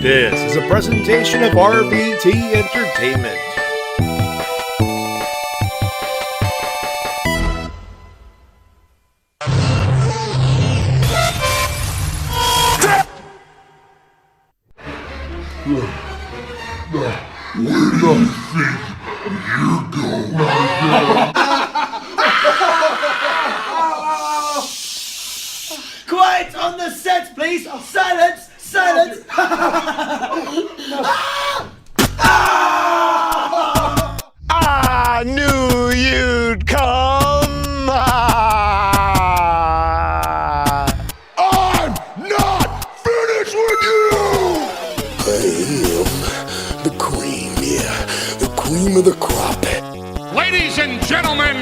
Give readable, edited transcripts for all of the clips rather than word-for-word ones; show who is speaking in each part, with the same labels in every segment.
Speaker 1: This is a presentation of RVT Entertainment.
Speaker 2: Quiet on the set, please! Silence! Silence!
Speaker 1: I knew you'd come. I'm not finished with you!
Speaker 3: I am the cream, the cream of the crop.
Speaker 4: Ladies and gentlemen,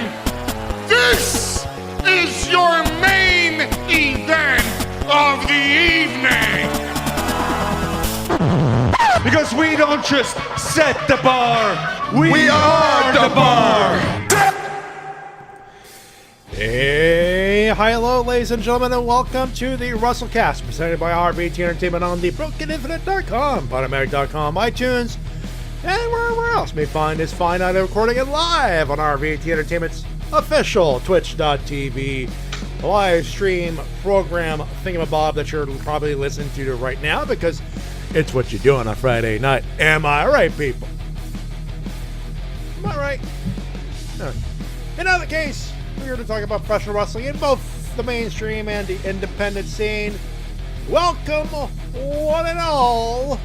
Speaker 4: this is your main event of the evening.
Speaker 5: Because we don't just set the bar, we are the bar.
Speaker 1: Hey, hi, hello, ladies and gentlemen, and welcome to the Wrestle-Cast, presented by RVT Entertainment on the BrokenInfinite.com, Podomatic.com, iTunes, and wherever else you may find this fine audio recording and live on RVT Entertainment's official Twitch.tv live stream program thingamabob that you're probably listening to right now because it's what you do on a Friday night. Am I right, people? Am I right? No. In either case, we're here to talk about professional wrestling in both the mainstream and the independent scene. Welcome, one and all,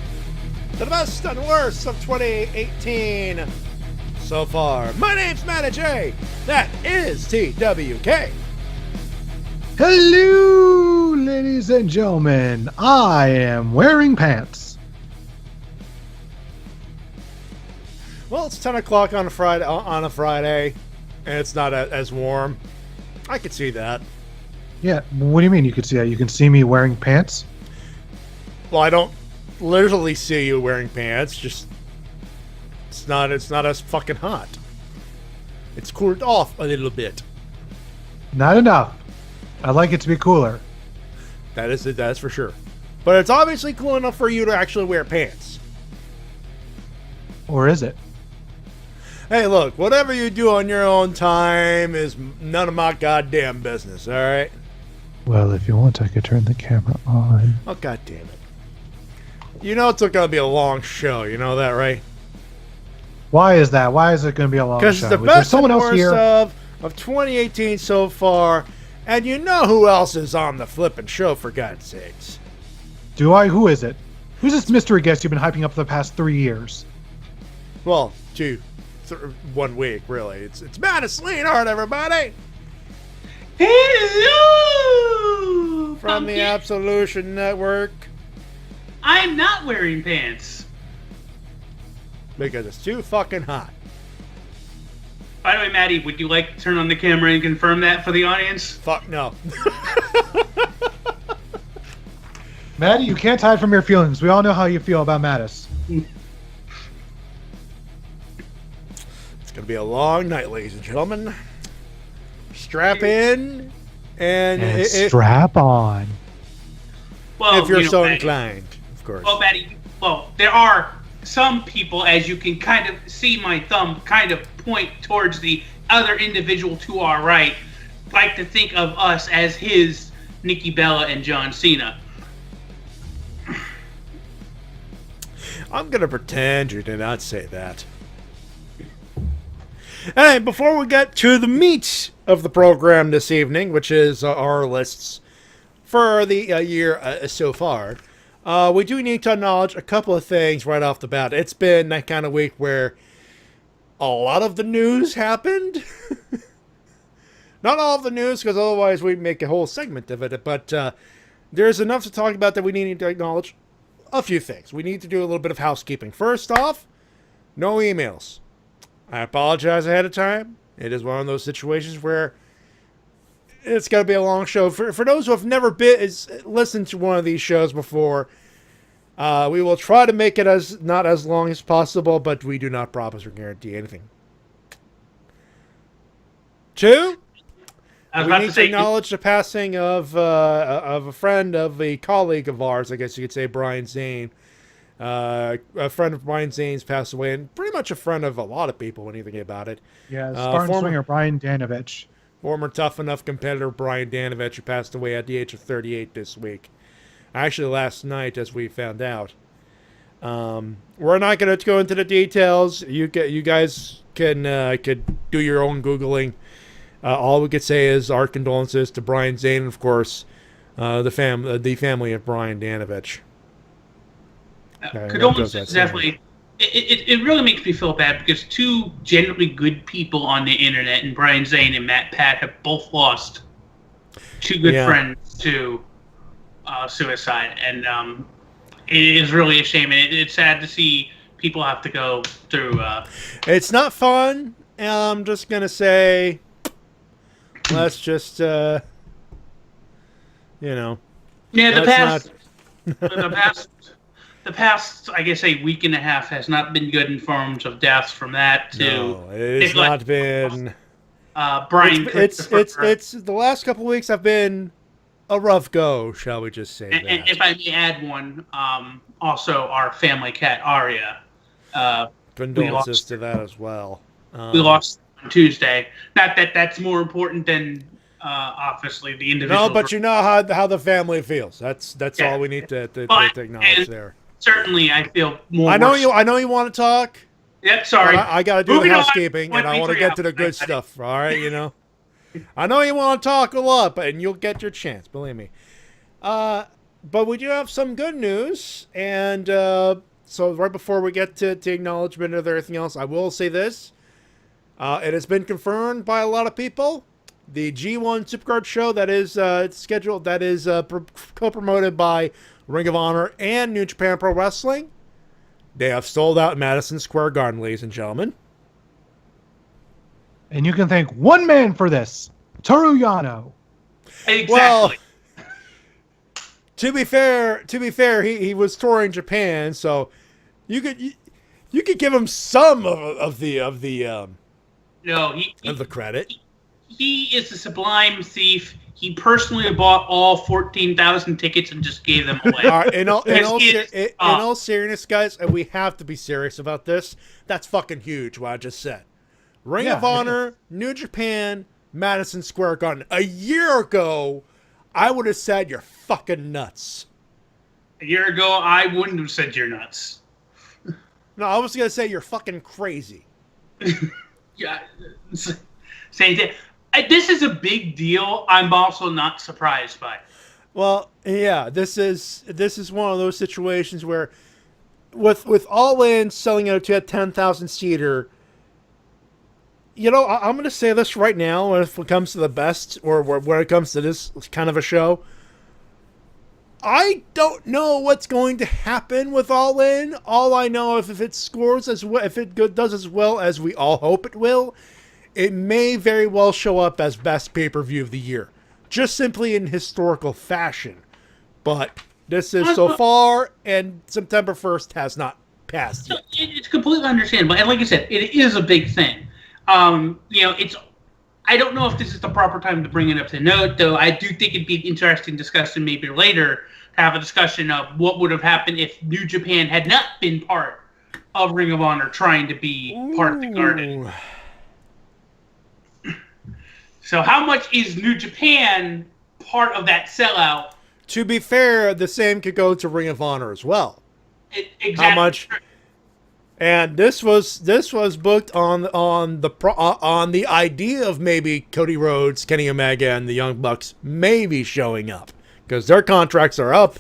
Speaker 1: to the best and worst of 2018 so far. My name's Matty Jay. That is TWK.
Speaker 6: Hello, ladies and gentlemen. I am wearing pants.
Speaker 1: Well, it's 10 o'clock on a Friday, and it's not as warm. I could see that.
Speaker 6: Yeah, what do you mean you could see that? You can see me wearing pants?
Speaker 1: Well, I don't literally see you wearing pants. Just it's not as fucking hot. It's cooled off a little bit.
Speaker 6: Not enough. I'd like it to be cooler.
Speaker 1: That's for sure. But it's obviously cool enough for you to actually wear pants.
Speaker 6: Or is it?
Speaker 1: Hey, look, whatever you do on your own time is none of my goddamn business, all right?
Speaker 6: Well, if you want, I could turn the camera on.
Speaker 1: Oh, god damn it. You know it's going to be a long show, you know that, right?
Speaker 6: Why is that? Why is it going to be a long show?
Speaker 1: Because it's the
Speaker 6: Is there
Speaker 1: best
Speaker 6: someone
Speaker 1: and
Speaker 6: else
Speaker 1: worst
Speaker 6: here?
Speaker 1: of 2018 so far, and you know who else is on the flippin' show, for God's sakes.
Speaker 6: Do I? Who is it? Who's this mystery guest you've been hyping up for the past 3 years?
Speaker 1: Well, 1 week, really. It's MatisLeonHart, everybody!
Speaker 2: Hello!
Speaker 1: From the
Speaker 2: pumpkin.
Speaker 1: Absolution Network.
Speaker 2: I'm not wearing pants.
Speaker 1: Because it's too fucking hot.
Speaker 2: By the way, Maddie, would you like to turn on the camera and confirm that for the audience?
Speaker 1: Fuck no.
Speaker 6: Maddie, you can't hide from your feelings. We all know how you feel about Mattis.
Speaker 1: It's going to be a long night, ladies and gentlemen. Strap in and
Speaker 6: strap on.
Speaker 2: Well,
Speaker 1: if you're so
Speaker 2: Maddie,
Speaker 1: inclined, of course.
Speaker 2: Well, Maddie, there are some people, as you can kind of see my thumb kind of point towards the other individual to our right, like to think of us as his Nikki Bella and John Cena.
Speaker 1: I'm going to pretend you did not say that. Hey, before we get to the meat of the program this evening, which is our lists for the year so far, we do need to acknowledge a couple of things right off the bat. It's been that kind of week where a lot of the news happened. Not all of the news, because otherwise we'd make a whole segment of it, but there's enough to talk about that we need to acknowledge a few things. We need to do a little bit of housekeeping. First off, no emails. I apologize ahead of time. It is one of those situations where it's going to be a long show. For those who have never listened to one of these shows before, we will try to make it not as long as possible, but we do not promise or guarantee anything. Two, we need to acknowledge the passing of a friend, of a colleague of ours, I guess you could say, Brian Zane. A friend of Brian Zane's passed away, and pretty much a friend of a lot of people when you think about it.
Speaker 6: Yeah, Spartan swinger Brian Danovich.
Speaker 1: Former Tough Enough competitor Brian Danovich, who passed away at the age of 38 this week. Actually, last night, as we found out. We're not going to go into the details. You guys could do your own Googling. All we could say is our condolences to Brian Zane, and of course, the family of Brian Danovich.
Speaker 2: Condolences, definitely. It really makes me feel bad because two genuinely good people on the internet, and Brian Zane and Matt Pat, have both lost two good friends to suicide, and it is really a shame, and it's sad to see people have to go through.
Speaker 1: It's not fun. I'm just gonna say, let's just, Yeah,
Speaker 2: the past, I guess, a week and a half has not been good in terms of deaths from that to.
Speaker 1: No, it's not been.
Speaker 2: Brian.
Speaker 1: It's the last couple of weeks have been a rough go, shall we just say?
Speaker 2: And if I may add one, also our family cat Aria.
Speaker 1: Condolences to that as well.
Speaker 2: We lost on Tuesday. Not that that's more important than obviously the individual.
Speaker 1: No, but you know how the family feels. That's all we need to acknowledge there.
Speaker 2: Certainly, I feel more.
Speaker 1: I know you want to talk.
Speaker 2: Yep, sorry.
Speaker 1: I got to do the housekeeping, and I want to get to the good stuff. All right, I know you want to talk a lot, and you'll get your chance. Believe me. But we do have some good news, and so right before we get to acknowledgement of everything else, I will say this: it has been confirmed by a lot of people. The G1 Supercard show that is scheduled, that is co-promoted by Ring of Honor and New Japan Pro Wrestling. They have sold out Madison Square Garden, ladies and gentlemen.
Speaker 6: And you can thank one man for this, Toru Yano.
Speaker 2: Exactly.
Speaker 1: Well, to be fair, he was touring Japan, so you could give him some of the credit.
Speaker 2: He is a sublime thief. He personally bought all 14,000 tickets and just gave them away.
Speaker 1: All right, in all seriousness, guys, and we have to be serious about this. That's fucking huge, what I just said. Ring of Honor, New Japan, Madison Square Garden. A year ago, I would have said you're fucking nuts.
Speaker 2: A year ago, I wouldn't have said you're nuts.
Speaker 1: No, I was going to say you're fucking crazy.
Speaker 2: Yeah, same thing. This is a big deal. I'm also not surprised by it.
Speaker 1: Well, yeah, this is one of those situations where with All In selling out to a 10,000 seater, I'm going to say this right now when it comes to the best, or when it comes to this kind of a show. I don't know what's going to happen with All In. All I know if it scores as well, if it does as well as we all hope it will, it may very well show up as best pay-per-view of the year, just simply in historical fashion. But this is so far, and September 1st has not passed yet.
Speaker 2: It's completely understandable, and like I said, it is a big thing. It's. I don't know if this is the proper time to bring it up to note, though. I do think it'd be an interesting discussion maybe later to have a discussion of what would have happened if New Japan had not been part of Ring of Honor, trying to be part of the Garden. So how much is New Japan part of that sellout?
Speaker 1: To be fair, the same could go to Ring of Honor as well.
Speaker 2: Exactly.
Speaker 1: How much? And this was booked on the idea of maybe Cody Rhodes, Kenny Omega, and the Young Bucks maybe showing up because their contracts are up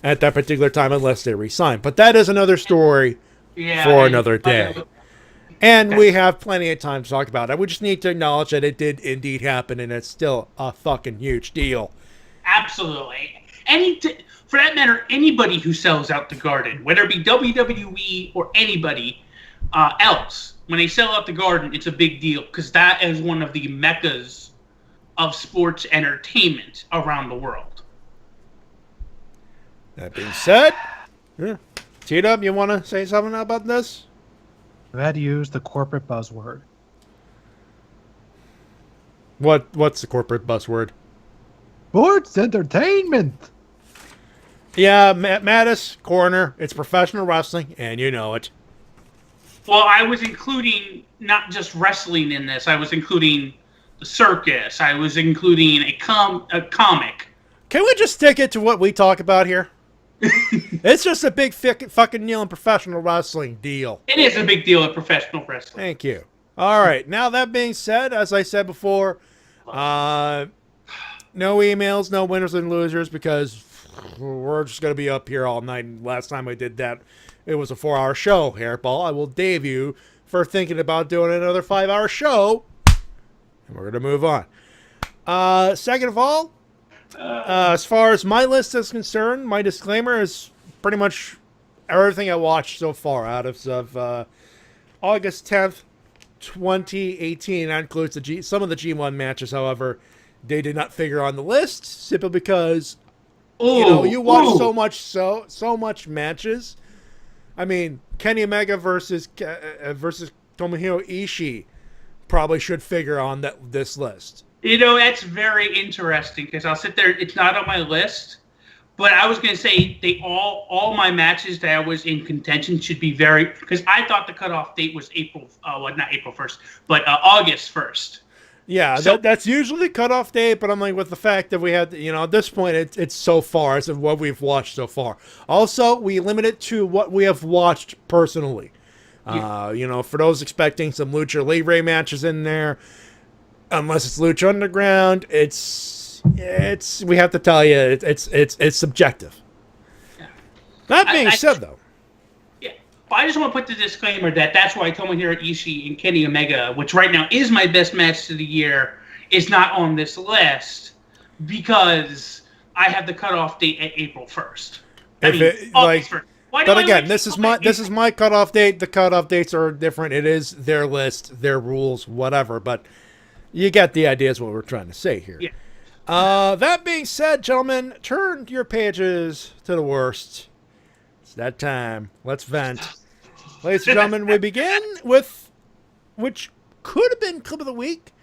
Speaker 1: at that particular time unless they resign. But that is another story for another day. And we have plenty of time to talk about it. We just need to acknowledge that it did indeed happen, and it's still a fucking huge deal.
Speaker 2: Absolutely. For that matter, anybody who sells out the Garden, whether it be WWE or anybody else, when they sell out the Garden, it's a big deal because that is one of the meccas of sports entertainment around the world.
Speaker 1: That being said, T-Dub, you want to say something about this?
Speaker 6: I had to use the corporate buzzword.
Speaker 1: What's the corporate buzzword?
Speaker 6: Sports entertainment.
Speaker 1: Yeah, Mattis, corner. It's professional wrestling, and you know it.
Speaker 2: Well, I was including not just wrestling in this. I was including the circus. I was including a comic.
Speaker 1: Can we just stick it to what we talk about here? It's just a big fucking deal in professional wrestling deal.
Speaker 2: It is a big deal in professional wrestling.
Speaker 1: Thank you. All right. Now, that being said, as I said before, no emails, no winners and losers, because we're just going to be up here all night. And last time I did that, it was a 4-hour show, Hairball. I will dave you for thinking about doing another 5-hour show. And we're going to move on. Second of all, as far as my list is concerned, my disclaimer is pretty much everything I watched so far out of August 10th, 2018. That includes some of the G1 matches, however, they did not figure on the list simply because you watch so much matches. I mean, Kenny Omega versus Tomohiro Ishii probably should figure on this list.
Speaker 2: That's very interesting because I'll sit there. It's not on my list, but I was going to say all my matches that I was in contention should be because I thought the cutoff date was not April 1st, but August 1st.
Speaker 1: Yeah, so, that's usually the cutoff date, but I'm like, with the fact that we had, at this point, it's so far as of what we've watched so far. Also, we limit it to what we have watched personally. Yeah. For those expecting some Lucha Libre matches in there, unless it's Lucha Underground, we have to tell you, it's subjective. Yeah. That being said, though.
Speaker 2: Yeah, but I just want to put the disclaimer that's why Tomohiro Ishii and Kenny Omega, which right now is my best match of the year, is not on this list because I have the cutoff date at April 1st. August 1st.
Speaker 1: But again, this is my cutoff date. The cutoff dates are different. It is their list, their rules, whatever. But you get the idea is what we're trying to say here. Yeah. That being said, gentlemen, turn your pages to the worst. It's that time. Let's vent. Ladies and gentlemen, we begin with, which could have been Clip of the Week.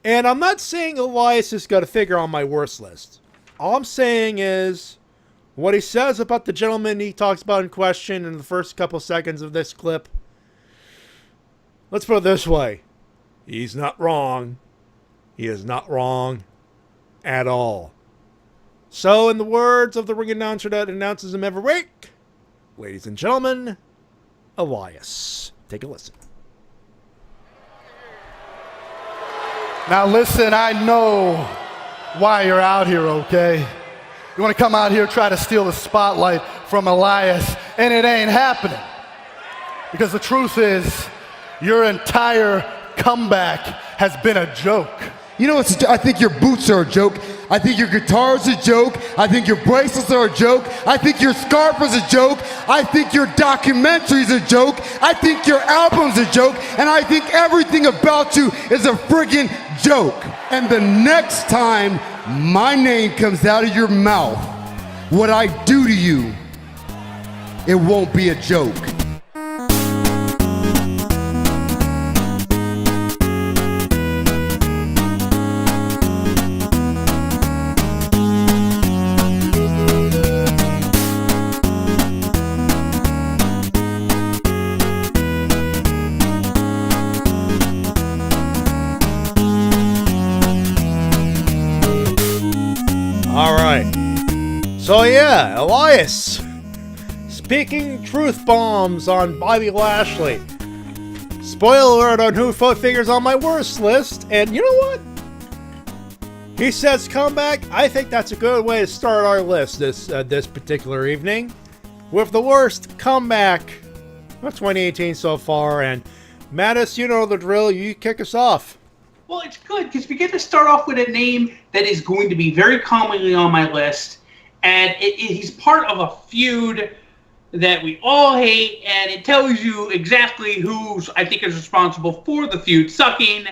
Speaker 1: And I'm not saying Elias has got to figure on my worst list. All I'm saying is what he says about the gentleman he talks about in question in the first couple seconds of this clip. Let's put it this way. He's not wrong. He is not wrong at all. So, in the words of the ring announcer that announces him every week, ladies and gentlemen, Elias. Take a listen.
Speaker 7: Now listen, I know why you're out here, okay? You want to come out here, try to steal the spotlight from Elias, and it ain't happening. Because the truth is, your entire comeback has been a joke.
Speaker 8: You know, I think your boots are a joke. I think your guitar is a joke. I think your bracelets are a joke. I think your scarf is a joke. I think your documentary is a joke. I think your album's a joke. And I think everything about you is a friggin' joke. And the next time my name comes out of your mouth, what I do to you, it won't be a joke.
Speaker 1: So yeah, Elias speaking truth bombs on Bobby Lashley. Spoiler alert on who figures on my worst list, and you know what? He says comeback. I think that's a good way to start our list this particular evening with the worst comeback of 2018 so far. And Mattis, you know the drill. You kick us off.
Speaker 2: Well, it's good because we get to start off with a name that is going to be very commonly on my list. And he's part of a feud that we all hate, and it tells you exactly who I think is responsible for the feud sucking.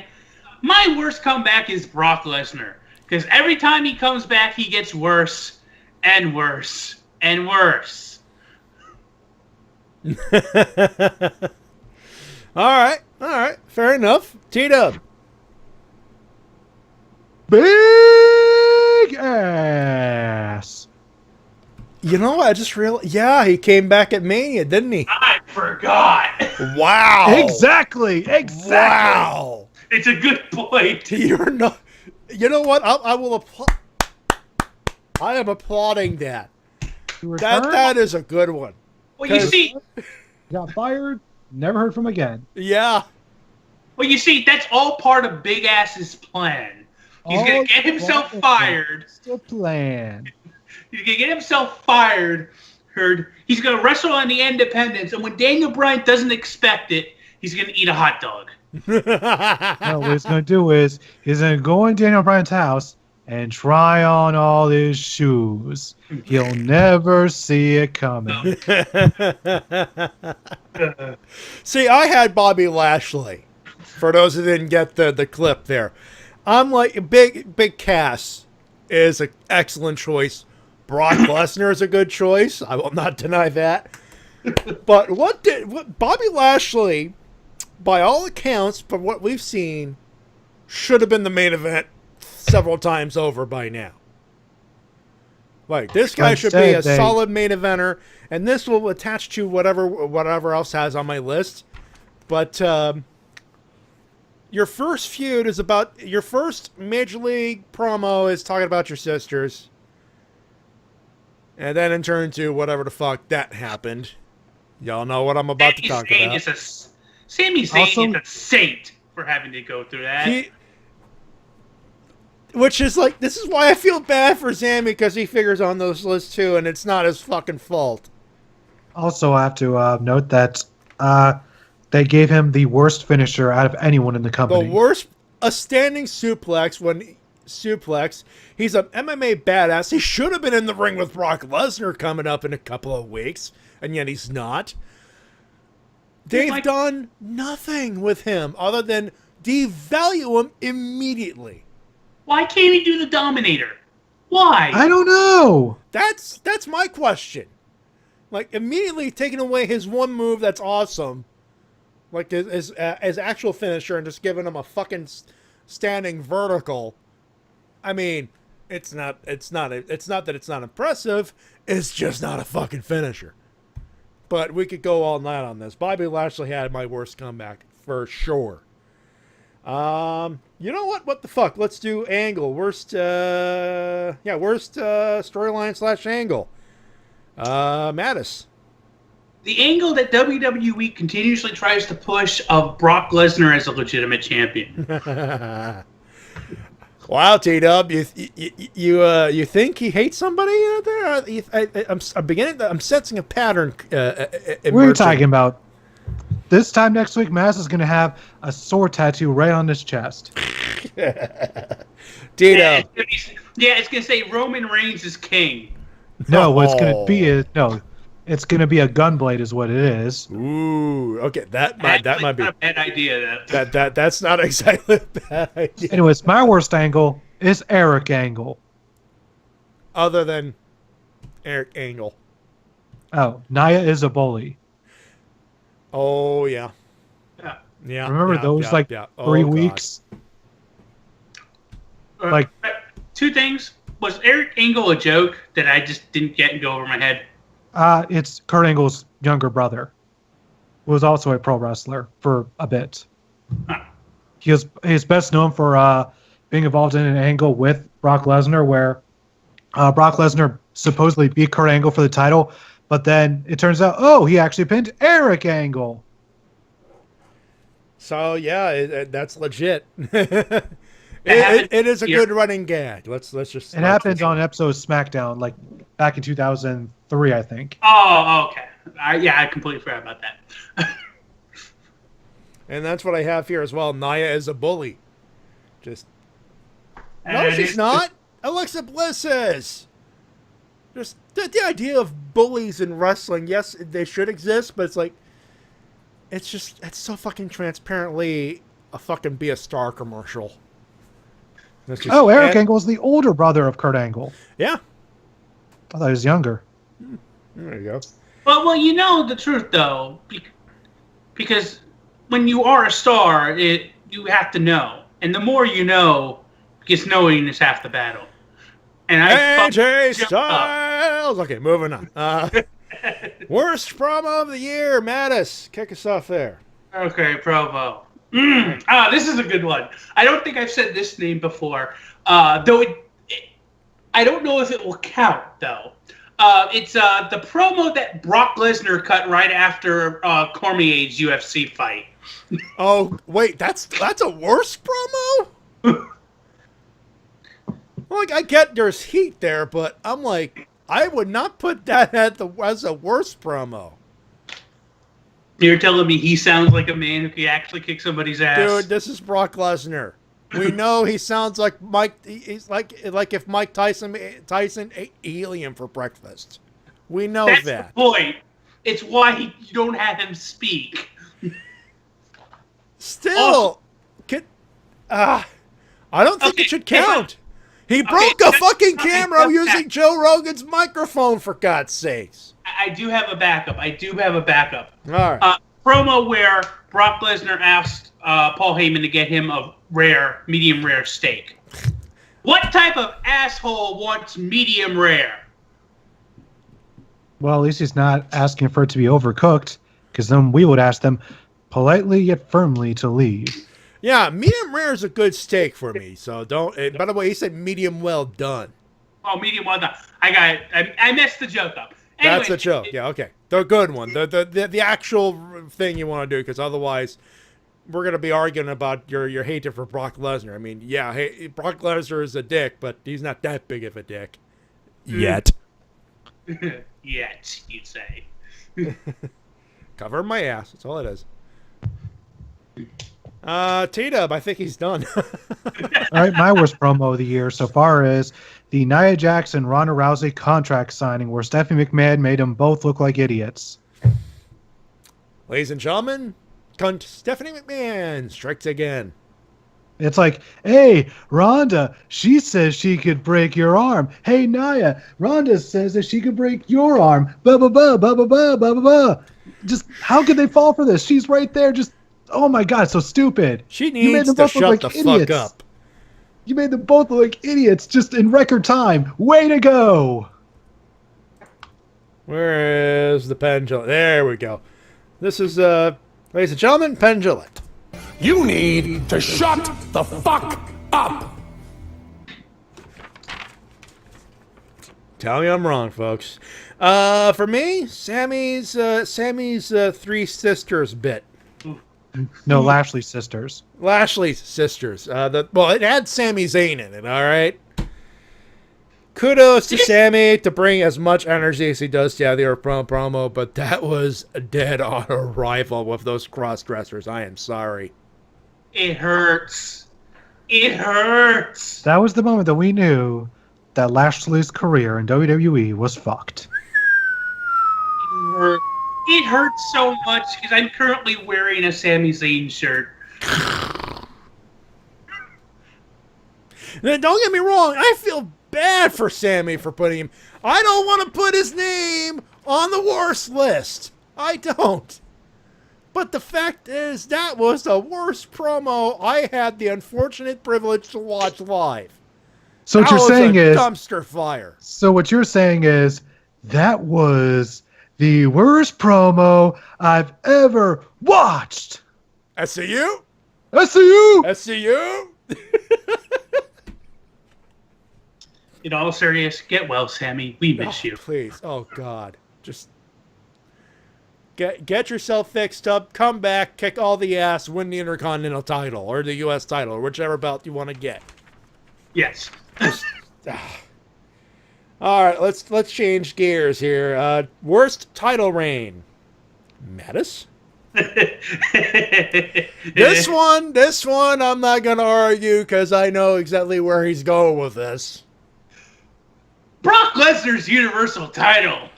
Speaker 2: My worst comeback is Brock Lesnar, because every time he comes back, he gets worse and worse and worse.
Speaker 1: All right, fair enough. T-Dub.
Speaker 6: Big ass.
Speaker 1: You know what? I just realized. Yeah, he came back at Mania, didn't he?
Speaker 2: I forgot.
Speaker 1: Wow.
Speaker 6: Exactly.
Speaker 1: Wow.
Speaker 2: It's a good point.
Speaker 1: You're not. You know what? I will applaud. I am applauding that. That is a good one.
Speaker 2: Well, you see,
Speaker 6: got fired. Never heard from again.
Speaker 1: Yeah.
Speaker 2: Well, you see, that's all part of Big Ass's plan. He's going to get himself fired.
Speaker 6: Still plan.
Speaker 2: He's going to get himself fired. He's going to wrestle on the Independents, and when Daniel Bryan doesn't expect it, he's going to eat a hot dog.
Speaker 6: No, what he's going to do is he's going to go in Daniel Bryan's house and try on all his shoes. He'll never see it coming.
Speaker 1: See, I had Bobby Lashley. For those who didn't get the clip there, I'm like Big Cass is an excellent choice. Brock Lesnar is a good choice. I will not deny that. But what Bobby Lashley, by all accounts, from what we've seen, should have been the main event several times over by now. Like, this guy should be a solid main eventer, and this will attach to whatever else has on my list. But your first feud is about your first Major League promo is talking about your sisters, and then in turn to whatever the fuck that happened. Y'all know what I'm about to talk about.
Speaker 2: Sami Zayn is a saint for having to go through that.
Speaker 1: Which is like, this is why I feel bad for Sammy, because he figures on those lists too, and it's not his fucking fault.
Speaker 6: Also, I have to note that they gave him the worst finisher out of anyone in the company.
Speaker 1: The worst, a standing suplex. He's an MMA badass. He should have been in the ring with Brock Lesnar coming up in a couple of weeks, and yet he's not. They've done nothing with him other than devalue him immediately.
Speaker 2: Why can't he do the Dominator? Why?
Speaker 6: I don't know.
Speaker 1: That's my question. Like, immediately taking away his one move that's awesome, like his actual finisher, and just giving him a fucking standing vertical. I mean, it's not that it's not impressive. It's just not a fucking finisher. But we could go all night on this. Bobby Lashley had my worst comeback for sure. You know what? What the fuck? Let's do Angle. Worst storyline / Angle. Mattis.
Speaker 2: The angle that WWE continuously tries to push of Brock Lesnar as a legitimate champion.
Speaker 1: Wow, T-Dub, you think he hates somebody out there? I'm sensing a pattern.
Speaker 6: We're talking about. This time next week, Mass is going to have a sword tattoo right on his chest.
Speaker 1: T-Dub.
Speaker 2: It's going to say Roman Reigns is king.
Speaker 6: No, what it's going to be is it's going to be a gunblade, is what it is.
Speaker 1: Ooh, okay, that might be
Speaker 2: not a bad idea.
Speaker 1: That's not exactly a bad idea.
Speaker 6: Anyways, my worst angle is Eric Angle.
Speaker 1: Other than Eric Angle.
Speaker 6: Oh, Nia is a bully.
Speaker 1: Oh yeah.
Speaker 6: Remember those 3 weeks?
Speaker 2: Like, two things. Was Eric Angle a joke that I just didn't get and go over my head?
Speaker 6: It's Kurt Angle's younger brother, who was also a pro wrestler for a bit. He's best known for being involved in an angle with Brock Lesnar, where Brock Lesnar supposedly beat Kurt Angle for the title, but then it turns out, he actually pinned Eric Angle.
Speaker 1: So yeah, that's legit. It is a good running gag. Let's just.
Speaker 6: It happens on an episode of SmackDown, like back in 2003, I think.
Speaker 2: Oh, okay. I completely forgot about that.
Speaker 1: And that's what I have here as well. Nia is a bully. No, she's not. Alexa Bliss is. Just the idea of bullies in wrestling. Yes, they should exist, but it's like, it's so fucking transparently a fucking Be a Star commercial.
Speaker 6: Eric Angle is the older brother of Kurt Angle.
Speaker 1: Yeah.
Speaker 6: I thought he was younger.
Speaker 1: There you go.
Speaker 2: Well, you know the truth, though, because when you are a star, you have to know. And the more you know, because knowing is half the battle. And I
Speaker 1: AJ Styles. Okay, moving on. Worst promo of the year, Mattis. Kick us off there.
Speaker 2: Okay, promo. This is a good one. I don't think I've said this name before, though I don't know if it will count, though. It's the promo that Brock Lesnar cut right after Cormier's UFC fight.
Speaker 1: Oh, wait, that's a worse promo? Like, I get there's heat there, but I'm like, I would not put that as a worst promo.
Speaker 2: You're telling me he sounds like a man who can actually kick somebody's ass?
Speaker 1: Dude, this is Brock Lesnar. We know he sounds like Mike. He's like if Mike Tyson ate helium for breakfast. We know
Speaker 2: That's
Speaker 1: that.
Speaker 2: the point. It's why you don't have him speak.
Speaker 1: Still, I don't think it should count. He broke a fucking camera using Joe Rogan's microphone, for God's sakes.
Speaker 2: I do have a backup.
Speaker 1: All right.
Speaker 2: Promo where Brock Lesnar asked Paul Heyman to get him a medium rare steak. What type of asshole wants medium rare?
Speaker 6: Well, at least he's not asking for it to be overcooked, because then we would ask them politely yet firmly to leave.
Speaker 1: Yeah, medium rare is a good steak for me. So don't. By the way, he said medium well done.
Speaker 2: Oh, medium well done. I got it. I messed the joke up. Anyway,
Speaker 1: That's a joke. Yeah, okay. The good one. The actual thing you want to do, because otherwise we're going to be arguing about your hatred for Brock Lesnar. I mean, yeah, Brock Lesnar is a dick, but he's not that big of a dick. Yet.
Speaker 2: Yet, you'd say.
Speaker 1: Cover my ass. That's all it is. T-Dub, I think he's done.
Speaker 6: All right, my worst promo of the year so far is the Nia Jax and Ronda Rousey contract signing, where Stephanie McMahon made them both look like idiots.
Speaker 1: Ladies and gentlemen, cunt Stephanie McMahon strikes again.
Speaker 6: It's like, hey, Ronda, she says she could break your arm. Hey, Nia, Ronda says that she could break your arm. Blah, blah, blah, blah, blah, blah, blah, blah. Just, how could they fall for this? She's right there, just, oh my God, so stupid.
Speaker 1: She needs to shut the fuck up.
Speaker 6: You made them both look like idiots just in record time. Way to go.
Speaker 1: Where is the pendulum? There we go. This is, ladies and gentlemen, Pendulum.
Speaker 3: You need to shut the fuck up.
Speaker 1: Tell me I'm wrong, folks. For me, Sammy's three sisters bit.
Speaker 6: No, Lashley's sisters.
Speaker 1: Lashley's sisters. It had Sami Zayn in it, all right? Kudos to Sammy to bring as much energy as he does to the promo, but that was dead on arrival with those cross-dressers. I am sorry.
Speaker 2: It hurts. It hurts.
Speaker 6: That was the moment that we knew that Lashley's career in WWE was fucked.
Speaker 2: It hurts so much because I'm currently wearing a Sami Zayn shirt.
Speaker 1: Now, don't get me wrong. I feel bad for Sammy for putting him. I don't want to put his name on the worst list. I don't. But the fact is, that was the worst promo I had the unfortunate privilege to watch live.
Speaker 6: So what you're saying is
Speaker 1: dumpster fire.
Speaker 6: So what you're saying is that was the worst promo I've ever watched.
Speaker 1: SCU?
Speaker 6: SCU?
Speaker 1: SCU?
Speaker 2: In all serious, get well, Sammy. We miss you.
Speaker 1: Please. Oh, God. Just get yourself fixed up, come back, kick all the ass, win the Intercontinental title or the U.S. title or whichever belt you want to get.
Speaker 2: Yes.
Speaker 1: All right, let's change gears here. Worst title reign. Mattis? This one, I'm not going to argue because I know exactly where he's going with this.
Speaker 2: Brock Lesnar's Universal title.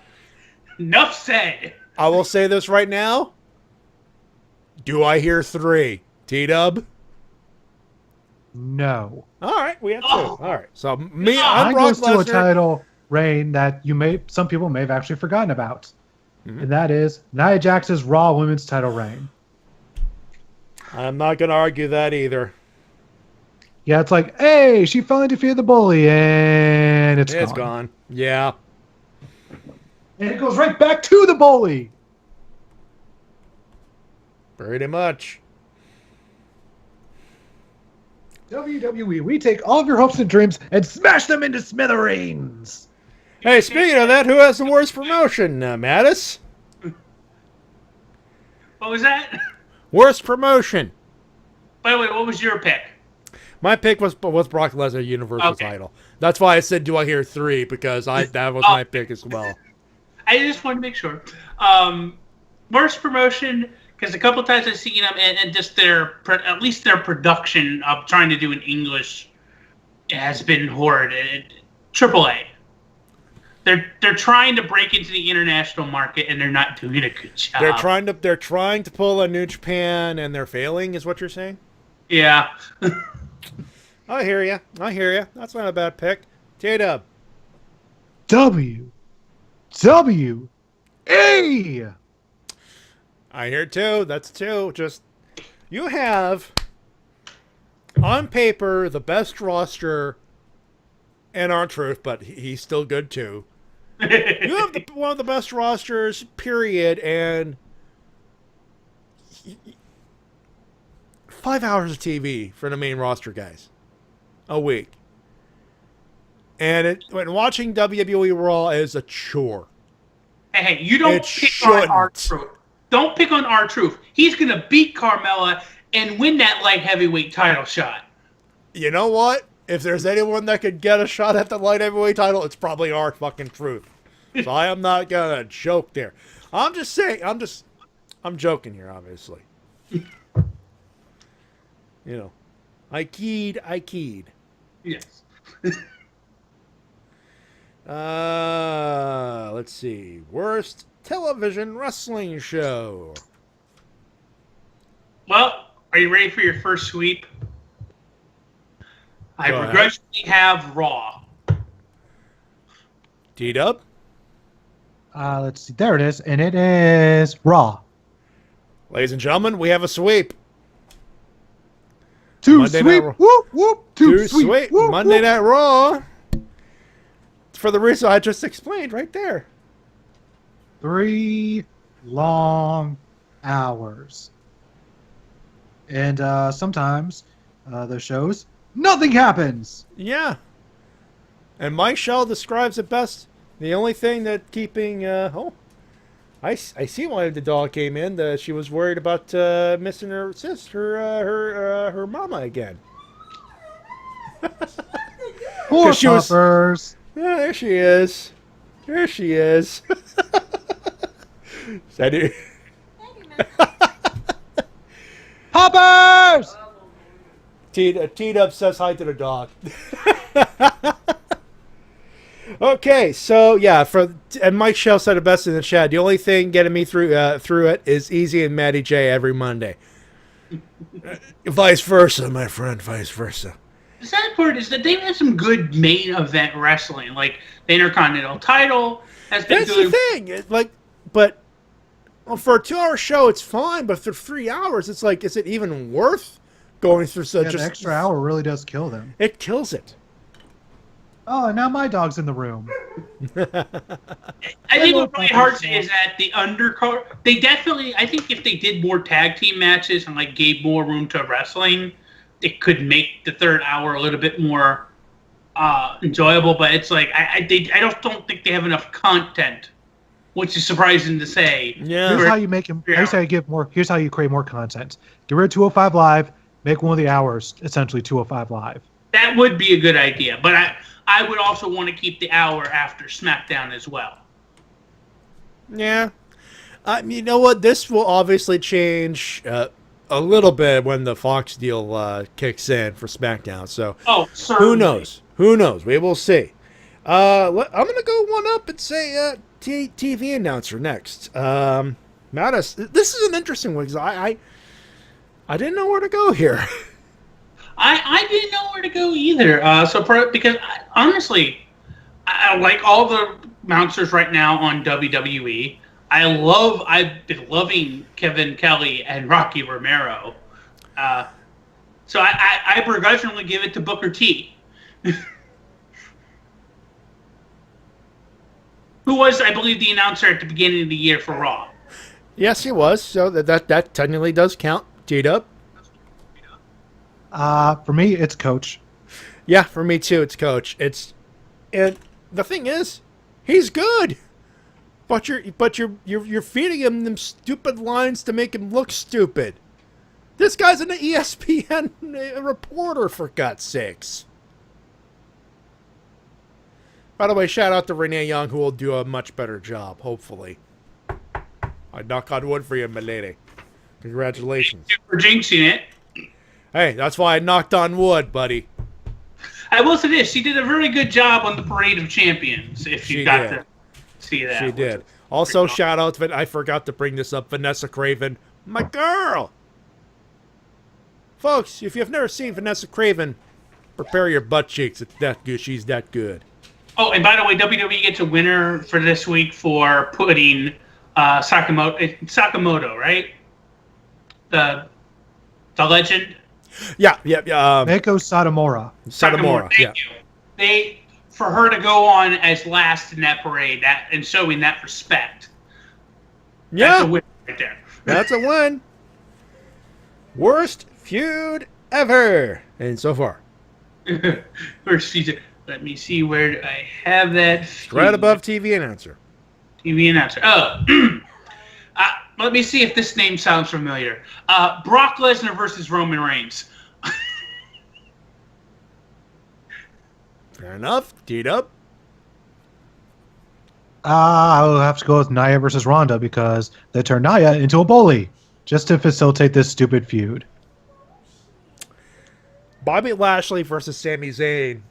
Speaker 2: Enough said.
Speaker 1: I will say this right now. Do I hear 3? T-Dub?
Speaker 6: No.
Speaker 1: All right, we have 2. All right, so I'm
Speaker 6: Mine
Speaker 1: Brock
Speaker 6: goes to
Speaker 1: Lesnar.
Speaker 6: a title reign that some people may have actually forgotten about. Mm-hmm. And that is Nia Jax's Raw Women's title reign.
Speaker 1: I'm not going to argue that either.
Speaker 6: Yeah, it's like, hey, she finally defeated the bully, and it's
Speaker 1: gone. Yeah.
Speaker 6: And it goes right back to the bully.
Speaker 1: Pretty much.
Speaker 6: WWE, we take all of your hopes and dreams and smash them into smithereens.
Speaker 1: Hey, speaking of that, who has the worst promotion, Mattis?
Speaker 2: What was that?
Speaker 1: Worst promotion.
Speaker 2: By the way, what was your pick?
Speaker 1: My pick was Brock Lesnar Universal title. That's why I said, do I hear 3? Because that was my pick as well.
Speaker 2: I just wanted to make sure. Worst promotion, because a couple times I've seen them, and just at least their production of trying to do in English has been horrid. AAA. They're trying to break into the international market, and they're not doing a good job.
Speaker 1: They're trying to pull a New Japan, and they're failing. Is what you're saying?
Speaker 2: Yeah.
Speaker 1: I hear you. That's not a bad pick. J-Dub.
Speaker 6: WWE.
Speaker 1: I hear 2. That's 2. Just, you have, on paper, the best roster in R-Truth, but he's still good too. You have one of the best rosters, period, and 5 hours of TV for the main roster guys a week. And when watching WWE Raw is a chore.
Speaker 2: Hey, you don't pick on R-Truth. Don't pick on R-Truth. He's going to beat Carmella and win that light heavyweight title shot.
Speaker 1: You know what? If there's anyone that could get a shot at the light heavyweight title, it's probably R-Truth. So I am not going to joke there. I'm just saying, I'm joking here, obviously. I keyed.
Speaker 2: Yes.
Speaker 1: Let's see. Worst television wrestling show.
Speaker 2: Well, are you ready for your first sweep? I begrudgingly have Raw.
Speaker 1: T-Dub?
Speaker 6: Let's see. There it is. And it is Raw.
Speaker 1: Ladies and gentlemen, we have a sweep.
Speaker 6: Two sweep. Whoop, whoop. Two sweep. Whoop,
Speaker 1: Monday
Speaker 6: whoop.
Speaker 1: Night Raw. For the reason I just explained right there.
Speaker 6: 3 long hours. And sometimes the shows, nothing happens.
Speaker 1: Yeah. And Mike Shell describes it best. The only thing that keeping... I see why the dog came in. She was worried about missing her sister, her mama again.
Speaker 6: Poor puppers.
Speaker 1: Yeah, there she is. There she is.
Speaker 6: Poppers!
Speaker 1: T-Dub says hi to the dog. Okay, so yeah, and Mike Shell said it best in the chat. The only thing getting me through it is Easy and Matty Jay every Monday. Vice versa, my friend. Vice versa.
Speaker 2: The sad part is that they've had some good main event wrestling, like the Intercontinental title has been
Speaker 1: That's
Speaker 2: good.
Speaker 1: the thing. But for a 2-hour show, it's fine. But for 3 hours, it's like, is it even worth going through such
Speaker 6: an extra hour really does kill them.
Speaker 1: It kills it.
Speaker 6: Oh, and now my dog's in the room.
Speaker 2: I think what really hurts is that the undercard. They definitely. I think if they did more tag team matches and like gave more room to wrestling, it could make the third hour a little bit more enjoyable. But it's like I don't think they have enough content, which is surprising to say.
Speaker 1: Yeah.
Speaker 6: Here's how you make him. Here's how you give more. Here's how you create more content. Get rid of 205 Live. Make one of the hours essentially 205 Live.
Speaker 2: That would be a good idea, but I would also want to keep the hour after SmackDown as well.
Speaker 1: Yeah. You know what? This will obviously change a little bit when the Fox deal kicks in for SmackDown. So
Speaker 2: certainly.
Speaker 1: Who knows? We will see. I'm going to go one up and say TV announcer next. Mattis, this is an interesting one because I didn't know where to go here.
Speaker 2: I didn't know where to go either. Because honestly, I like all the announcers right now on WWE. I've been loving Kevin Kelly and Rocky Romero. So I begrudgingly give it to Booker T. Who was, I believe, the announcer at the beginning of the year for Raw.
Speaker 1: Yes, he was. So that technically does count. G-Dub.
Speaker 6: For me, it's Coach.
Speaker 1: Yeah, for me too. It's Coach. And the thing is, he's good. But you're feeding him them stupid lines to make him look stupid. This guy's an ESPN reporter, for God's sakes. By the way, shout out to Renee Young, who will do a much better job, hopefully. I knock on wood for you, my lady. Congratulations.
Speaker 2: For jinxing it.
Speaker 1: Hey, that's why I knocked on wood, buddy.
Speaker 2: I will say this: she did a very good job on the Parade of Champions. If you got to see that,
Speaker 1: she did. Also, shout out to I forgot to bring this up. Vanessa Craven, my girl. Folks, if you've never seen Vanessa Craven, prepare your butt cheeks. It's that good. She's that good.
Speaker 2: Oh, and by the way, WWE gets a winner for this week for putting Sakamoto, right? The legend.
Speaker 1: Yeah.
Speaker 6: Meiko Satomura.
Speaker 1: Satomura. Yeah.
Speaker 2: Thank you. For her to go on as last in that parade, and showing that respect.
Speaker 1: Yeah.
Speaker 2: That's a win right there.
Speaker 1: That's a win. Worst feud ever, and so far.
Speaker 2: Worst feud. Let me see where I have that.
Speaker 1: Right above TV announcer.
Speaker 2: TV announcer. Oh. Let me see if this name sounds familiar. Brock Lesnar versus Roman Reigns.
Speaker 1: Fair enough. Teed up.
Speaker 6: I'll have to go with Nia versus Ronda because they turned Nia into a bully just to facilitate this stupid feud.
Speaker 1: Bobby Lashley versus Sami Zayn.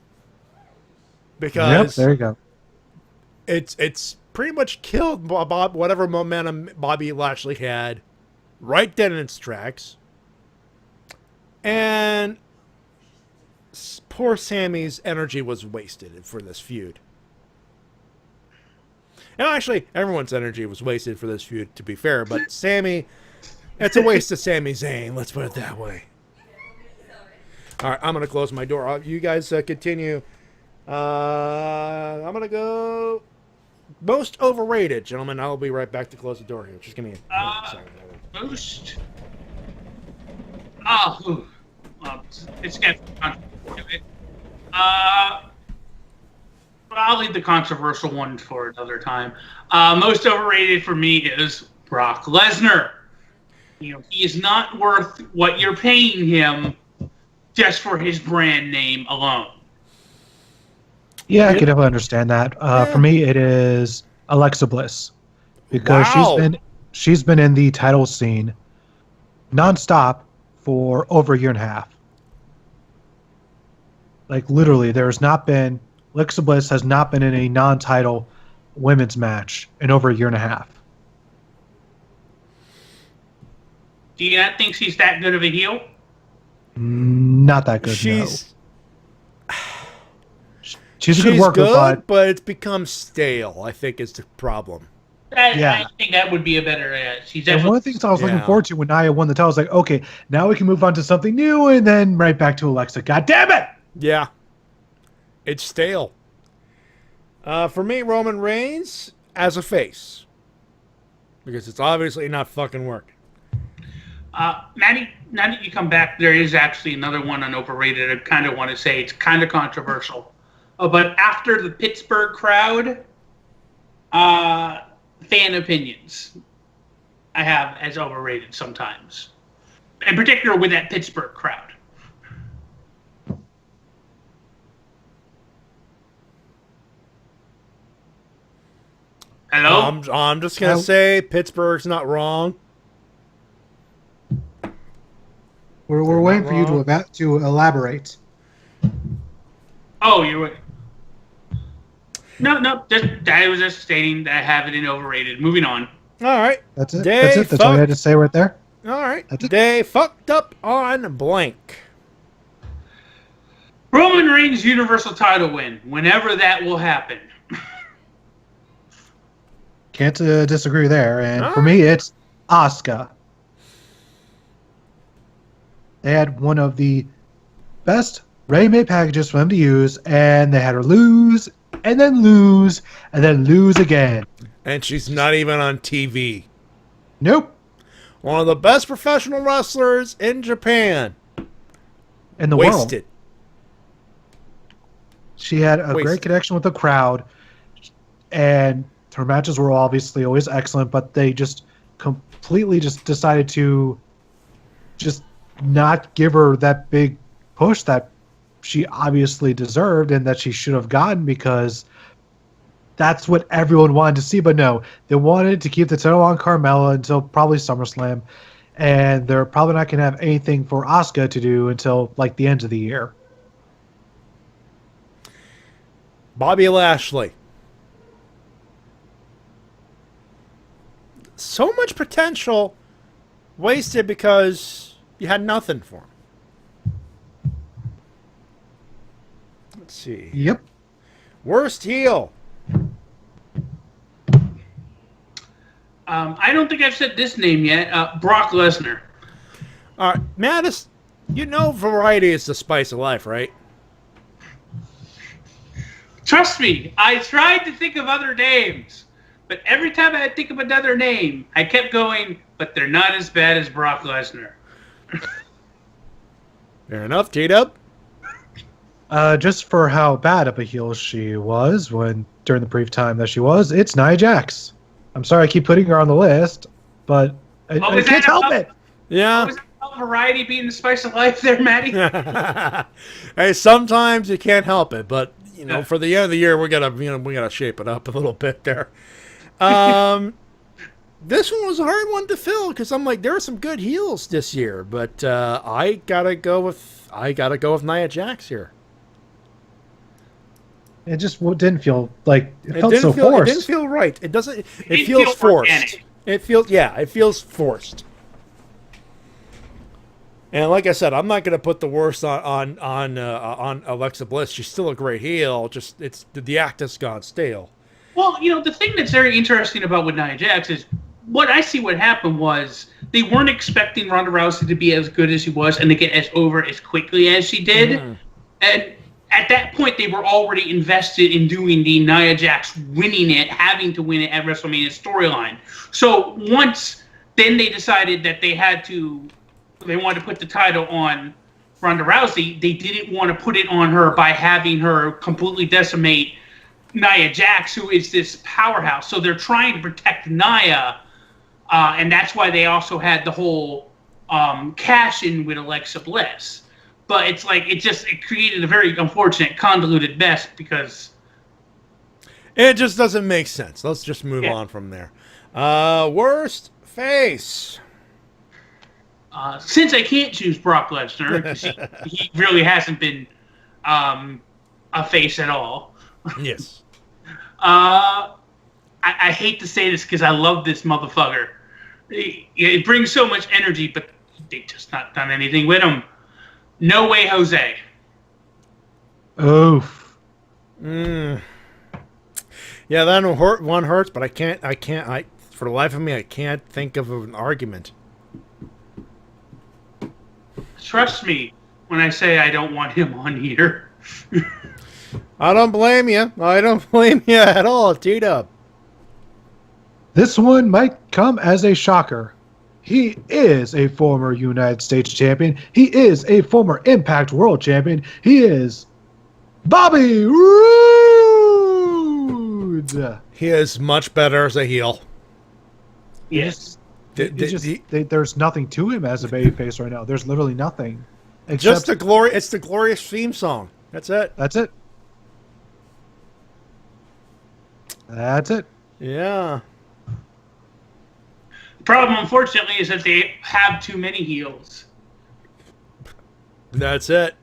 Speaker 1: Because
Speaker 6: there you go.
Speaker 1: It's pretty much killed whatever momentum Bobby Lashley had right then in its tracks. And poor Sammy's energy was wasted for this feud. And actually, everyone's energy was wasted for this feud, to be fair. But Sammy, it's a waste of Sami Zayn. Let's put it that way. All right, I'm going to close my door. You guys continue. I'm going to go most overrated, gentlemen. I'll be right back to close the door here. Just give me a second.
Speaker 2: Most. Oh, it's got it. I'll leave the controversial one for another time. Most overrated for me is Brock Lesnar. He is not worth what you're paying him just for his brand name alone.
Speaker 6: Yeah, I can definitely understand that. For me, it is Alexa Bliss because she's been in the title scene nonstop for over a year and a half. Like literally, Alexa Bliss has not been in a non-title women's match in over a year and a half.
Speaker 2: Do you not think she's that good of a heel?
Speaker 6: Not that good.
Speaker 1: She's
Speaker 6: a good worker,
Speaker 1: but it's become stale, I think, is the problem.
Speaker 2: I think that would be a better. She's
Speaker 6: and one of the things I was looking forward to when Nia won the title, I was like, okay, now we can move on to something new, and then right back to Alexa. God damn it!
Speaker 1: Yeah. It's stale. For me, Roman Reigns as a face. Because it's obviously not fucking working.
Speaker 2: Matty, now that you come back, there is actually another one on overrated. I kind of want to say it's kind of controversial. But after the Pittsburgh crowd, fan opinions I have as overrated sometimes. In particular with that Pittsburgh crowd. Hello?
Speaker 1: I'm just going to say Pittsburgh's not wrong.
Speaker 6: We're waiting for you to elaborate.
Speaker 2: Oh, you're right. No. I was just stating that I have it in overrated. Moving on.
Speaker 1: All right.
Speaker 6: That's it. That's all you had to say right there.
Speaker 1: All right. They fucked up on blank.
Speaker 2: Roman Reigns' Universal title win, whenever that will happen.
Speaker 6: Can't disagree there. And for me, it's Asuka. they had one of the best ready-made packages for them to use, and they had her lose, and then lose, and then lose again.
Speaker 1: And she's not even on TV.
Speaker 6: Nope.
Speaker 1: One of the best professional wrestlers in Japan.
Speaker 6: In the world.
Speaker 1: Wasted.
Speaker 6: She had a great connection with the crowd, and her matches were obviously always excellent, but they just completely just decided to just not give her that big push that she obviously deserved and that she should have gotten, because that's what everyone wanted to see. But no, they wanted to keep the title on Carmella until probably SummerSlam, and they're probably not going to have anything for Asuka to do until like the end of the year.
Speaker 1: Bobby Lashley. So much potential wasted because you had nothing for him. Let's see.
Speaker 6: Yep.
Speaker 1: Worst heel.
Speaker 2: I don't think I've said this name yet. Brock Lesnar.
Speaker 1: All right, Mattis, you know variety is the spice of life, right?
Speaker 2: Trust me, I tried to think of other names, but every time I think of another name, I kept going, but they're not as bad as Brock Lesnar.
Speaker 1: Fair enough, T-Dub.
Speaker 6: Just for how bad of a heel she was during the brief time that she was, it's Nia Jax. I'm sorry I keep putting her on the list, but I can't help it.
Speaker 1: Yeah.
Speaker 2: Was that variety being the spice of life there, Matty?
Speaker 1: Hey, sometimes you can't help it, but you know, for the end of the year, we gotta shape it up a little bit there. This one was a hard one to fill because I'm like, there are some good heels this year, but I gotta go with Nia Jax here.
Speaker 6: It just didn't feel like it felt so forced.
Speaker 1: It didn't feel right. It doesn't. It
Speaker 2: feel
Speaker 1: feels forced.
Speaker 2: organic.
Speaker 1: It feels forced. And like I said, I'm not going to put the worst on Alexa Bliss. She's still a great heel. Just the act has gone stale.
Speaker 2: Well, you know, the thing that's very interesting about with Nia Jax is what happened was they weren't expecting Ronda Rousey to be as good as she was and to get as over as quickly as she did. Mm-hmm. And at that point, they were already invested in doing the Nia Jax winning it, having to win it at WrestleMania storyline. So then they decided that they wanted to put the title on Ronda Rousey. They didn't want to put it on her by having her completely decimate Nia Jax, who is this powerhouse. So they're trying to protect Nia, and that's why they also had the whole cash-in with Alexa Bliss. But it's like it created a very unfortunate, convoluted mess because
Speaker 1: it just doesn't make sense. Let's just move on from there. Worst face.
Speaker 2: Since I can't choose Brock Lesnar, because he really hasn't been a face at all.
Speaker 1: Yes.
Speaker 2: I hate to say this because I love this motherfucker. It brings so much energy, but they just not done anything with him. No Way Jose.
Speaker 6: Oof.
Speaker 1: Yeah, that one hurts, but I can't, for the life of me, I can't think of an argument.
Speaker 2: Trust me when I say I don't want him on here.
Speaker 1: I don't blame you. I don't blame you at all, T-Dub.
Speaker 6: This one might come as a shocker. He is a former United States champion. He is a former Impact World Champion. He is Bobby Roode.
Speaker 1: He is much better as a heel.
Speaker 2: Yes.
Speaker 6: There's nothing to him as a babyface right now. There's literally nothing.
Speaker 1: Just the glory. It's the glorious theme song. That's it.
Speaker 6: That's it. That's it.
Speaker 1: Yeah.
Speaker 2: The problem, unfortunately, is that they have too many heels.
Speaker 1: That's it.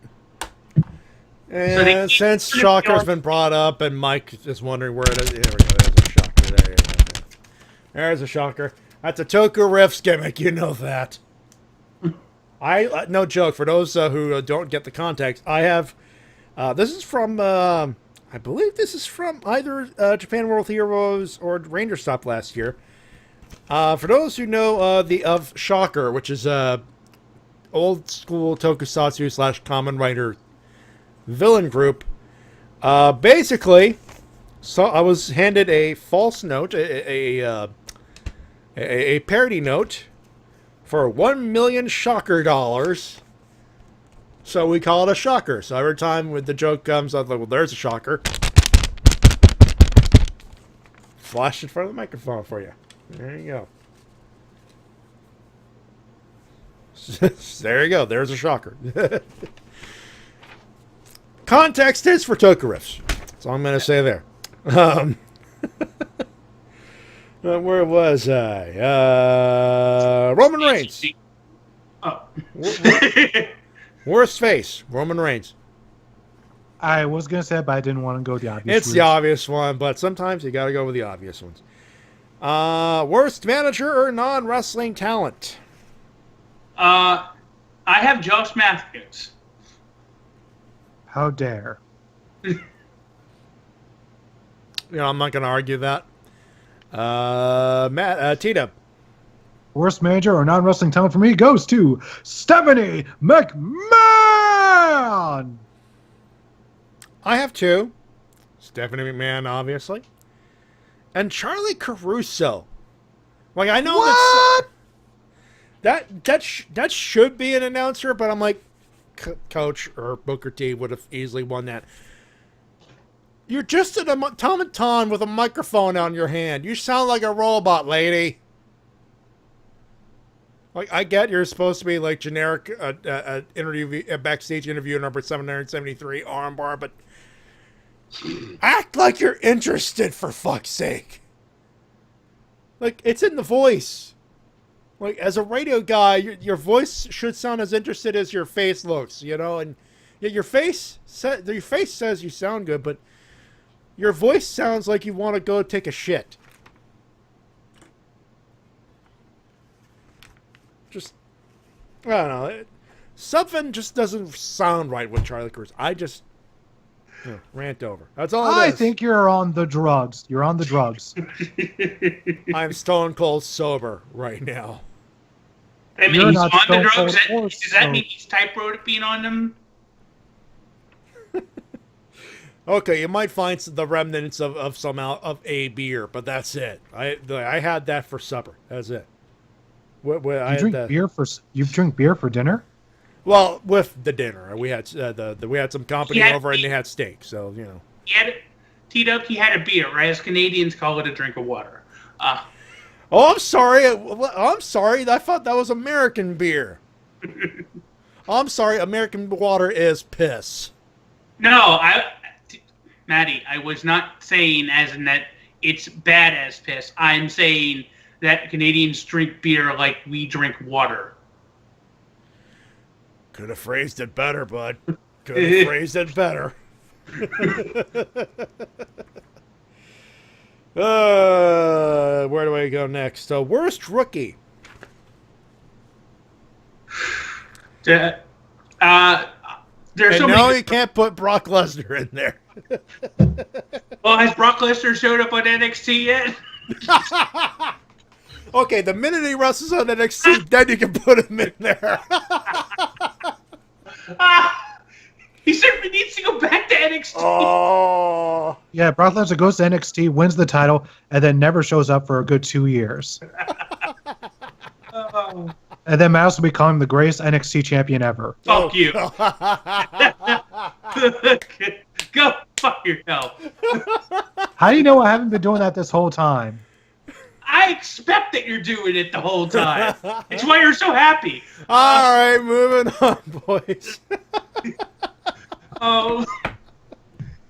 Speaker 1: And so since Shocker's been brought up and Mike is wondering where it is, there we go. There's a Shocker. There you go. There's a Shocker. That's a Toku Riffs gimmick. You know that. No joke. For those who don't get the context, I have. This is from. I believe this is from either Japan World Heroes or Ranger Stop last year. For those who know of Shocker, which is old school tokusatsu / Kamen Rider villain group. Basically, so I was handed a false note, a parody note for 1 million shocker dollars. So we call it a shocker. So every time when the joke comes, I'm like, well, there's a shocker. Flash in front of the microphone for you. There you go. There you go. There's a shocker. Context is for Toku-Riffs. That's all I'm going to say there. Where was I? Roman Reigns.
Speaker 2: Oh.
Speaker 1: Worst face, Roman Reigns.
Speaker 6: I was going to say it, but I didn't want to go the obvious
Speaker 1: It's
Speaker 6: route.
Speaker 1: the obvious one, but sometimes you got to go with the obvious ones. Worst manager or non-wrestling talent?
Speaker 2: I have Josh Matthews.
Speaker 6: How dare.
Speaker 1: You know, I'm not going to argue that. T-Dub.
Speaker 6: Worst manager or non-wrestling talent for me goes to Stephanie McMahon.
Speaker 1: I have two. Stephanie McMahon, obviously. And Charlie Caruso. Like, I know that should be an announcer, but I'm like, Coach or Booker T would have easily won that. You're just an automaton with a microphone on your hand. You sound like a robot, lady. Like, I get you're supposed to be like generic interview, backstage interview number 773 armbar, but act like you're interested, for fuck's sake. Like, it's in the voice. Like, as a radio guy, your voice should sound as interested as your face looks, you know? And yeah, your face says you sound good, but your voice sounds like you want to go take a shit. Just, I don't know. Something just doesn't sound right with Charlie Cruz. I just rant over. That's all it
Speaker 6: I
Speaker 1: is.
Speaker 6: think you're on the drugs. You're on the drugs.
Speaker 1: I'm stone cold sober right now.
Speaker 2: I mean,
Speaker 6: You're
Speaker 2: he's
Speaker 6: not
Speaker 2: on the
Speaker 6: Stone
Speaker 2: drugs.
Speaker 6: Cold
Speaker 2: Does that
Speaker 6: or
Speaker 2: mean he's typewriting on them?
Speaker 1: Okay, you might find the remnants of a beer, but that's it. I had that for supper. That's it.
Speaker 6: You drink beer for dinner?
Speaker 1: Well, with the dinner, we had we had some company
Speaker 2: Yeah,
Speaker 1: over, and they had steak. So you know.
Speaker 2: He had a beer, right? As Canadians call it, a drink of water.
Speaker 1: Oh, I'm sorry. I'm sorry. I thought that was American beer. I'm sorry. American water is piss.
Speaker 2: No, Matty, I was not saying as in that it's bad as piss. I'm saying that Canadians drink beer like we drink water.
Speaker 1: Could have phrased it better, bud. Could have phrased it better. Where do I go next? Worst rookie.
Speaker 2: There's
Speaker 1: And
Speaker 2: so
Speaker 1: no,
Speaker 2: many.
Speaker 1: you can't put Brock Lesnar in there.
Speaker 2: Well, has Brock Lesnar showed up on NXT yet?
Speaker 1: Okay, the minute he wrestles on NXT, then you can put him in there.
Speaker 2: He certainly needs to go back to NXT.
Speaker 1: Oh.
Speaker 6: Yeah, Brock Lesnar goes to NXT, wins the title, and then never shows up for a good 2 years. And then Mouse will become the greatest NXT champion ever.
Speaker 2: Fuck you. Go fuck yourself.
Speaker 6: How do you know I haven't been doing that this whole time?
Speaker 2: I expect that you're doing it the whole time. It's why you're so happy.
Speaker 1: All right, moving on, boys.
Speaker 2: Oh,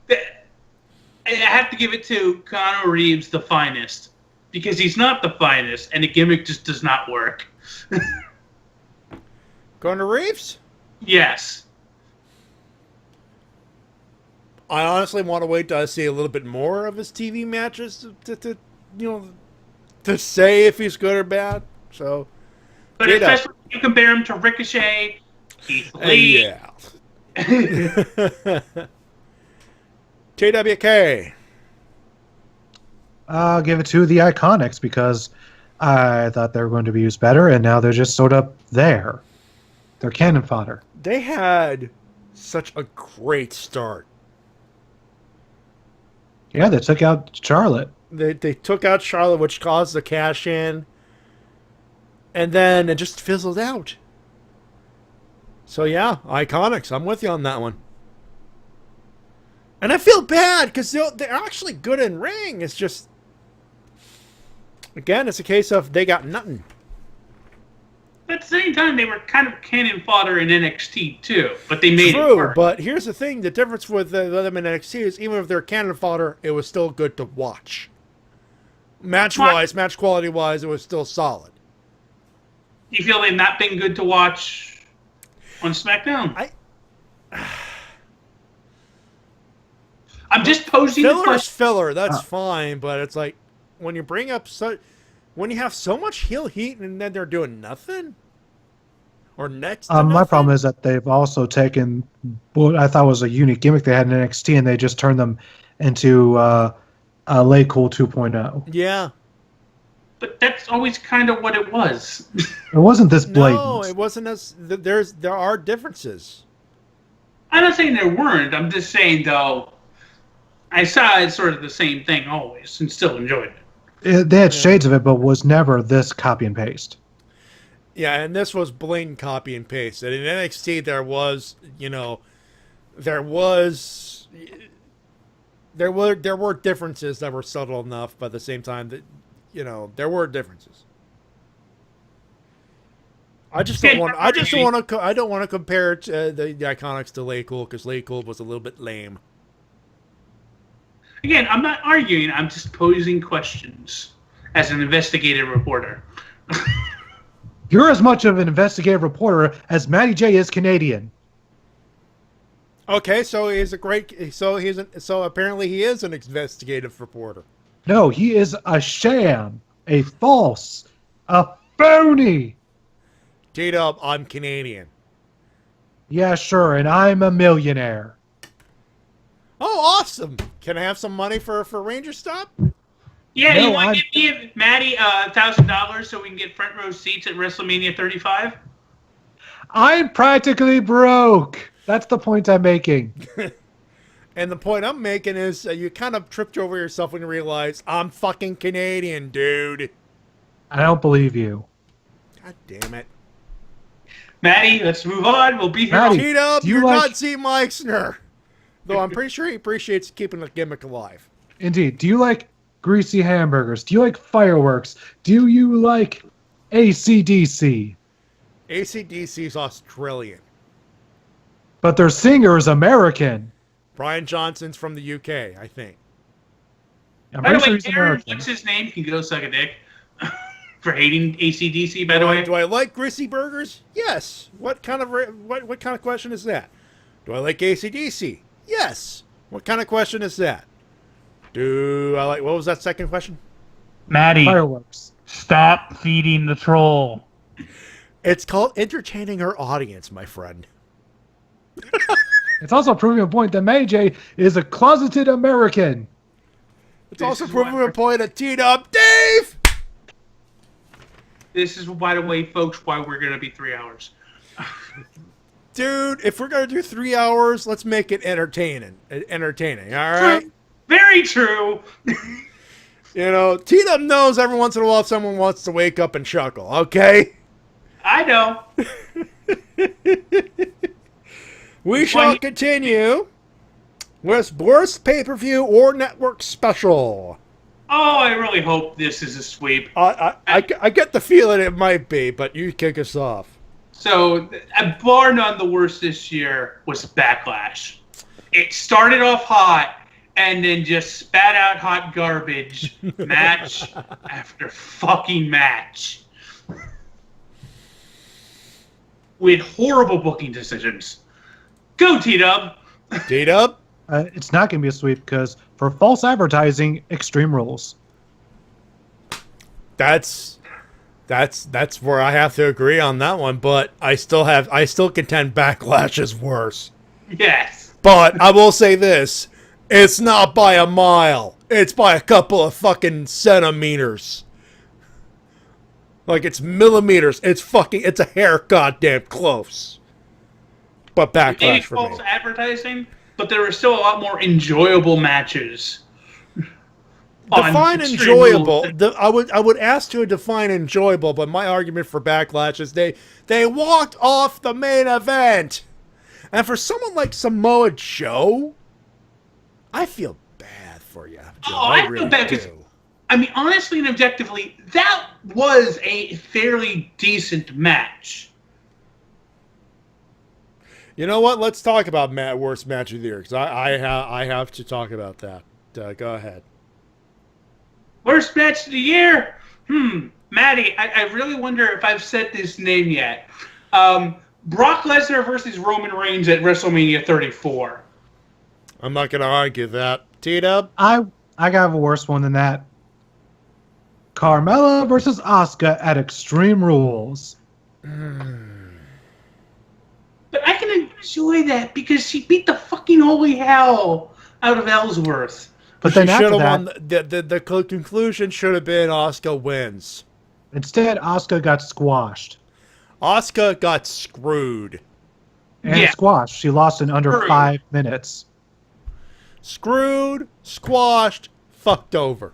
Speaker 2: I have to give it to Conor Reeves, the finest, because he's not the finest, and the gimmick just does not work.
Speaker 1: Conor Reeves?
Speaker 2: Yes.
Speaker 1: I honestly want to wait till I see a little bit more of his TV matches to say if he's good or bad. So,
Speaker 2: But especially if you compare him to Ricochet, Keith Lee.
Speaker 1: yeah. TWK.
Speaker 6: I'll give it to the Iconics because I thought they were going to be used better, and now they're just sort of there. They're cannon fodder.
Speaker 1: They had such a great start.
Speaker 6: Yeah, they took out Charlotte.
Speaker 1: They took out Charlotte, which caused the cash in, and then it just fizzled out. So yeah, Iconics. I'm with you on that one. And I feel bad because they're actually good in ring. It's just, again, it's a case of they got nothing.
Speaker 2: At the same time, they were kind of cannon fodder in NXT too, but they made it
Speaker 1: True,
Speaker 2: work.
Speaker 1: but here's the thing: the difference with them in NXT is even if they're cannon fodder, it was still good to watch. Match quality wise, it was still solid.
Speaker 2: You feel they've not been good to watch on SmackDown? I'm just posing the
Speaker 1: Filler's
Speaker 2: question.
Speaker 1: filler, that's fine, but it's like when you bring up when you have so much heel heat and then they're doing nothing, or next. To
Speaker 6: My
Speaker 1: nothing?
Speaker 6: problem is that they've also taken what I thought was a unique gimmick they had in NXT, and they just turned them into Lay Cool 2.0.
Speaker 1: Yeah.
Speaker 2: But that's always kind of what it was.
Speaker 6: It wasn't this blatant.
Speaker 1: No, it wasn't as there are differences.
Speaker 2: I'm not saying there weren't. I'm just saying, though, I saw it sort of the same thing always and still enjoyed it.
Speaker 6: They had shades of it, but was never this copy and paste.
Speaker 1: Yeah, and this was blatant copy and paste. And in NXT, there were differences that were subtle enough, but at the same time that there were differences. I don't want to compare the Iconics to Lay Cool because Lay Cool was a little bit lame.
Speaker 2: Again, I'm not arguing. I'm just posing questions as an investigative reporter.
Speaker 6: You're as much of an investigative reporter as Matty Jay is Canadian.
Speaker 1: Okay, so apparently he is an investigative reporter.
Speaker 6: No, he is a sham, a false, a phony.
Speaker 1: J-Dub, I'm Canadian.
Speaker 6: Yeah, sure, and I'm a millionaire.
Speaker 1: Oh, awesome! Can I have some money for Ranger Stop?
Speaker 2: Yeah,
Speaker 6: No,
Speaker 2: you want to give Matty $1,000 so we can get front row seats at WrestleMania 35?
Speaker 6: I'm practically broke. That's the point I'm making.
Speaker 1: And the point I'm making is you kind of tripped over yourself when you realize I'm fucking Canadian, dude.
Speaker 6: I don't believe you.
Speaker 1: God damn it.
Speaker 2: Matty, let's move on. We'll be here.
Speaker 6: Matty,
Speaker 1: T-Dub,
Speaker 6: do you
Speaker 1: you're
Speaker 6: like-
Speaker 1: not Z. Meixner. Though I'm pretty sure he appreciates keeping the gimmick alive.
Speaker 6: Indeed. Do you like greasy hamburgers? Do you like fireworks? Do you like AC/DC?
Speaker 1: AC/DC's Australian.
Speaker 6: But their singer is American.
Speaker 1: Brian Johnson's from the UK, I think.
Speaker 6: I'm
Speaker 2: By the
Speaker 6: pretty sure
Speaker 2: way,
Speaker 6: he's
Speaker 2: Aaron,
Speaker 6: American.
Speaker 2: what's his name? He can go suck a dick. For hating AC/DC, by the way.
Speaker 1: Do I like greasy burgers? Yes. What kind of question is that? Do I like AC/DC? Yes. What kind of question is that? Do I like... What was that second question?
Speaker 9: Matty,
Speaker 6: Fireworks.
Speaker 9: stop feeding the troll.
Speaker 1: It's called entertaining our audience, my friend.
Speaker 6: It's also proving a point that Matty J is a closeted American.
Speaker 1: It's also proving a point at T-Dub. Dave!
Speaker 2: This is, by the way, folks, why we're going to be 3 hours.
Speaker 1: Dude, if we're going to do 3 hours, let's make it entertaining. Entertaining, all right?
Speaker 2: True. Very true.
Speaker 1: T-Dub knows every once in a while someone wants to wake up and chuckle, okay?
Speaker 2: I know.
Speaker 1: We shall continue with worst pay-per-view or network special.
Speaker 2: Oh, I really hope this is a sweep.
Speaker 1: I get the feeling it might be, but you kick us off.
Speaker 2: So, bar none, the worst this year was Backlash. It started off hot and then just spat out hot garbage match after fucking match. With horrible booking decisions. Go, T-Dub.
Speaker 1: T-Dub?
Speaker 6: It's not going to be a sweep because for false advertising, Extreme Rules.
Speaker 1: That's where I have to agree on that one, but I still contend Backlash is worse.
Speaker 2: Yes.
Speaker 1: But I will say this, it's not by a mile. It's by a couple of fucking centimeters. Like, it's millimeters. It's a hair goddamn close. But Backlash for me.
Speaker 2: False advertising, but there were still a lot more enjoyable matches.
Speaker 1: Define enjoyable. I would ask to define enjoyable, but my argument for Backlash is they walked off the main event. And for someone like Samoa Joe, I feel bad for you, Joe. I really feel bad because,
Speaker 2: I mean, honestly and objectively, that was a fairly decent match.
Speaker 1: You know what? Let's talk about worst match of the year, because I have to talk about that. Go ahead.
Speaker 2: Worst match of the year? Matty, I really wonder if I've said this name yet. Brock Lesnar versus Roman Reigns at WrestleMania 34.
Speaker 1: I'm not going to argue that. T-Dub?
Speaker 6: I got a worse one than that. Carmella versus Asuka at Extreme Rules.
Speaker 2: But I can enjoy that because she beat the fucking holy hell out of Ellsworth.
Speaker 6: But then after that,
Speaker 1: the conclusion should have been Asuka wins.
Speaker 6: Instead, Asuka got squashed.
Speaker 1: Asuka got screwed.
Speaker 6: And squashed. She lost in under 5 minutes.
Speaker 1: Screwed, squashed, fucked over.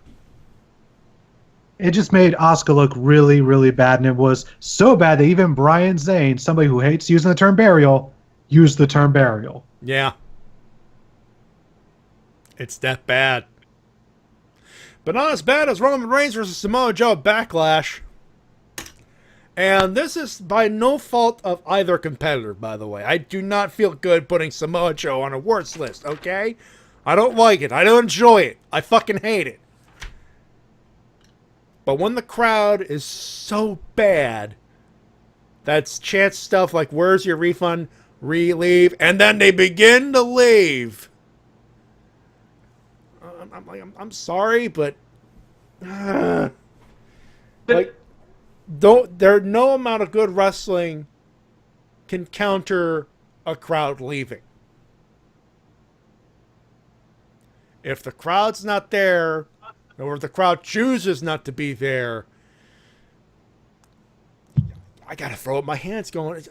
Speaker 6: It just made Asuka look really, really bad, and it was so bad that even Brian Zane, somebody who hates using the term burial, used the term burial.
Speaker 1: Yeah. It's that bad. But not as bad as Roman Reigns versus Samoa Joe at Backlash. And this is by no fault of either competitor, by the way. I do not feel good putting Samoa Joe on a worst list, okay? I don't like it. I don't enjoy it. I fucking hate it. But when the crowd is so bad, that's chance stuff like, where's your refund? Leave. And then they begin to leave. I'm sorry, but like, no amount of good wrestling can counter a crowd leaving. If the crowd's not there, or if the crowd chooses not to be there, I gotta throw up my hands going,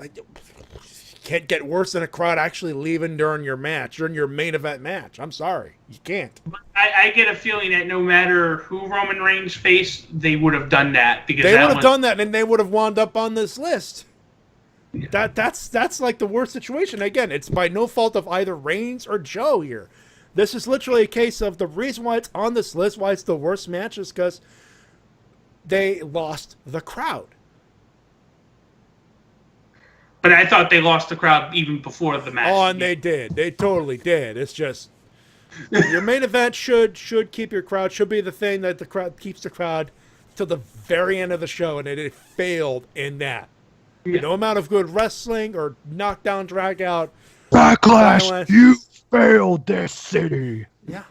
Speaker 1: can't get worse than a crowd actually leaving during your match, during your main event match. I'm sorry. You can't.
Speaker 2: I get a feeling that no matter who Roman Reigns faced, they would have done that. Because
Speaker 1: they would have done that, and they would have wound up on this list. Yeah. That's like the worst situation. Again, it's by no fault of either Reigns or Joe here. This is literally a case of the reason why it's on this list, why it's the worst match, is because they lost the crowd.
Speaker 2: But I thought they lost the crowd even before the match.
Speaker 1: Oh, and they did. They totally did. It's just your main event should keep your crowd, should be the thing that the crowd keeps the crowd till the very end of the show, and it failed in that. Yeah. No amount of good wrestling or knockdown, drag out.
Speaker 6: Backlash, you failed this city.
Speaker 1: Yeah.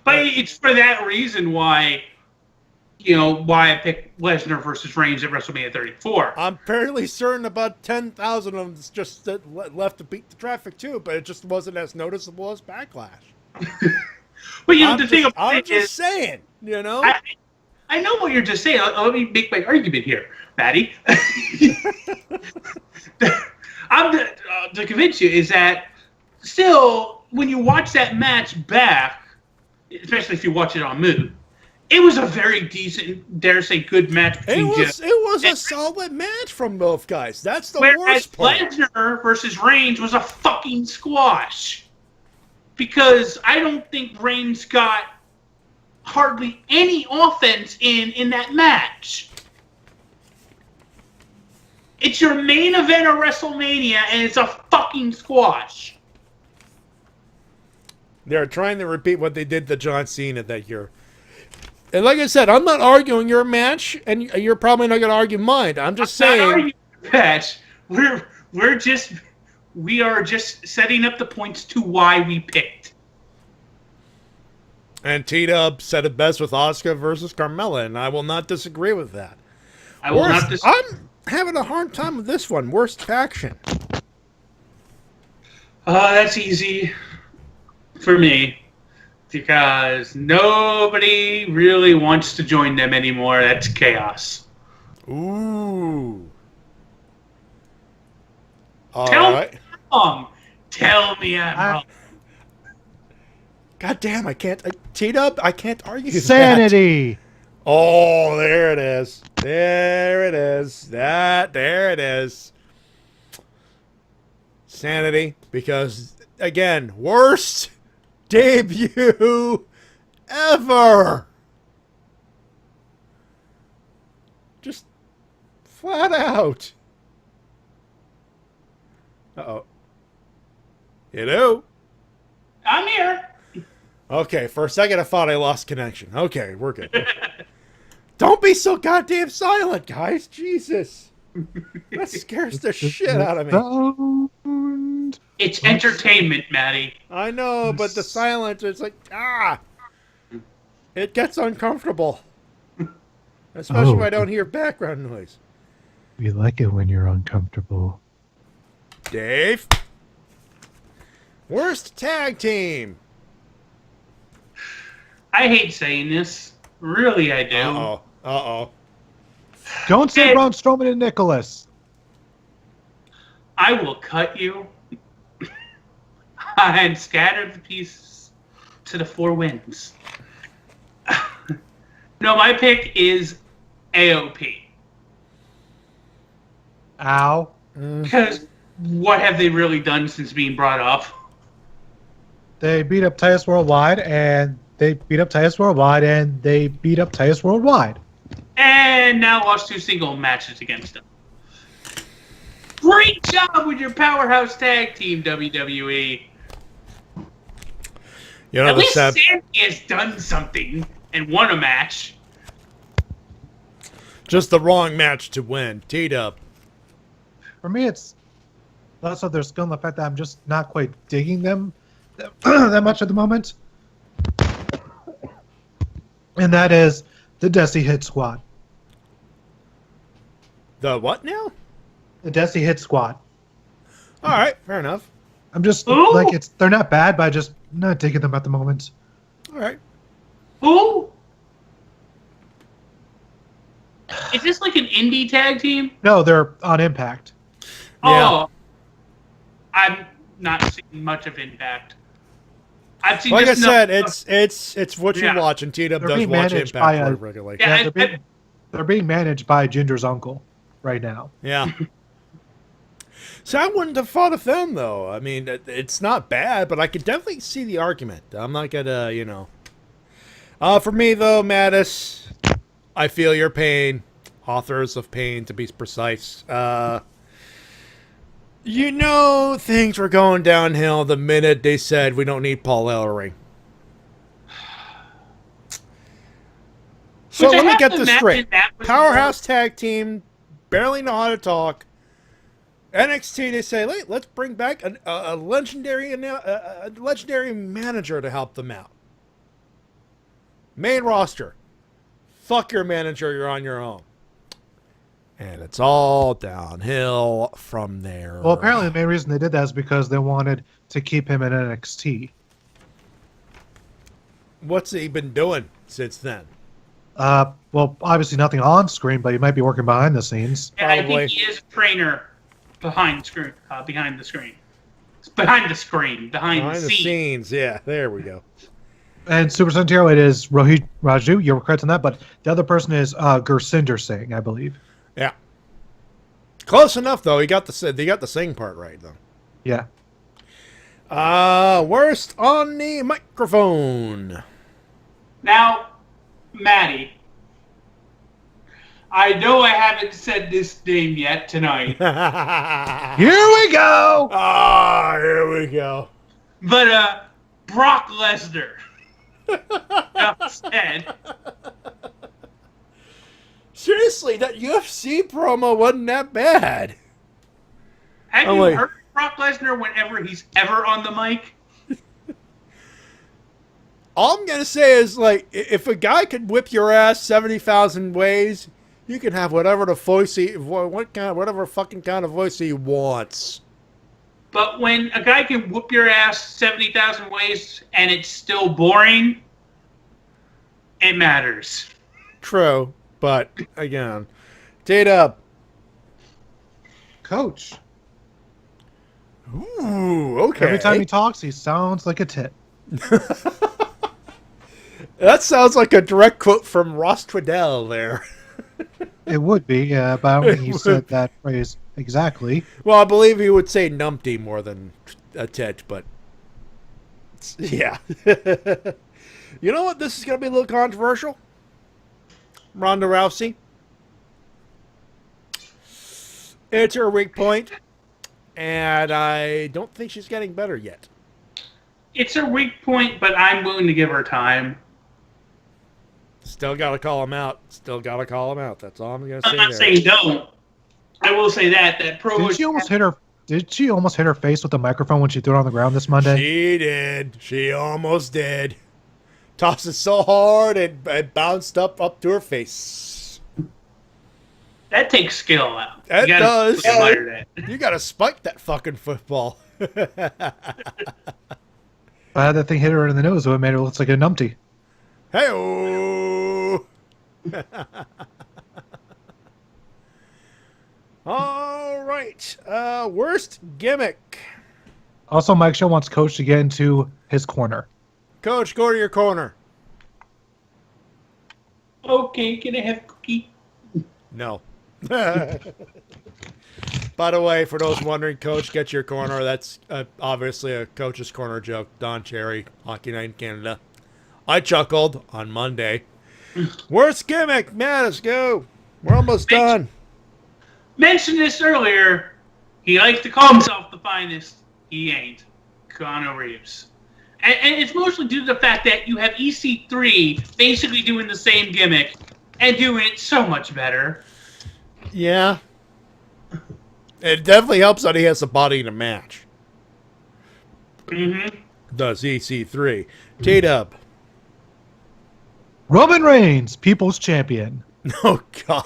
Speaker 2: But it's for that reason why I picked Lesnar versus Reigns at WrestleMania 34.
Speaker 1: I'm fairly certain about 10,000 of them just left to beat the traffic too, but it just wasn't as noticeable as Backlash.
Speaker 2: But the thing about
Speaker 1: I'm
Speaker 2: it
Speaker 1: just
Speaker 2: is,
Speaker 1: saying,
Speaker 2: I know what you're just saying. Let me make my argument here, Matty. To convince you is that still, when you watch that match back, especially if you watch it on Move, it was a very decent, dare say, good match between
Speaker 1: It was a solid match from both guys. That's the worst part.
Speaker 2: Lesnar versus Reigns was a fucking squash. Because I don't think Reigns got hardly any offense in that match. It's your main event of WrestleMania, and it's a fucking squash.
Speaker 1: They're trying to repeat what they did to John Cena that year. And like I said, I'm not arguing your match, and you're probably not going to argue mine. I'm just saying.
Speaker 2: Not arguing your match. We are just setting up the points to why we picked.
Speaker 1: And T-Dub said it best with Asuka versus Carmella, and I will not disagree with that. I'm having a hard time with this one. Worst faction.
Speaker 2: That's easy for me. Because nobody really wants to join them anymore. That's Chaos.
Speaker 1: Ooh.
Speaker 2: Tell
Speaker 1: Alright.
Speaker 2: me I'm wrong. Tell me I'm wrong.
Speaker 1: God damn, I can't. T-Dub, I can't argue that.
Speaker 6: Sanity.
Speaker 1: Oh, there it is. There it is. There it is. Sanity, because, again, worst debut ever. Just flat out. Uh-oh. Hello?
Speaker 2: I'm here.
Speaker 1: Okay, for a second I thought I lost connection. Okay, we're good. Don't be so goddamn silent, guys. Jesus. That scares the shit out of me.
Speaker 2: It's entertainment, Matty.
Speaker 1: I know, but the silence is like, it gets uncomfortable. Especially when I don't hear background noise.
Speaker 6: We like it when you're uncomfortable.
Speaker 1: Dave. Worst tag team.
Speaker 2: I hate saying this. Really, I do.
Speaker 1: Uh-oh. Uh-oh.
Speaker 6: Don't say Braun Strowman and Nicholas.
Speaker 2: I will cut you and scatter the pieces to the four winds. No, my pick is AOP.
Speaker 6: Ow.
Speaker 2: Because what have they really done since being brought up?
Speaker 6: They beat up Titus Worldwide, and they beat up Titus Worldwide, and they beat up Titus Worldwide.
Speaker 2: And now lost 2 single matches against them. Great job with your powerhouse tag team, WWE.
Speaker 1: You know,
Speaker 2: At least
Speaker 1: sad...
Speaker 2: Sandy has done something and won a match.
Speaker 1: Just the wrong match to win. T-Dub.
Speaker 6: For me, it's less of their skill and the fact that I'm just not quite digging them that much at the moment. And that is the Desi Hit Squad.
Speaker 1: The what now?
Speaker 6: The Desi Hit Squad.
Speaker 1: All right, fair enough.
Speaker 6: I'm just
Speaker 2: Ooh.
Speaker 6: like they're not bad, but I just not digging them at the moment.
Speaker 1: All right.
Speaker 2: Who? Is this like an indie tag team?
Speaker 6: No, they're on Impact.
Speaker 1: Yeah.
Speaker 2: Oh, I'm not seeing much of Impact. I've seen
Speaker 1: Like I
Speaker 2: just
Speaker 1: said,
Speaker 2: enough-
Speaker 1: it's what you
Speaker 2: Yeah.
Speaker 1: watch, and T-Dub
Speaker 6: They're
Speaker 1: does
Speaker 6: being
Speaker 1: watch
Speaker 6: managed
Speaker 1: Impact
Speaker 6: by a-
Speaker 1: regularly.
Speaker 2: Yeah,
Speaker 6: Yeah, they're being managed by Ginger's uncle right now.
Speaker 1: Yeah. So I wouldn't have thought of them, though. I mean, it's not bad, but I could definitely see the argument. I'm not gonna, you know. For me, though, Mattis, I feel your pain. Authors of pain, to be precise. You know, things were going downhill the minute they said we don't need Paul Ellering. So
Speaker 2: Which I
Speaker 1: let me
Speaker 2: have
Speaker 1: get
Speaker 2: to
Speaker 1: this
Speaker 2: imagine
Speaker 1: straight.
Speaker 2: that was
Speaker 1: Powerhouse tag team, barely know how to talk. NXT, they say, let's bring back a legendary manager to help them out. Main roster, fuck your manager, you're on your own. And it's all downhill from there.
Speaker 6: Well, apparently the main reason they did that is because they wanted to keep him in NXT.
Speaker 1: What's he been doing since then?
Speaker 6: Well, obviously nothing on screen, but he might be working behind the scenes.
Speaker 2: And I
Speaker 1: Probably.
Speaker 2: think he is a trainer behind the screen. Behind the screen. Behind the screen. Behind
Speaker 1: Behind
Speaker 2: the
Speaker 1: the
Speaker 2: scene.
Speaker 1: scenes, yeah, there we go.
Speaker 6: And Super Centero, it is Rohit Raju. You're correct on that, but the other person is Gursinder Singh, I believe.
Speaker 1: Yeah. Close enough, though. They got the sing part right, though.
Speaker 6: Yeah.
Speaker 1: Worst on the microphone.
Speaker 2: Now, Matty, I know I haven't said this name yet tonight,
Speaker 6: Here we go!
Speaker 1: Ah, here we go.
Speaker 2: but Brock Lesnar. Enough said.
Speaker 1: Seriously, that UFC promo wasn't that bad.
Speaker 2: Have
Speaker 1: Oh,
Speaker 2: you
Speaker 1: wait.
Speaker 2: heard Brock Lesnar whenever he's ever on the mic?
Speaker 1: All I'm gonna say is, like, if a guy could whip your ass 70,000 ways, you can have whatever whatever fucking kind of voice he wants.
Speaker 2: But when a guy can whoop your ass 70,000 ways and it's still boring, it matters.
Speaker 1: True, but again, T-Dub.
Speaker 6: Coach.
Speaker 1: Ooh, okay.
Speaker 6: Every time he talks, he sounds like a tit.
Speaker 1: That sounds like a direct quote from Ross Twiddell there.
Speaker 6: It would be, but I don't think he said that phrase exactly.
Speaker 1: Well, I believe he would say numpty more than a tit, but yeah. You know what? This is going to be a little controversial. Ronda Rousey. It's her weak point, and I don't think she's getting better yet.
Speaker 2: It's her weak point, but I'm willing to give her time.
Speaker 1: Still got to call him out. Still got to call him out. That's all I'm going to say.
Speaker 2: I'm not saying don't. I will say that Pro.
Speaker 6: Did she almost hit her face with the microphone when she threw it on the ground this Monday?
Speaker 1: She did. She almost did. Tossed it so hard it bounced up to her face.
Speaker 2: That takes skill out.
Speaker 1: That does.
Speaker 2: That.
Speaker 1: You got to spike that fucking football.
Speaker 6: I had that thing hit her in the nose, so it made her look like a numpty.
Speaker 1: Hey-oh! All right. Worst gimmick.
Speaker 6: Also, Mike Show wants Coach to get into his corner.
Speaker 1: Coach, go to your corner.
Speaker 2: Okay, can I have a cookie?
Speaker 1: No. By the way, for those wondering, Coach, get your corner. That's obviously a Coach's Corner joke. Don Cherry, Hockey Night in Canada. I chuckled on Monday. Worst gimmick. Man, let's go. We're almost done.
Speaker 2: Mentioned this earlier. He likes to call himself the finest. He ain't. Keanu Reeves. And it's mostly due to the fact that you have EC3 basically doing the same gimmick and doing it so much better.
Speaker 1: Yeah. It definitely helps that he has the body to match.
Speaker 2: Mm-hmm.
Speaker 1: Does EC3. T-Dub.
Speaker 6: Roman Reigns, People's Champion.
Speaker 1: Oh, God.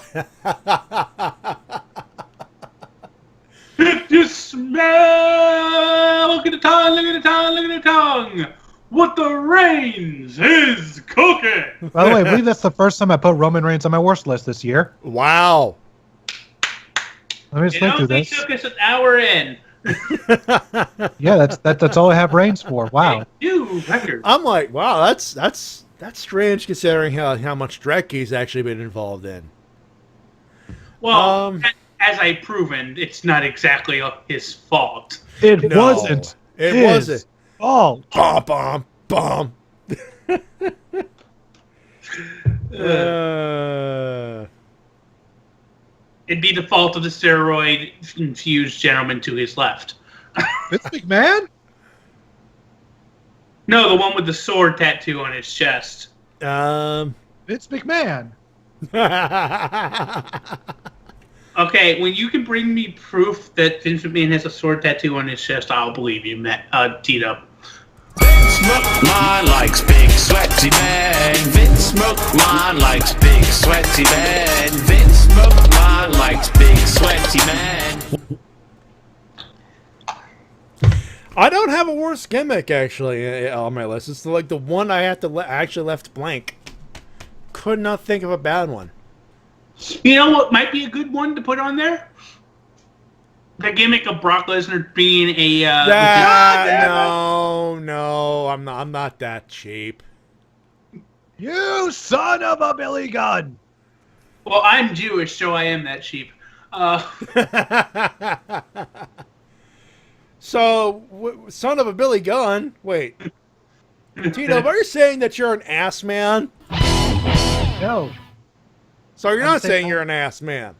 Speaker 2: You smell! Look at the tongue, look at the tongue, look at the tongue! What the Reigns is cooking!
Speaker 6: By the way, I believe that's the first time I put Roman Reigns on my worst list this year.
Speaker 1: Wow.
Speaker 6: Let me just think through this.
Speaker 2: It took us an hour in.
Speaker 6: Yeah, that's all I have Reigns for. Wow.
Speaker 2: New record.
Speaker 1: I'm like, wow, that's strange considering how much Drek he's actually been involved in.
Speaker 2: Well, as I've proven, it's not exactly his fault.
Speaker 6: It wasn't.
Speaker 1: It
Speaker 6: his
Speaker 1: wasn't.
Speaker 6: fault.
Speaker 1: Bomb, bomb, bomb.
Speaker 2: It'd be the fault of the steroid-infused gentleman to his left.
Speaker 6: Vince McMahon?
Speaker 2: No, the one with the sword tattoo on his chest.
Speaker 6: Vince McMahon.
Speaker 2: Okay, when you can bring me proof that Vince McMahon has a sword tattoo on his chest, I'll believe you, T-Dub.
Speaker 10: Vince McMahon likes big sweaty men. Vince McMahon likes big sweaty men. Vince McMahon likes big sweaty men.
Speaker 1: I don't have a worse gimmick actually on my list. It's like the one I have to actually left blank. Could not think of a bad one.
Speaker 2: You know what might be a good one to put on there? The gimmick of Brock Lesnar being a
Speaker 1: no, I'm not that cheap.
Speaker 6: You son of a Billy Gunn.
Speaker 2: Well, I'm Jewish, so I am that cheap.
Speaker 1: So, son of a Billy Gunn. Wait, Tito, are you saying that you're an ass man?
Speaker 6: No.
Speaker 1: So you're not saying you're an ass man.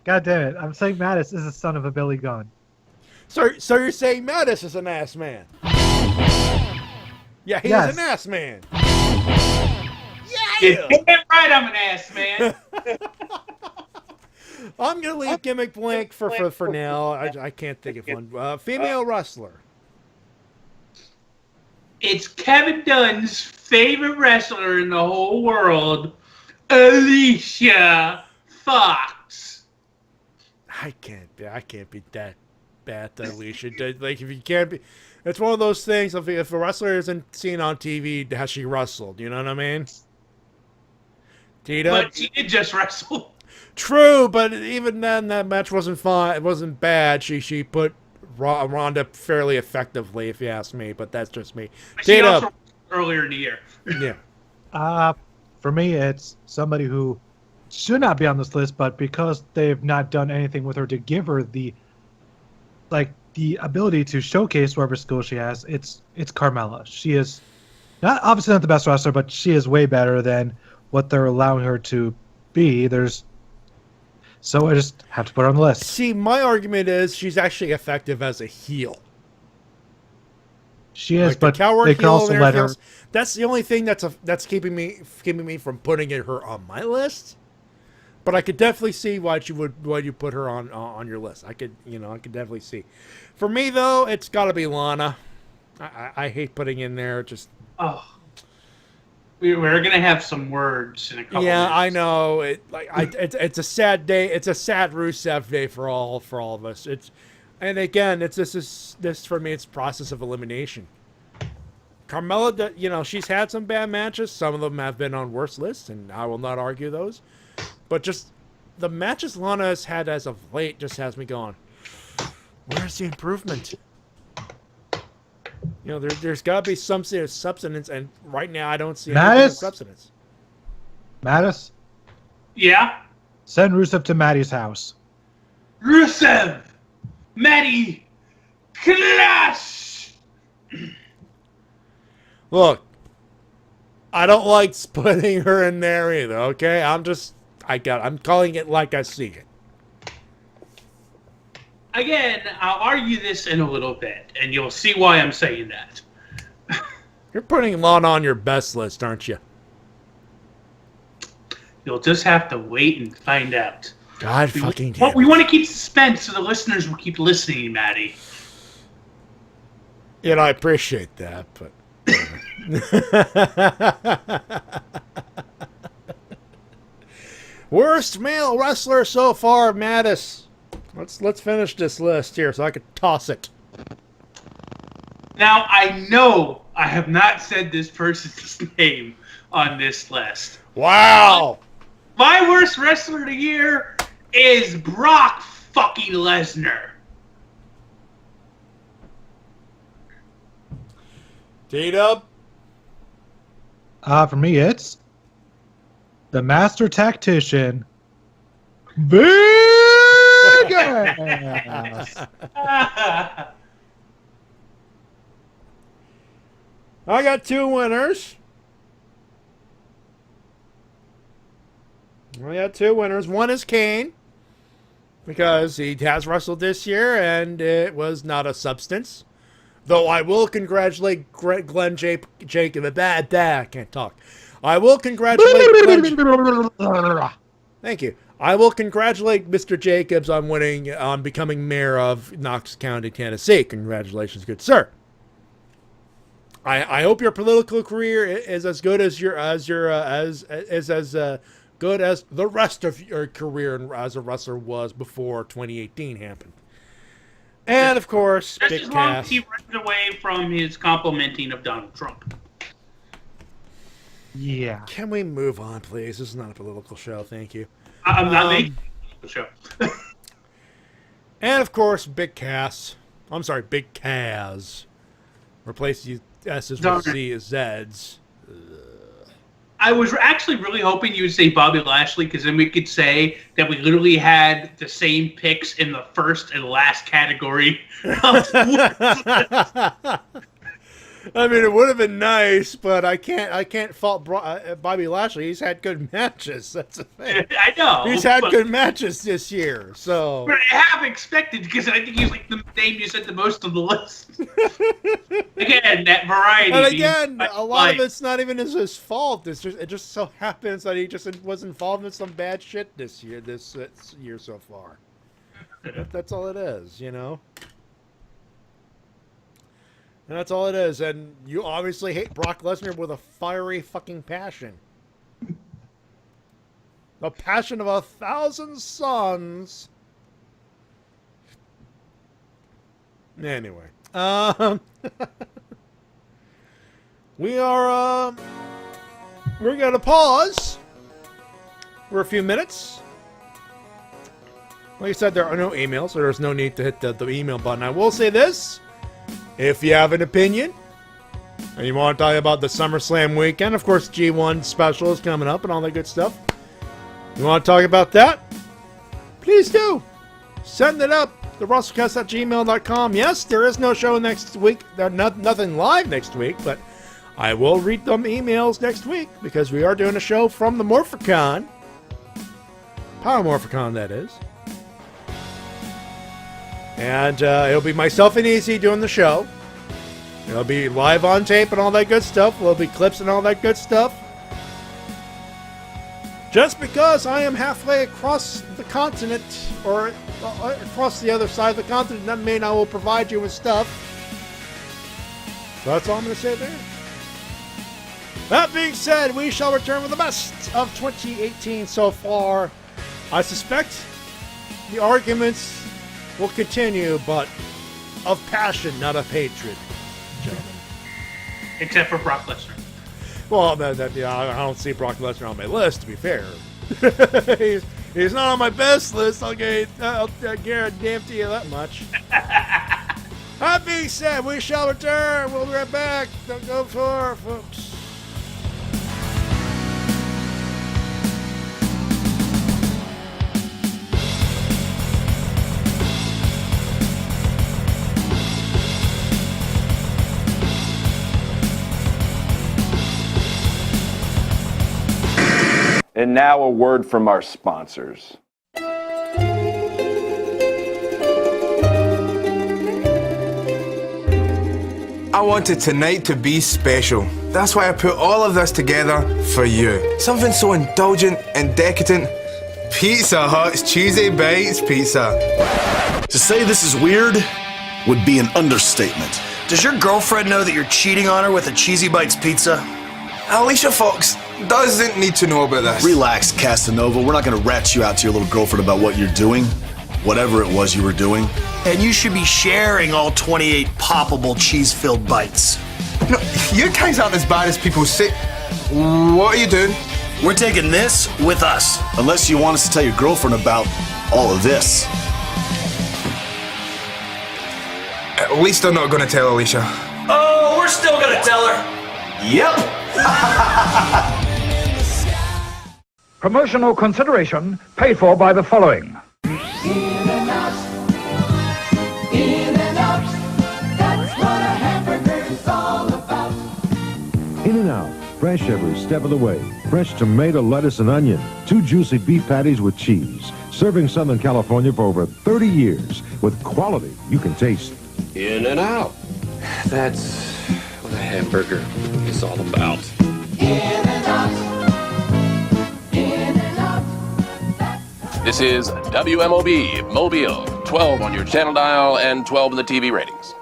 Speaker 6: God damn it! I'm saying Mattis is a son of a Billy Gunn.
Speaker 1: So you're saying Mattis is an ass man? Yeah, he's an ass man.
Speaker 2: Yeah, damn right, I'm an ass man.
Speaker 1: I'm gonna leave gimmick blank for now. I can't think of one. Female wrestler.
Speaker 2: It's Kevin Dunn's favorite wrestler in the whole world, Alicia Fox.
Speaker 1: I can't be that bad, Alicia. Like if you can't be, it's one of those things. If a wrestler isn't seen on TV, has she wrestled? You know what I mean?
Speaker 2: But she did just wrestle.
Speaker 1: True, but even then, that match wasn't fun. It wasn't bad. She put Ronda fairly effectively, if you ask me. But that's just me.
Speaker 2: She also earlier in the year.
Speaker 1: Yeah.
Speaker 6: For me, it's somebody who should not be on this list, but because they've not done anything with her to give her the ability to showcase whatever skill she has, it's Carmella. She is obviously not the best wrestler, but she is way better than what they're allowing her to be. So I just have to put her on the list.
Speaker 1: See, my argument is she's actually effective as a heel.
Speaker 6: She is, but
Speaker 1: coward
Speaker 6: they can
Speaker 1: heel
Speaker 6: also
Speaker 1: and
Speaker 6: let her.
Speaker 1: everything else. That's the only thing that's keeping me from putting her on my list. But I could definitely see why you put her on your list. I could definitely see. For me though, it's got to be Lana. I hate putting in there just.
Speaker 2: Oh, we're gonna have some words in a couple.
Speaker 1: Yeah,
Speaker 2: minutes.
Speaker 1: I know. It's a sad day. It's a sad Rusev day for all of us. And again, this for me. It's process of elimination. Carmella, she's had some bad matches. Some of them have been on worse lists, and I will not argue those. But just the matches Lana has had as of late just has me going, where's the improvement? There's got to be some sort of substance, and right now I don't see any substance.
Speaker 6: Mattis?
Speaker 2: Yeah?
Speaker 6: Send Rusev to Matty's house.
Speaker 2: Rusev! Matty! Clash!
Speaker 1: Look, I don't like putting her in there either, okay? I'm calling it like I see it.
Speaker 2: Again, I'll argue this in a little bit, and you'll see why I'm saying that.
Speaker 1: You're putting Lana on your best list, aren't you?
Speaker 2: You'll just have to wait and find out.
Speaker 1: God fucking damn.
Speaker 2: We want to keep suspense so the listeners will keep listening, Matty.
Speaker 1: I appreciate that, but... Worst male wrestler so far, Mattis. Let's finish this list here so I can toss it.
Speaker 2: Now, I know I have not said this person's name on this list.
Speaker 1: Wow!
Speaker 2: My worst wrestler of the year is Brock fucking Lesnar.
Speaker 1: T-Dub?
Speaker 6: For me, it's the master tactician, Big Ass.
Speaker 1: I got two winners. One is Kane, because he has wrestled this year, and it was not a substance. Though I will congratulate Glenn Jacob. I can't talk. I will congratulate Glenn. Thank you. I will congratulate Mr. Jacobs on becoming mayor of Knox County, Tennessee. Congratulations, good sir. I hope your political career is as good as good as the rest of your career as a wrestler was before 2018 happened. And of course,
Speaker 2: just
Speaker 1: Big
Speaker 2: as long
Speaker 1: Cass.
Speaker 2: as he runs away from his complimenting of Donald Trump.
Speaker 6: Yeah.
Speaker 1: Can we move on, please? This is not a political show. Thank you.
Speaker 2: I'm not making the show.
Speaker 1: And of course, Big Cass. I'm sorry, Big Kaz. Replace the S's with Z's.
Speaker 2: I was actually really hoping you would say Bobby Lashley, because then we could say that we literally had the same picks in the first and last category.
Speaker 1: I mean, it would have been nice, but I can't fault Bobby Lashley. He's had good matches. That's the thing.
Speaker 2: I know.
Speaker 1: He's had good matches this year, so.
Speaker 2: But I have expected, because I think he's like the name you said the most on the list. Again, that variety.
Speaker 1: And again, a lot of it's not even his fault. It just so happens that he just was involved in some bad shit this year so far. That's all it is, And that's all it is. And you obviously hate Brock Lesnar with a fiery fucking passion. The passion of 1,000 suns. Anyway. We're going to pause. for a few minutes. Like I said, there are no emails, so there's no need to hit the email button. I will say this. If you have an opinion, and you want to talk about the SummerSlam weekend, of course, G1 special is coming up and all that good stuff. You want to talk about that? Please do. Send it up. The Wrestle-Cast@gmail.com. Yes, there is no show next week. There's nothing live next week, but I will read them emails next week because we are doing a show from the Morphicon. Power Morphicon, that is. And it'll be myself and Easy doing the show. It'll be live on tape and all that good stuff. There'll be clips and all that good stuff. Just because I am halfway across the continent, or across the other side of the continent, doesn't mean I will provide you with stuff. So that's all I'm going to say there. That being said, we shall return with the best of 2018 so far. I suspect the arguments will continue, but of passion, not of hatred, gentlemen.
Speaker 2: Except for Brock Lesnar.
Speaker 1: Well, I don't see Brock Lesnar on my list, to be fair. he's not on my best list, I'll guarantee you that much. That being said, we shall return. We'll be right back. Don't go far, folks.
Speaker 11: And now a word from our sponsors.
Speaker 12: I wanted tonight to be special. That's why I put all of this together for you. Something so indulgent and decadent. Pizza Hut's Cheesy Bites Pizza.
Speaker 13: To say this is weird would be an understatement.
Speaker 14: Does your girlfriend know that you're cheating on her with a Cheesy Bites pizza?
Speaker 12: Alicia Fox doesn't need to know about this.
Speaker 13: Relax, Casanova. We're not going to rat you out to your little girlfriend about what you're doing. Whatever it was you were doing.
Speaker 14: And you should be sharing all 28 poppable cheese-filled bites.
Speaker 12: No, you guys aren't as bad as people say. What are you doing?
Speaker 14: We're taking this with us.
Speaker 13: Unless you want us to tell your girlfriend about all of this.
Speaker 12: At least I'm not going to tell Alicia.
Speaker 14: Oh, we're still going to tell her.
Speaker 13: Yep.
Speaker 15: Promotional consideration paid for by the following.
Speaker 16: In and out, that's what a hamburger is all about.
Speaker 17: In and Out, fresh every step of the way. Fresh tomato, lettuce, and onion. 2 juicy beef patties with cheese. Serving Southern California for over 30 years with quality you can taste.
Speaker 18: In and Out. That's what a hamburger is all about.
Speaker 16: In and out. In and out.
Speaker 19: This is WMOB Mobile, 12 on your channel dial and 12 in the TV ratings.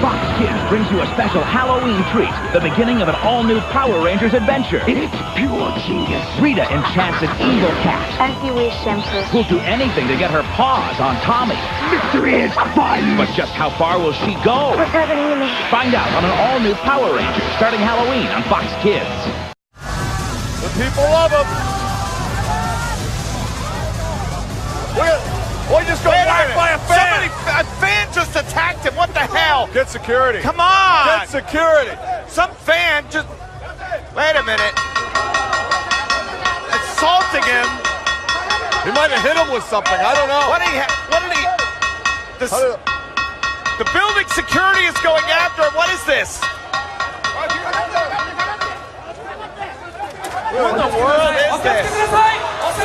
Speaker 20: Fox Kids brings you a special Halloween treat, the beginning of an all-new Power Rangers adventure. It's pure genius. Rita enchants an evil cat.
Speaker 21: As you wish, Empress.
Speaker 20: Who'll do anything to get her paws on Tommy.
Speaker 16: Victory is fun.
Speaker 20: But just how far will she go?
Speaker 21: What's happening to me?
Speaker 20: Find out on an all-new Power Rangers starting Halloween on Fox Kids.
Speaker 5: The people love him. Boy, just got whacked by a fan.
Speaker 22: A fan just attacked him. What the hell?
Speaker 5: Get security.
Speaker 22: Come on.
Speaker 5: Get security.
Speaker 22: Some fan just... Wait a minute. Assaulting him.
Speaker 5: He might have hit him with something. I don't know.
Speaker 22: What did he... The building security is going after him. What is this? What in the world is this?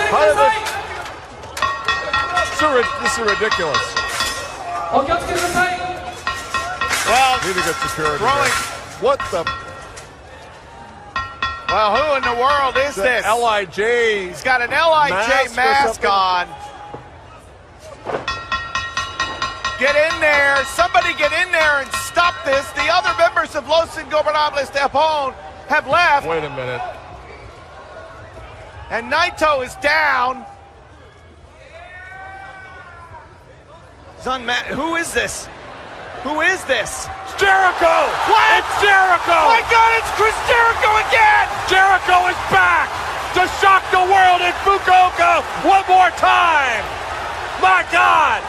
Speaker 5: How did this... This is ridiculous.
Speaker 22: Well,
Speaker 5: need to get security. What the?
Speaker 22: Well, who in the world is this?
Speaker 5: LIJ.
Speaker 22: He's got an LIJ mask on. Get in there. Somebody get in there and stop this. The other members of Los Ingobernables de Japón have left.
Speaker 5: Wait a minute.
Speaker 22: And Naito is down. Who is this? Who is this?
Speaker 5: It's Jericho!
Speaker 22: What?
Speaker 5: It's Jericho!
Speaker 22: My God, it's Chris Jericho again!
Speaker 5: Jericho is back!
Speaker 22: to shock the world in Fukuoka one more time. My God.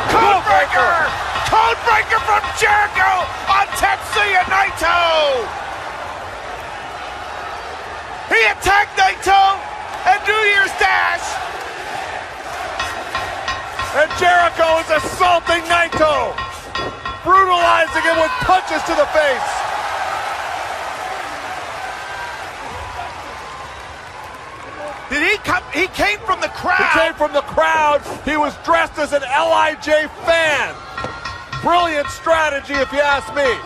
Speaker 22: Codebreaker! Codebreaker from Jericho on Tetsuya Naito. He attacked Naito and New Year's Dash. And Jericho is assaulting Naito, brutalizing him with punches to the face. Did he come? He came from the crowd. He came from the crowd. He was dressed as an LIJ fan. Brilliant strategy, if you ask me.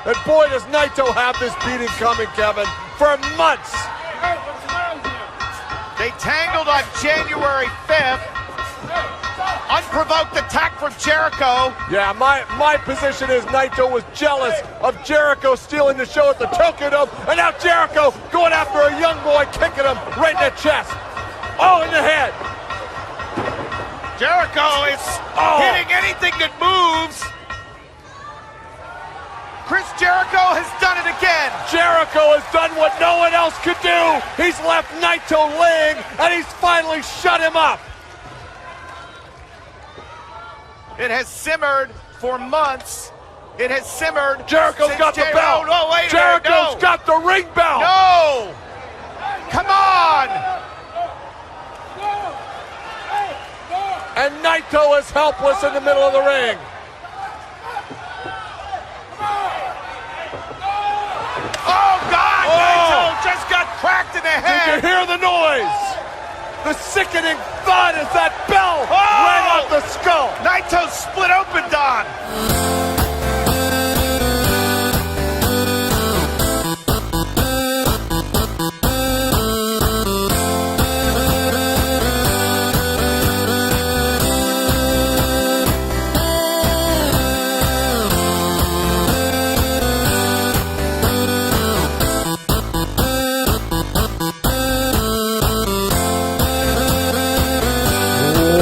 Speaker 22: And boy, does Naito have this beating coming, Kevin, for months. They tangled on January 5th. Unprovoked attack from Jericho. Yeah, my position is Naito was jealous of Jericho stealing the show at the Tokyo Dome, and now Jericho going after a young boy, kicking him right in the chest. Oh, in the head. Jericho is hitting anything that moves. Chris Jericho has done it again. Jericho has done what no one else could do. He's left Naito laying, and he's finally shut him up. It has simmered for months. It has simmered. Jericho's got the belt. Oh, wait Jericho's got the ring belt. No. Come on. And Naito is helpless in the middle of the ring. Oh, God. Naito just got cracked in the head. Did you hear the noise? The sickening thud as that bell rang off the skull. Naito split open, Don.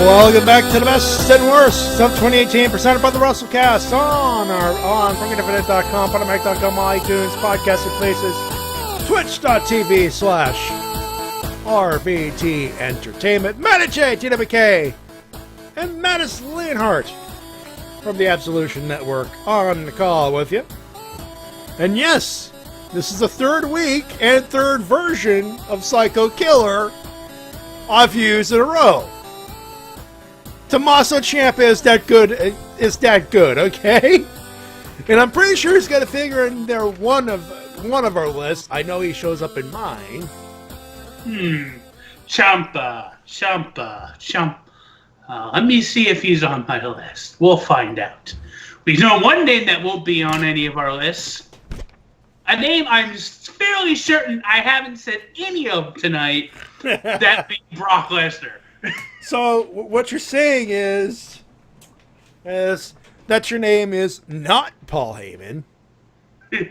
Speaker 1: Welcome back to the best and worst of 2018, presented by the Wrestle-Cast on BrokenInfinite.com, Podomatic.com, iTunes, podcasting places, Twitch.tv/RBT Entertainment, Matty Jay, TWK, and MatisLeonHart from the Absolution Network on the call with you. And yes, this is the third week and third version of Psycho Killer I've used in a row. Tommaso Ciampa is that good, okay? And I'm pretty sure he's got to figure in there one of our lists. I know he shows up in mine.
Speaker 2: Ciampa. Let me see if he's on my list. We'll find out. We know one name that won't be on any of our lists. A name I'm fairly certain I haven't said any of tonight. That being Brock Lesnar.
Speaker 1: So what you're saying is that your name is not Paul Heyman,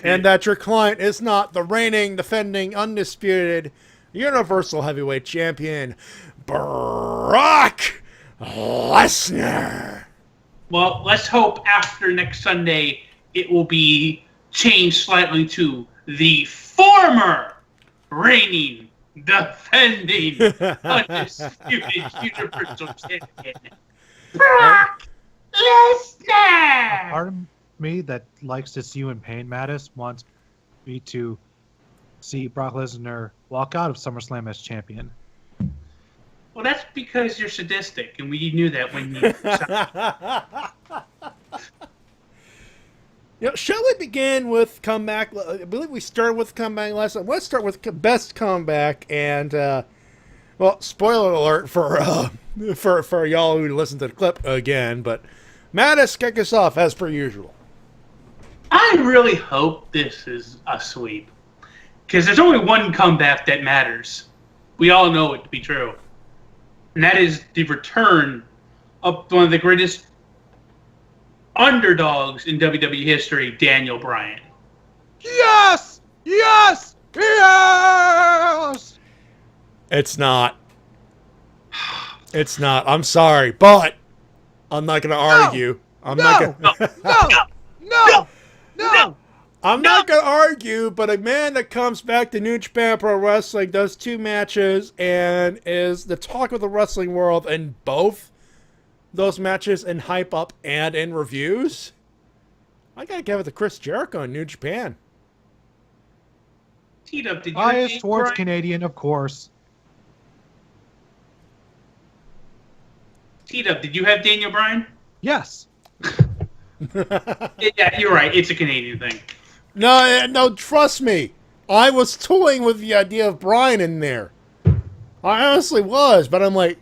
Speaker 1: and that your client is not the reigning, defending, undisputed Universal Heavyweight Champion, Brock Lesnar.
Speaker 2: Well, let's hope after next Sunday it will be changed slightly to the former reigning, defending, undisputed Universal Champion, Brock Lesnar.
Speaker 6: Part of me that likes to see you in pain, Mattis, wants me to see Brock Lesnar walk out of SummerSlam as champion.
Speaker 2: Well, that's because you're sadistic, and we knew that when you...
Speaker 1: Shall we begin with comeback? I believe we started with comeback last time. Let's start with best comeback, and well, spoiler alert for y'all who listen to the clip again. But Mattis, kick us off as per usual.
Speaker 2: I really hope this is a sweep, because there's only one comeback that matters. We all know it to be true, and that is the return of one of the greatest underdogs in WWE history, Daniel Bryan.
Speaker 5: Yes! Yes! Yes!
Speaker 1: It's not. It's not. I'm sorry, but I'm not going to argue. I'm not going to.
Speaker 5: No!
Speaker 1: I'm not going to argue, but a man that comes back to New Japan Pro Wrestling, does 2 matches, and is the talk of the wrestling world in both those matches in hype up and in reviews, I got to give it to Chris Jericho in New Japan.
Speaker 2: T-Dub, did you
Speaker 6: Bias towards Canadian, of course.
Speaker 2: T-Dub, did you have Daniel Bryan?
Speaker 6: Yes.
Speaker 2: Yeah, you're right. It's a Canadian thing.
Speaker 1: No, trust me. I was toying with the idea of Bryan in there. I honestly was, but I'm like,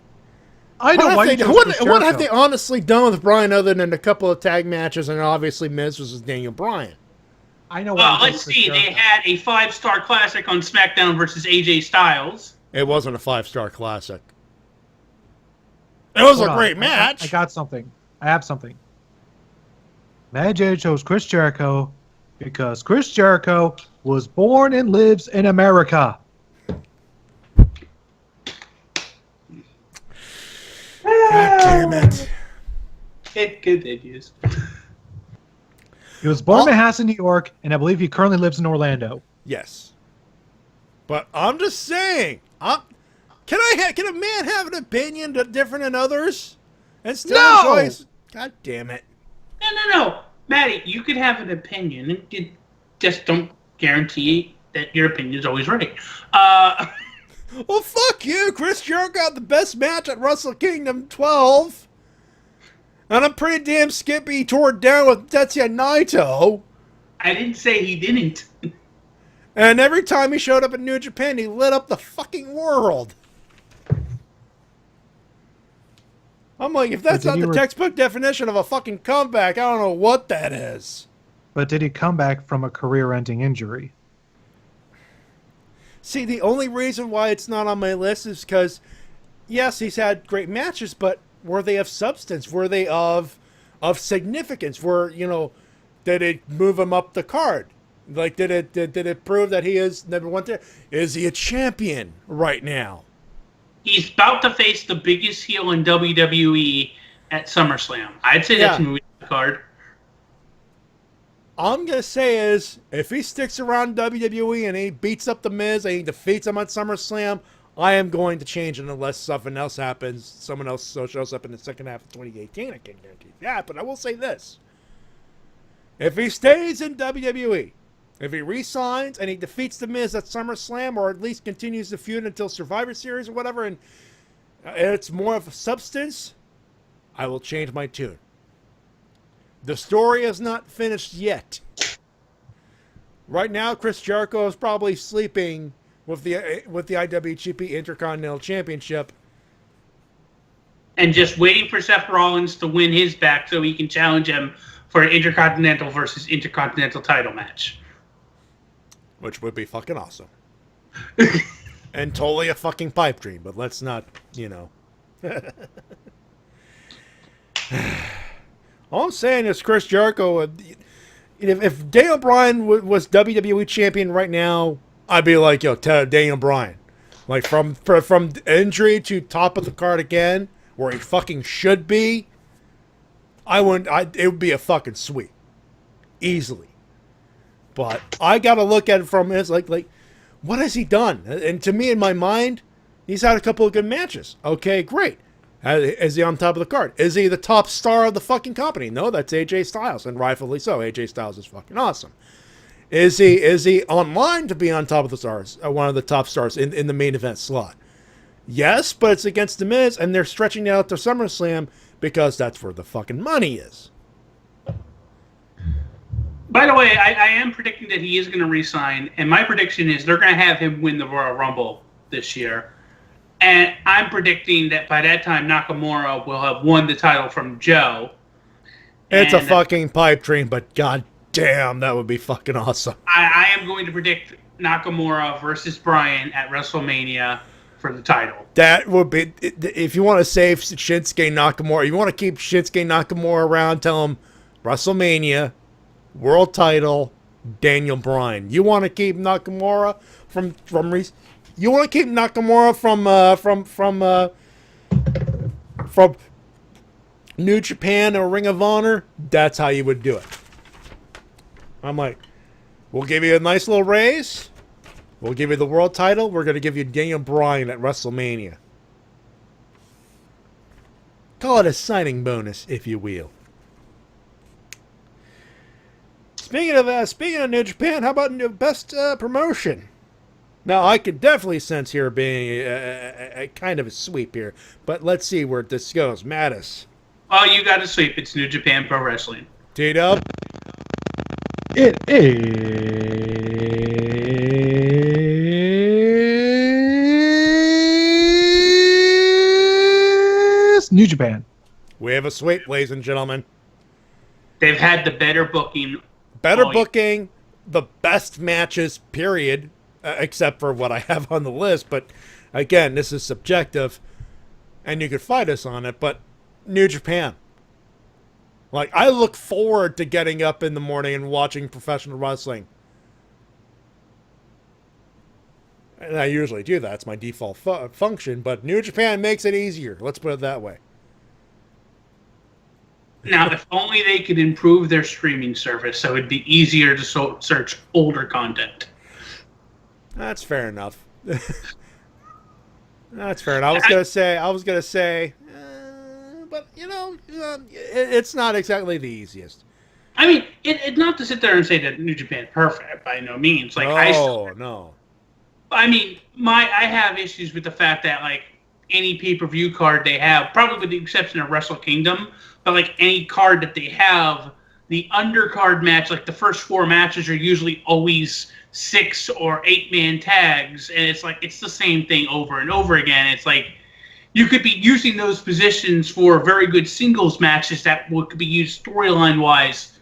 Speaker 6: I know why
Speaker 1: what have they honestly done with Bryan other than a couple of tag matches and obviously Miz versus Daniel Bryan?
Speaker 6: I know.
Speaker 2: Let's see. They had a 5-star classic on SmackDown versus AJ Styles.
Speaker 1: It wasn't a 5-star classic. It was a great match.
Speaker 6: I got something. I have something. Matty Jay chose Chris Jericho because Chris Jericho was born and lives in America.
Speaker 1: God damn it.
Speaker 2: It continues.
Speaker 6: He was born in Manhattan, New York, and I believe he currently lives in Orlando.
Speaker 1: Yes. But I'm just saying, can a man have an opinion different than others? And still enjoy? God damn it.
Speaker 2: No. Matty, you could have an opinion. You just don't guarantee that your opinion is always right.
Speaker 1: Well, fuck you. Chris Jericho got the best match at Wrestle Kingdom 12. And I'm pretty damn skippy he tore it down with Tetsuya Naito.
Speaker 2: I didn't say he didn't.
Speaker 1: And every time he showed up in New Japan, he lit up the fucking world. I'm like, if that's not the textbook definition of a fucking comeback, I don't know what that is.
Speaker 6: But did he come back from a career-ending injury?
Speaker 1: See, the only reason why it's not on my list is because, yes, he's had great matches, but were they of substance? Were they of significance? Did it move him up the card? Like, did it prove that he is number one there? Is he a champion right now?
Speaker 2: He's about to face the biggest heel in WWE at SummerSlam. I'd say that's moving the card.
Speaker 1: All I'm going to say is, if he sticks around WWE and he beats up The Miz and he defeats him on SummerSlam, I am going to change it unless something else happens. Someone else shows up in the second half of 2018. I can't guarantee that, but I will say this. If he stays in WWE, if he re-signs and he defeats The Miz at SummerSlam, or at least continues the feud until Survivor Series or whatever, and it's more of a substance, I will change my tune. The story is not finished yet. Right now, Chris Jericho is probably sleeping with the IWGP Intercontinental Championship.
Speaker 2: And just waiting for Seth Rollins to win his back so he can challenge him for an Intercontinental versus Intercontinental title match.
Speaker 1: Which would be fucking awesome. And totally a fucking pipe dream, but let's not, All I'm saying is Chris Jericho, if Daniel Bryan was WWE champion right now, I'd be like, Daniel Bryan. Like, from injury to top of the card again, where he fucking should be, it would be a fucking sweep. Easily. But I got to look at it from his, like, what has he done? And to me, in my mind, he's had a couple of good matches. Okay, great. Is he on top of the card? Is he the top star of the fucking company? No, that's AJ Styles, and rightfully so. AJ Styles is fucking awesome. Is he online to be on top of the stars? One of the top stars in the main event slot? Yes, but it's against The Miz, and they're stretching it out to SummerSlam because that's where the fucking money is.
Speaker 2: By the way, I am predicting that he is going to re-sign, and my prediction is they're going to have him win the Royal Rumble this year. And I'm predicting that by that time, Nakamura will have won the title from Joe.
Speaker 1: It's a fucking pipe dream, but god damn, that would be fucking awesome.
Speaker 2: I am going to predict Nakamura versus Bryan at WrestleMania for the title.
Speaker 1: That would be, if you want to save Shinsuke Nakamura, you want to keep Shinsuke Nakamura around, tell him WrestleMania, world title, Daniel Bryan. You want to keep Nakamura from New Japan or Ring of Honor, that's how you would do it. I'm like, We'll give you a nice little raise. We'll give you the world title. We're going to give you Daniel Bryan at WrestleMania. Call it a signing bonus, if you will. Speaking of New Japan, how about best promotion? Now, I could definitely sense here being a kind of a sweep here, but let's see where this goes. Mattis.
Speaker 2: Oh, you got to sweep. It's New Japan Pro Wrestling.
Speaker 1: T-Dub.
Speaker 6: It is New Japan.
Speaker 1: We have a sweep, ladies and gentlemen.
Speaker 2: They've had the better booking.
Speaker 1: Better booking, the best matches, period, except for what I have on the list. But again, this is subjective, and you could fight us on it, but New Japan. Like, I look forward to getting up in the morning and watching professional wrestling. And I usually do that. It's my default function, but New Japan makes it easier. Let's put it that way.
Speaker 2: Now, if only they could improve their streaming service so it'd be easier to search older content.
Speaker 1: That's fair enough. That's fair enough. I was gonna say, but it's not exactly the easiest.
Speaker 2: I mean, it not to sit there and say that New Japan's perfect by no means. Like,
Speaker 1: no.
Speaker 2: I mean, I have issues with the fact that, like, any pay-per-view card they have, probably with the exception of Wrestle Kingdom, but like any card that they have, the undercard match, like the first 4 matches are usually always 6 or 8-man tags, and it's like it's the same thing over and over again. It's like you could be using those positions for very good singles matches that could be used storyline-wise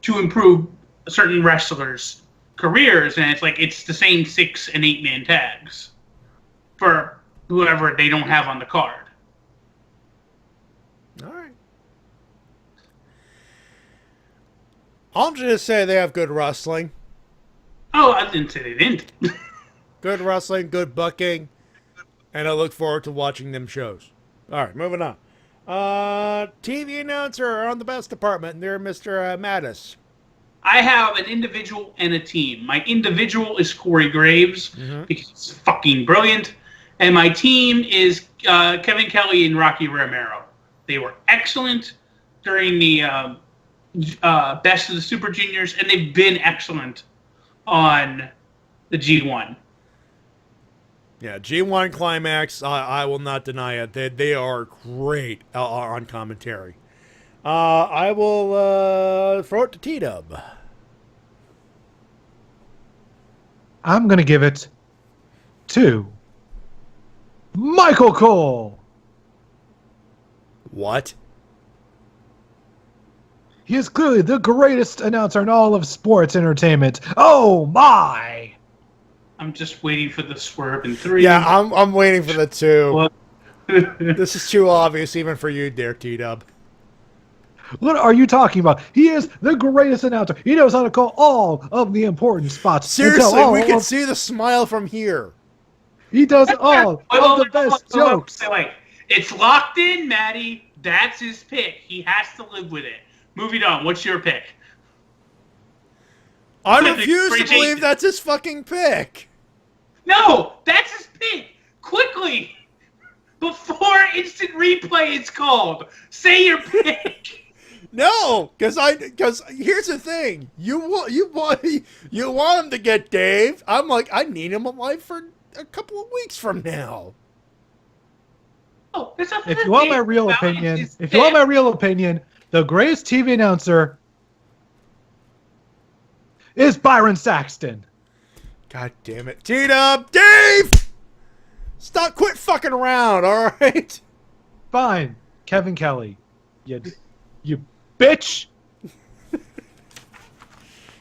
Speaker 2: to improve certain wrestlers' careers, and it's like it's the same 6 and 8-man tags for whoever they don't have on the card.
Speaker 1: All right. I'll just say they have good wrestling.
Speaker 2: Oh, I didn't say they didn't.
Speaker 1: Good wrestling, good booking, and I look forward to watching them shows. All right, moving on. TV announcer on the best department. They're Mr. Mattis.
Speaker 2: I have an individual and a team. My individual is Corey Graves because he's fucking brilliant. And my team is Kevin Kelly and Rocky Romero. They were excellent during the Best of the Super Juniors, and they've been excellent on the G1.
Speaker 1: Yeah, G1 Climax, I will not deny it. They are great on commentary. I will throw it to T-Dub.
Speaker 6: I'm going to give it to Michael Cole.
Speaker 1: What?
Speaker 6: He is clearly the greatest announcer in all of sports entertainment. Oh my!
Speaker 2: I'm just waiting for the swerve in 3.
Speaker 1: Yeah, I'm waiting for the 2. This is too obvious even for you, dear T-Dub.
Speaker 6: What are you talking about? He is the greatest announcer. He knows how to call all of the important spots.
Speaker 1: Seriously, we can see the smile from here.
Speaker 6: He does all of the best jokes.
Speaker 2: Wait. It's locked in, Matty. That's his pick. He has to live with it. Moving on. What's your pick?
Speaker 1: I refuse to believe that's his fucking pick.
Speaker 2: No, that's his pick. Quickly. Before instant replay is called. Say your pick.
Speaker 1: No, because here's the thing. You want him to get Dave. I'm like, I need him alive for a couple of weeks from now.
Speaker 2: Oh, there's nothing.
Speaker 6: If you want my real opinion, the greatest TV announcer is Byron Saxton.
Speaker 1: God damn it. T-Dub! Dave! Stop, quit fucking around, alright?
Speaker 6: Fine. Kevin Kelly. You bitch!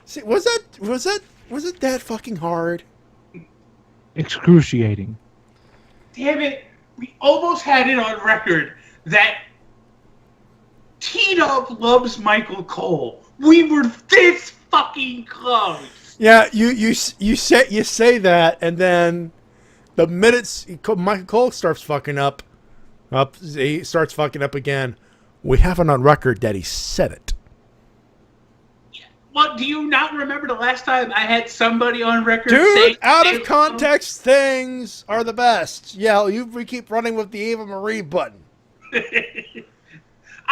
Speaker 1: See, was it that fucking hard?
Speaker 6: Excruciating.
Speaker 2: Damn it. We almost had it on record that T-Dub loves Michael Cole. We were this fucking close.
Speaker 1: Yeah, you say that, and then the minutes Michael Cole starts fucking up, he starts fucking up again. We have it on record that he said it.
Speaker 2: Yeah. What, do you not remember the last time I had somebody on record
Speaker 1: Dude,
Speaker 2: saying...
Speaker 1: out of context things are the best. Yeah, we keep running with the Ava Marie button.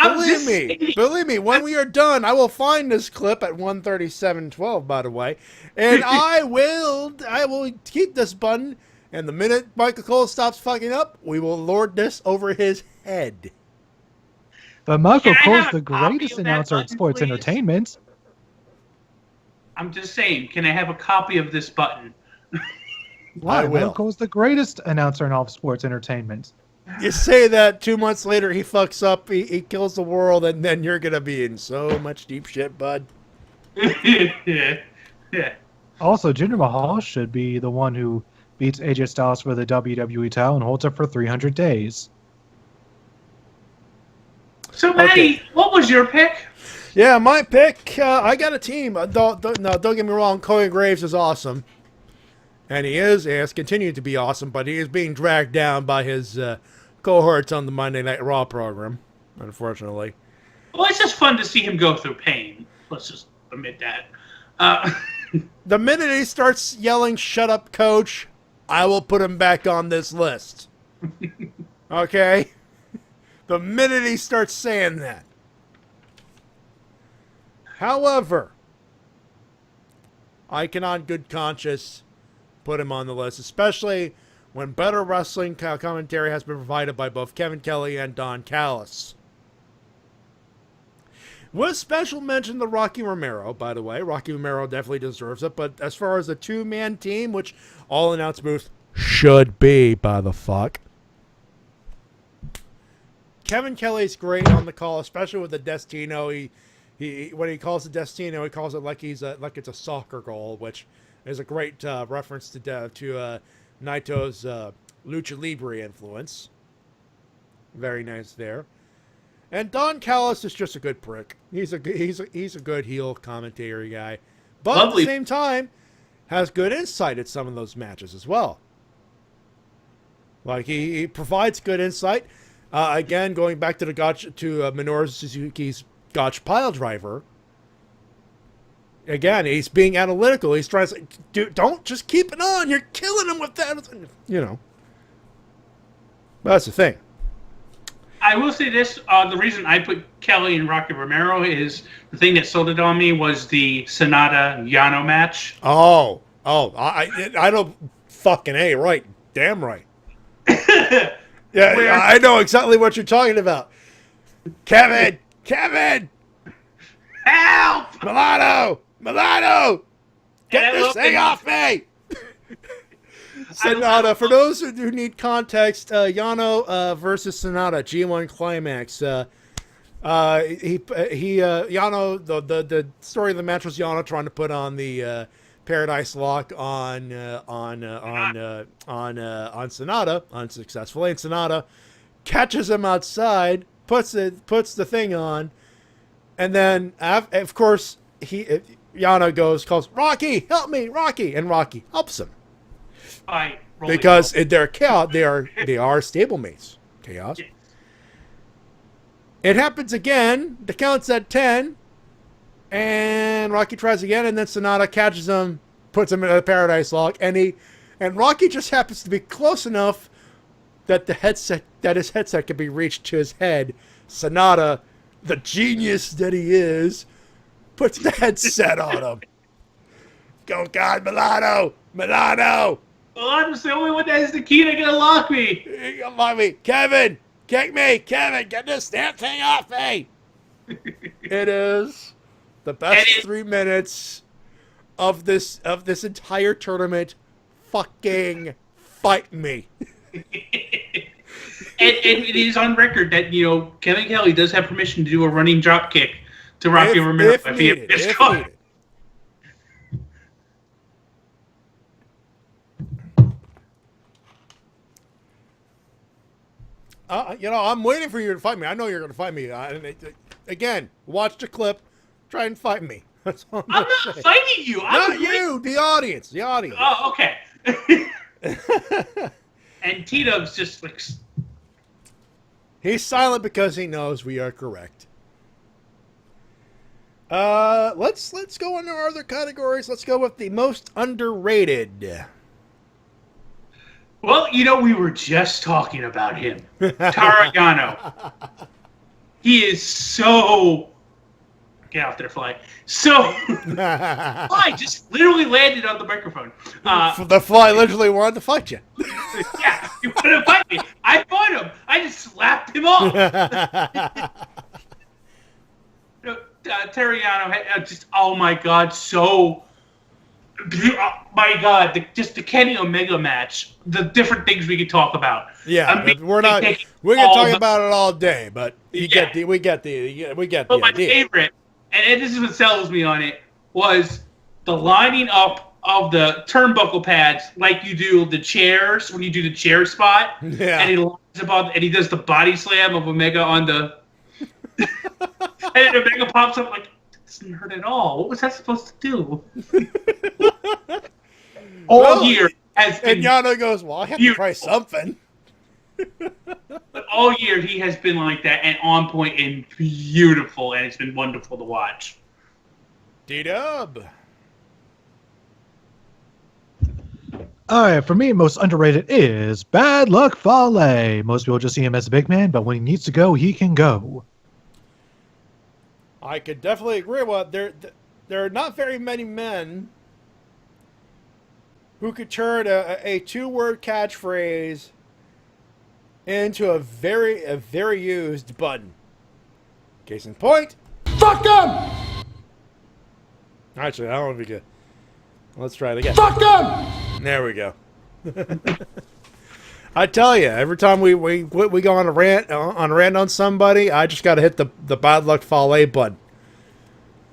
Speaker 1: Believe me, when we are done, I will find this clip at 1:37:12, by the way, and I will keep this button, and the minute Michael Cole stops fucking up, we will lord this over his head.
Speaker 6: But Michael Cole's the greatest announcer in sports entertainment.
Speaker 2: I'm just saying, can I have a copy of this button?
Speaker 6: Why?
Speaker 1: I will.
Speaker 6: Michael Cole's the greatest announcer in all of sports entertainment.
Speaker 1: You say that 2 months later, he fucks up, he kills the world, and then you're gonna be in so much deep shit, bud.
Speaker 2: Yeah.
Speaker 6: Also, Jinder Mahal should be the one who beats AJ Styles for the WWE title and holds it for 300 days.
Speaker 2: So, Matty, what was your pick?
Speaker 1: Yeah, my pick, I got a team. Don't get me wrong, Corey Graves is awesome. And he has continued to be awesome, but he is being dragged down by his cohorts on the Monday Night Raw program, unfortunately.
Speaker 2: Well, it's just fun to see him go through pain. Let's just admit that.
Speaker 1: The minute he starts yelling, "Shut up, coach," I will put him back on this list. Okay? The minute he starts saying that. However, I can on good conscience put him on the list, especially when better wrestling commentary has been provided by both Kevin Kelly and Don Callis. With special mention to Rocky Romero, by the way. Rocky Romero definitely deserves it, but as far as a two-man team, which all announce booths should be, by the fuck, Kevin Kelly's great on the call, especially with the Destino. He when he calls it Destino, he calls it like it's a soccer goal, which is a great reference to Naito's Lucha Libre influence. Very nice there. And Don Callis is just a good prick. He's a good heel commentary guy, but Lovely. At the same time, has good insight at some of those matches as well. Like he provides good insight. Again, going back to Minoru Suzuki's Gotch Pile Driver. Again, he's being analytical. He's trying to say, dude, don't just keep it on. You're killing him with that. You know. That's the thing.
Speaker 2: I will say this. The reason I put Kelly and Rocky Romero is the thing that sold it on me was the Sonata-Yano match.
Speaker 1: Oh, I don't fucking A, right. Damn right. Yeah, I know exactly what you're talking about. Kevin!
Speaker 2: Help!
Speaker 1: Milano! Get this thing off me! Sonata, for those who need context, Yano versus Sonata, G1 Climax. Yano, the story of the match was Yano trying to put on the Paradise Lock on Sonata unsuccessfully, and Sonata catches him outside, puts the thing on, and then of course Yano calls Rocky, help me, Rocky, and Rocky helps him because they're chaos. They are stablemates. Chaos. Yes. It happens again. The count's at 10. And Rocky tries again, and then Sonata catches him, puts him in a Paradise Lock, and Rocky just happens to be close enough that his headset can be reached to his head. Sonata, the genius that he is, puts the headset on him. Go God, Milano!
Speaker 2: Milano's the only one that has the key to gonna lock me.
Speaker 1: Lock me, Kevin! Kick me, Kevin! Get this damn thing off me! It is the best 3 minutes of this entire tournament. Fucking fight me.
Speaker 2: And it is on record that Kevin Kelly does have permission to do a running drop kick to Rocky Romero if he gets caught.
Speaker 1: I'm waiting for you to fight me. I know you're going to fight me. Again, watch the clip. Try and fight me. That's all
Speaker 2: I'm not fighting you.
Speaker 1: Not you. The audience.
Speaker 2: Oh, okay. And Tito's just like...
Speaker 1: He's silent because he knows we are correct. Let's go into our other categories. Let's go with the most underrated.
Speaker 2: Well, we were just talking about him. Tarayano. He is so... Get out there, Fly. So... Fly just literally landed on the microphone.
Speaker 1: The Fly literally wanted to fight you.
Speaker 2: Yeah, he wanted to fight me. I fought him. I just slapped him off. Tarayano, just, oh my God, so... Oh my God, just the Kenny Omega match, the different things we could talk about.
Speaker 1: Yeah, we can talk about it all day, but we get the
Speaker 2: But my
Speaker 1: idea.
Speaker 2: favorite, and this is what sells me on it, was the lining up of the turnbuckle pads like you do the chairs when you do the chair spot.
Speaker 1: Yeah.
Speaker 2: And he lines up and he does the body slam of Omega on the and then Omega pops up like, doesn't hurt at all. What was that supposed to do? All year has been...
Speaker 1: And Yano goes, well, I have to try something.
Speaker 2: But all year he has been like that and on point and beautiful, and it's been wonderful to watch.
Speaker 1: D-Dub.
Speaker 6: All right, for me, most underrated is Bad Luck Fale. Most people just see him as a big man, but when he needs to go, he can go.
Speaker 1: I could definitely agree with there are not very many men who could turn a two-word catchphrase into a very used button. Case in point, fuck him! Actually, I don't know if we could. Let's try it again. Fuck him! There we go. I tell you, every time we go on a rant on somebody, I just got to hit the Bad Luck Fale button,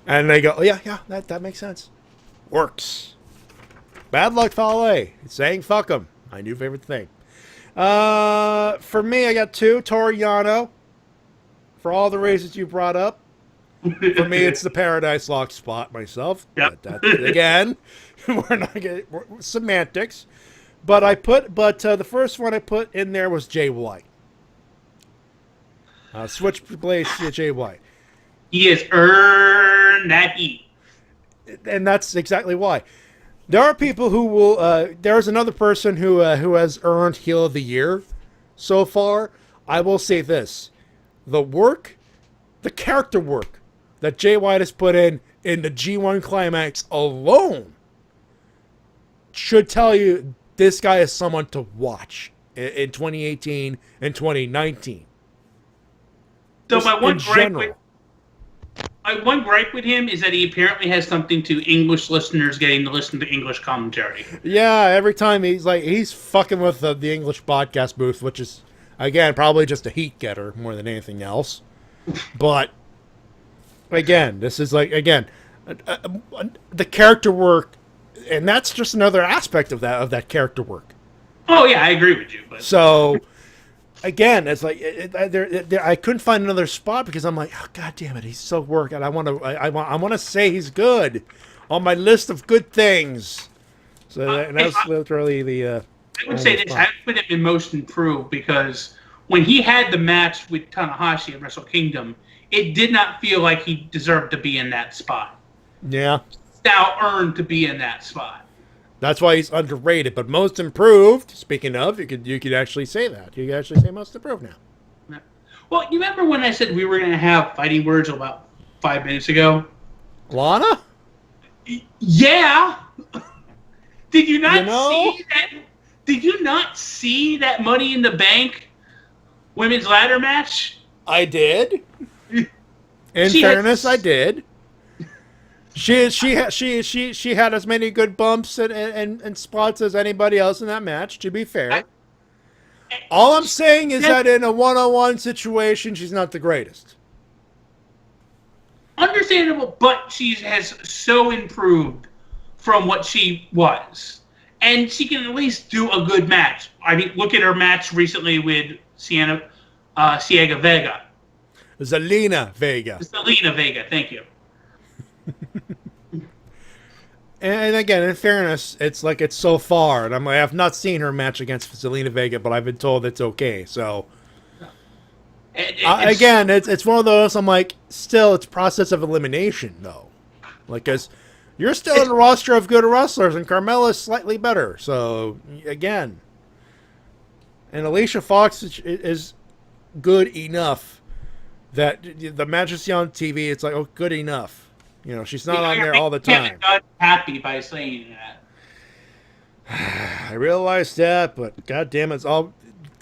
Speaker 1: and they go, yeah, that makes sense. Works. Bad Luck Fale, saying fuck him, my new favorite thing. For me, I got two. Toru Yano, for all the reasons you brought up. For me, it's the Paradise Lock spot myself.
Speaker 2: Yep.
Speaker 1: But again, we're not getting semantics. But the first one I put in there was Jay White. Switchblade Jay White.
Speaker 2: He has earned that heat.
Speaker 1: And that's exactly why. There are people who will. There's another person who has earned Heel of the Year so far. I will say this: the character work that Jay White has put in the G1 Climax alone should tell you this guy is someone to watch in 2018 and 2019.
Speaker 2: So my one gripe with him is that he apparently has something to English listeners getting to listen to English commentary.
Speaker 1: Yeah, every time he's fucking with the English podcast booth, which is, again, probably just a heat getter more than anything else. But again, this is the character work, and that's just another aspect of that character work.
Speaker 2: Oh yeah, I agree with you. But
Speaker 1: so again, it's like I couldn't find another spot because I'm like, oh, God damn it, he's so work, and I want to say he's good on my list of good things. So that's literally the.
Speaker 2: I would say this: I put him in most improved because when he had the match with Tanahashi at Wrestle Kingdom, it did not feel like he deserved to be in that spot.
Speaker 1: Yeah.
Speaker 2: Now earned to be in that spot.
Speaker 1: That's why he's underrated. But most improved, speaking of, you could actually say that. You could actually say most improved now.
Speaker 2: Well, you remember when I said we were going to have fighting words about 5 minutes ago?
Speaker 1: Lana?
Speaker 2: Yeah. Did you not see that? Did you not see that Money in the Bank women's ladder match?
Speaker 1: I did. In fairness, I did. She had as many good bumps and spots as anybody else in that match, to be fair. All I'm saying is that in a one-on-one situation, she's not the greatest.
Speaker 2: Understandable, but she has so improved from what she was. And she can at least do a good match. I mean, look at her match recently with Zelina Vega.
Speaker 1: Zelina Vega.
Speaker 2: Zelina Vega, thank you.
Speaker 1: And again, in fairness, it's like it's so far, and I have not seen her match against Zelina Vega, but I've been told it's okay. So, Again, it's one of those. I'm like, still, it's process of elimination though. Like, cause you're still in a roster of good wrestlers, and Carmella's slightly better. So again, and Alicia Fox is good enough that the matches on TV, it's like, oh, good enough. You know, she's not on there all the time.
Speaker 2: I'm not happy by saying that.
Speaker 1: I realize that, but god damn it, it's all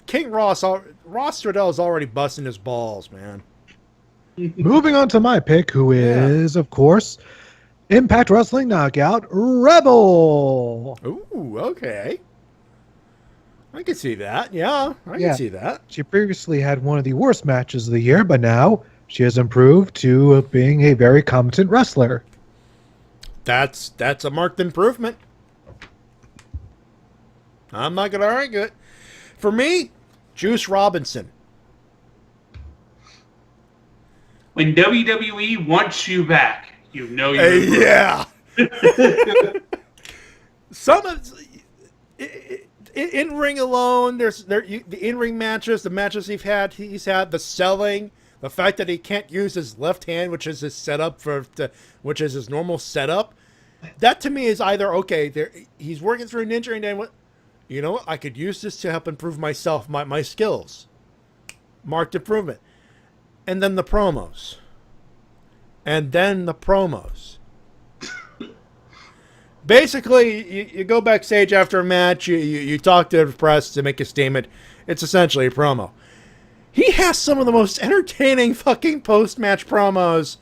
Speaker 1: King Ross Stradell is already busting his balls, man.
Speaker 6: Moving on to my pick, who is, of course, Impact Wrestling Knockout Rebel.
Speaker 1: Ooh, okay. I can see that. Yeah, I can see that.
Speaker 6: She previously had one of the worst matches of the year, but now she has improved to being a very competent wrestler.
Speaker 1: That's a marked improvement. I'm not going to argue it. For me, Juice Robinson.
Speaker 2: When WWE wants you back, you know you're
Speaker 1: yeah. Some of in ring alone, the in ring matches, the matches he's had, the selling, the fact that he can't use his left hand, which is his setup which is his normal setup. That to me is either he's working through an injury and then what. You know what? I could use this to help improve myself, my skills. Marked improvement. And then the promos. Basically, you go backstage after a match, you talk to the press to make a statement. It's essentially a promo. He has some of the most entertaining fucking post-match promos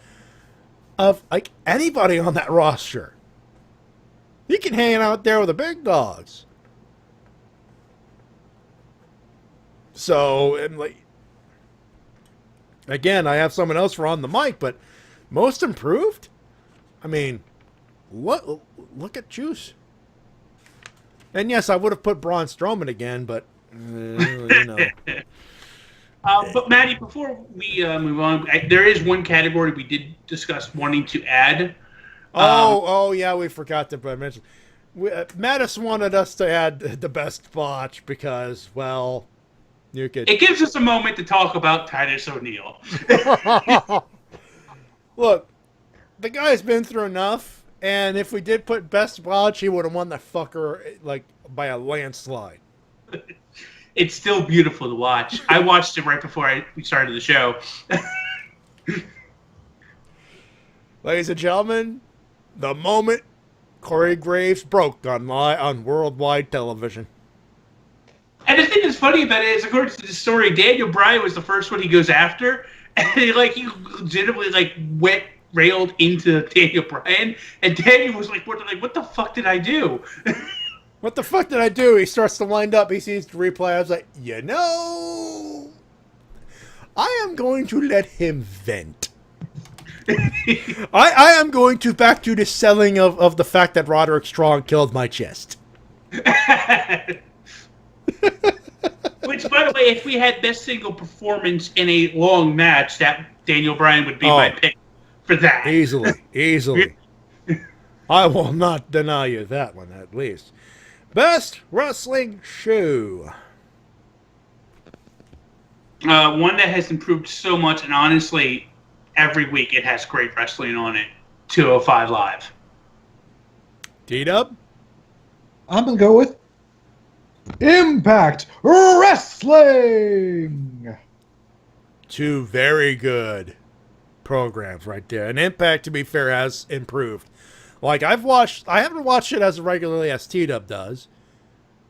Speaker 1: of like anybody on that roster. He can hang out there with the big dogs. So, again, I have someone else for on the mic, but most improved? I mean, look at Juice. And yes, I would have put Braun Strowman again, but, you know.
Speaker 2: But, Matty, before we move on, there is one category we did discuss wanting to add.
Speaker 1: Yeah, we forgot to mention. Mattis wanted us to add the best botch because, well...
Speaker 2: It gives us a moment to talk about Titus O'Neil.
Speaker 1: Look, the guy's been through enough, and if we did put best watch, he would have won the fucker like by a landslide.
Speaker 2: It's still beautiful to watch. I watched it right before we started the show.
Speaker 1: Ladies and gentlemen, the moment Corey Graves broke on worldwide television.
Speaker 2: And the thing that's funny about it is, according to the story, Daniel Bryan was the first one he goes after, and he legitimately went railed into Daniel Bryan, and Daniel was like, "What the fuck did I do?"
Speaker 1: What the fuck did I do? He starts to wind up. He sees the replay. I was like, I am going to let him vent. I am going to back to the selling of the fact that Roderick Strong killed my chest.
Speaker 2: Which, by the way, if we had best single performance in a long match, that Daniel Bryan would be my pick for that.
Speaker 1: Easily. I will not deny you that one, at least. Best wrestling show.
Speaker 2: One that has improved so much, and honestly, every week it has great wrestling on it. 205 Live.
Speaker 1: D-Dub?
Speaker 6: I'm going to go with Impact Wrestling.
Speaker 1: Two very good programs right there. And Impact, to be fair, has improved. Like, I haven't watched it as regularly as T-Dub does,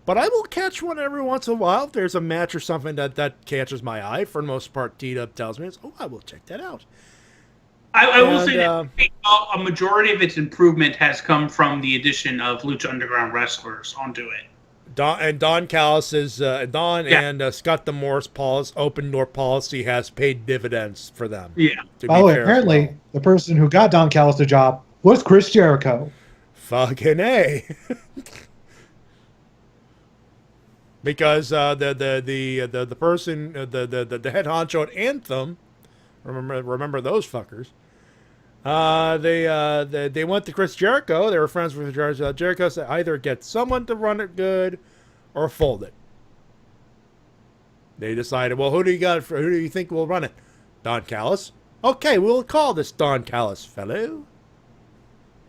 Speaker 1: but I will catch one every once in a while. If there's a match or something that catches my eye, for the most part, T-Dub tells me, I will check that out.
Speaker 2: I will say that a majority of its improvement has come from the addition of Lucha Underground wrestlers onto it.
Speaker 1: Don Callis' and Scott D'Amore's open door policy has paid dividends for them.
Speaker 2: Yeah.
Speaker 6: By the way, apparently the person who got Don Callis the job was Chris Jericho.
Speaker 1: Fucking A. Because the person the head honcho at Anthem, remember those fuckers. They went to Chris Jericho. They were friends with Jericho. Jericho said either get someone to run it good or fold it. They decided, well, who do you think will run it? Don Callis. Okay, we'll call this Don Callis fellow.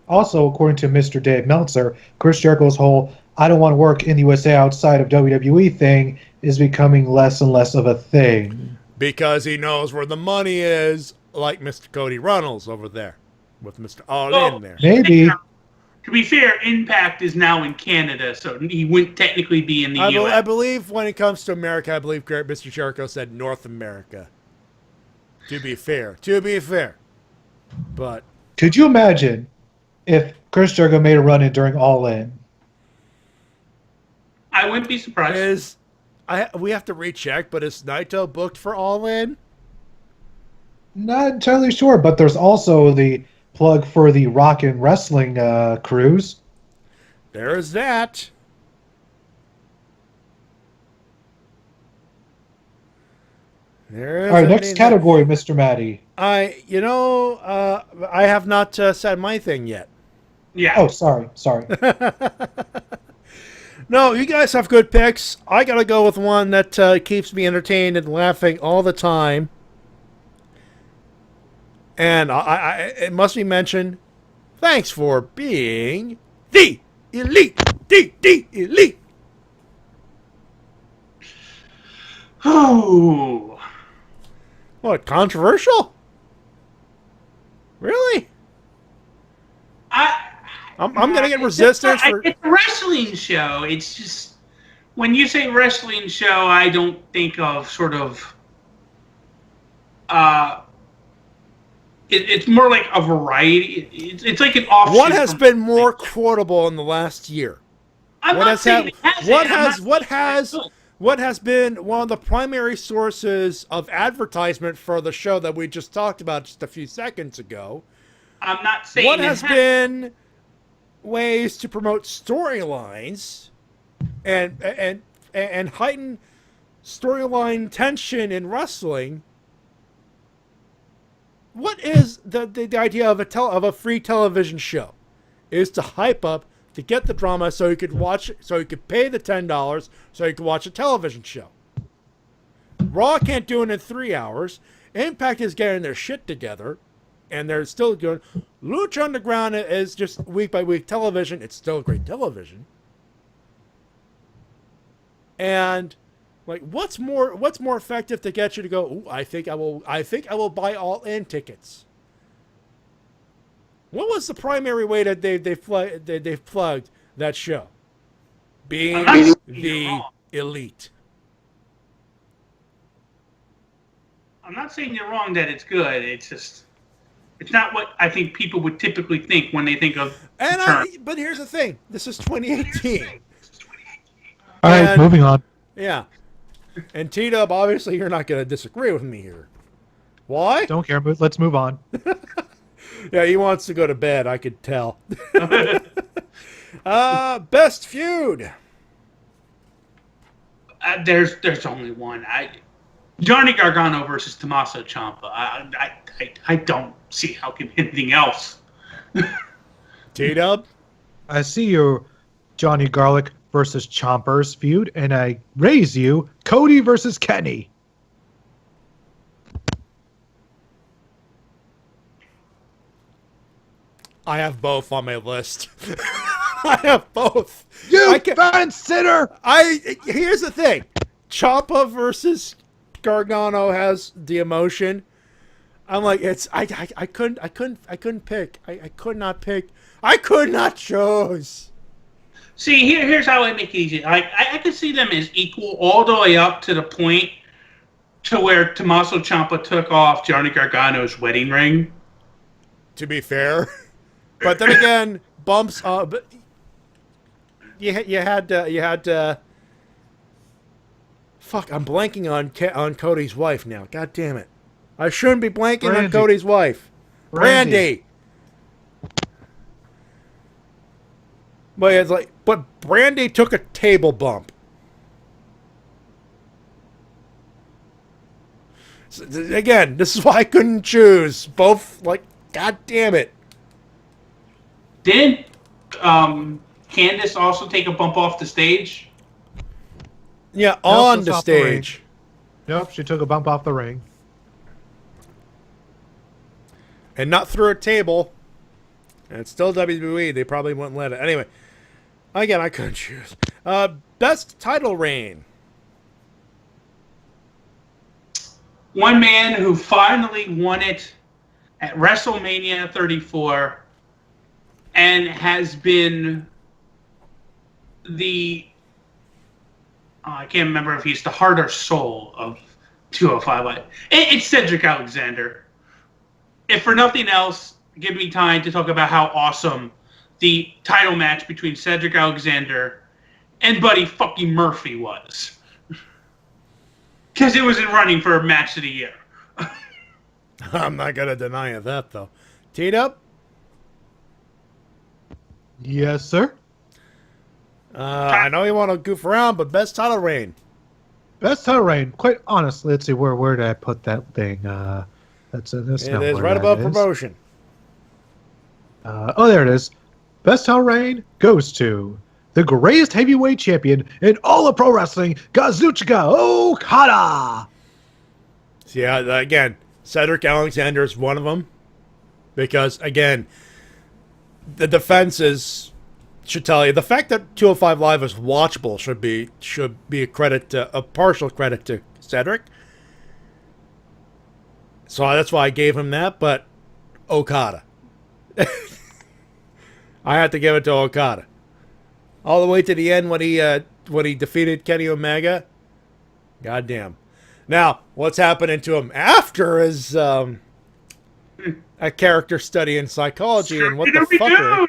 Speaker 6: Also, according to Mr. Dave Meltzer, Chris Jericho's whole "I don't want to work in the USA outside of WWE" thing is becoming less and less of a thing.
Speaker 1: Because he knows where the money is, like Mr. Cody Runnels over there, with Mr. All In there.
Speaker 6: Maybe.
Speaker 2: To be fair, Impact is now in Canada, so he wouldn't technically be in the U.S.
Speaker 1: I believe when it comes to America, I believe Mr. Jericho said North America. To be fair. But
Speaker 6: could you imagine if Chris Jericho made a run in during All In?
Speaker 2: I wouldn't be surprised.
Speaker 1: We have to recheck, but is Naito booked for All In?
Speaker 6: Not entirely sure, but there's also the plug for the Rock and Wrestling cruise.
Speaker 1: There's that.
Speaker 6: All right, next category, Mr. Matty.
Speaker 1: I have not said my thing yet.
Speaker 2: Yeah.
Speaker 6: Oh, sorry.
Speaker 1: No, you guys have good picks. I gotta go with one that keeps me entertained and laughing all the time. And it must be mentioned, thanks for being the elite. The elite.
Speaker 2: Oh.
Speaker 1: What, controversial? Really? I'm gonna get resistance for.
Speaker 2: It's a wrestling show. It's just when you say wrestling show, I don't think of sort of. It's more like a variety. It's like an offshoot.
Speaker 1: What has been more quotable in the last year? What has been one of the primary sources of advertisement for the show that we just talked about just a few seconds ago?
Speaker 2: I'm not saying
Speaker 1: what has been ways to promote storylines and heighten storyline tension in wrestling. What is the idea of a free television show? Is to hype up, to get the drama, so you could watch, so you could pay the $10, so you could watch a television show. Raw can't do it in 3 hours. Impact is getting their shit together, and they're still doing. Lucha Underground is just week by week television. It's still great television. And like, what's more effective to get you to go? Ooh, I think I will buy All In tickets. What was the primary way that they've plugged that show? Being the elite.
Speaker 2: I'm not saying you're wrong that it's good. It's just, it's not what I think people would typically think when they think of.
Speaker 1: But here's the thing. This is 2018.
Speaker 6: All right, moving on.
Speaker 1: Yeah. And T-Dub, obviously you're not going to disagree with me here. Why?
Speaker 6: Don't care. Let's move on.
Speaker 1: Yeah, he wants to go to bed. I could tell. Best feud.
Speaker 2: There's only one. Johnny Gargano versus Tommaso Ciampa. I don't see how can anything else.
Speaker 1: T-Dub?
Speaker 6: I see your Johnny Garlic versus Chompers feud, and I raise you Cody versus Kenny.
Speaker 1: I have both on my list. I have both.
Speaker 6: You fine sitter!
Speaker 1: Here's the thing. Ciampa versus Gargano has the emotion. I'm like, I couldn't pick. I could not pick. I could not choose.
Speaker 2: See, here's how I make it easy. I could see them as equal all the way up to the point to where Tommaso Ciampa took off Johnny Gargano's wedding ring.
Speaker 1: To be fair. But then again, bumps. But you had. Fuck! I'm blanking on Cody's wife now. God damn it! I shouldn't be blanking on Cody's wife. Brandy. But it's like, but Brandy took a table bump. So, again, this is why I couldn't choose. Both, like, God damn it.
Speaker 2: Did Candice also take a bump off the stage?
Speaker 1: Yeah, on the stage.
Speaker 6: Nope, she took a bump off the ring.
Speaker 1: And not through a table. And it's still WWE. They probably wouldn't let it. Anyway. Again, I couldn't choose. Best title reign.
Speaker 2: One man who finally won it at WrestleMania 34 and has been the... I can't remember if he's the heart or soul of 205. It's Cedric Alexander. If for nothing else, give me time to talk about how awesome the title match between Cedric Alexander and Buddy fucking Murphy was. Because it was in running for match of the year.
Speaker 1: I'm not going to deny it that, though. Teed up?
Speaker 6: Yes, sir.
Speaker 1: I know you want to goof around, but best title reign.
Speaker 6: Best title reign. Quite honestly, let's see, where did I put that thing? That's in this.
Speaker 1: It is right above promotion.
Speaker 6: There it is. Best title reign goes to the greatest heavyweight champion in all of pro wrestling, Kazuchika Okada.
Speaker 1: So yeah, again, Cedric Alexander is one of them. Because, again, the defenses should tell you. The fact that 205 Live is watchable should be a partial credit to Cedric. So that's why I gave him that, but Okada. I had to give it to Okada. All the way to the end when he defeated Kenny Omega. Goddamn. Now, what's happening to him after is a character study in psychology and what the fuck.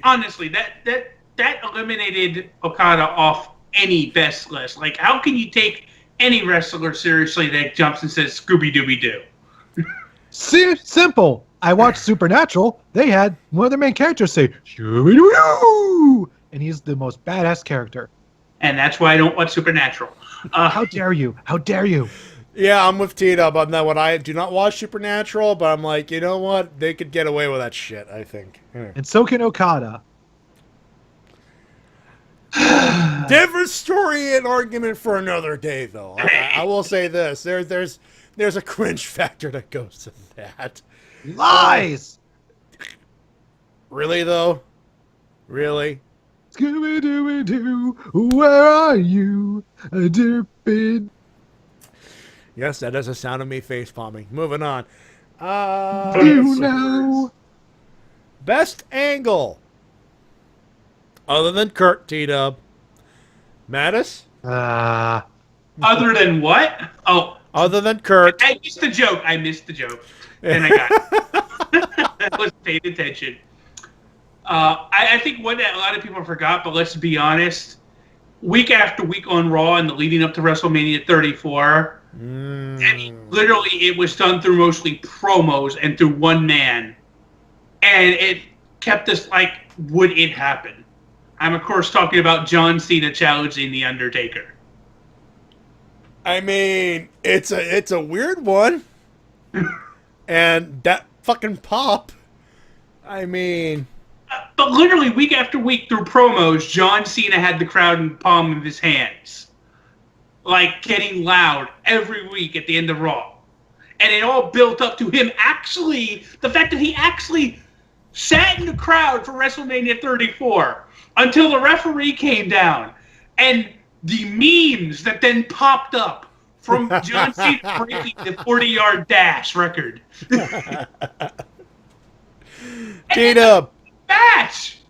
Speaker 2: Honestly, that eliminated Okada off any best list. Like, how can you take any wrestler seriously that jumps and says Scooby-Dooby-Doo?
Speaker 6: Simple. I watched Supernatural. They had one of their main characters say Scooby-Doo, and he's the most badass character.
Speaker 2: And that's why I don't watch Supernatural.
Speaker 6: How dare you? How dare you?
Speaker 1: Yeah, I'm with Tito on that one. I do not watch Supernatural, but I'm like, you know what? They could get away with that shit, I think.
Speaker 6: And so can Okada.
Speaker 1: Different story and argument for another day, though. I will say this. There's a cringe factor that goes to that.
Speaker 6: Lies!
Speaker 1: Really, though? Really?
Speaker 6: Scooby-Dooby-Doo, where are you, Derpin?
Speaker 1: Yes, that is a sound of me face-palming. Moving on.
Speaker 6: You know.
Speaker 1: Best angle. Other than Kurt T-Dub. Mattis?
Speaker 2: Other than what? Oh.
Speaker 1: Other than Kurt.
Speaker 2: I missed the joke. And I got it. I was paying attention. I think one that a lot of people forgot, but let's be honest. Week after week on Raw and the leading up to WrestleMania 34, literally it was done through mostly promos and through one man. And it kept us like, would it happen? I'm, of course, talking about John Cena challenging The Undertaker.
Speaker 1: I mean, it's a weird one. And that fucking pop. I mean...
Speaker 2: But literally, week after week through promos, John Cena had the crowd in the palm of his hands. Like, getting loud every week at the end of Raw. And it all built up to him actually... The fact that he actually sat in the crowd for WrestleMania 34 until the referee came down. And the memes that then popped up from John Cena breaking the 40-yard dash record.
Speaker 1: T-Dub.
Speaker 2: Match.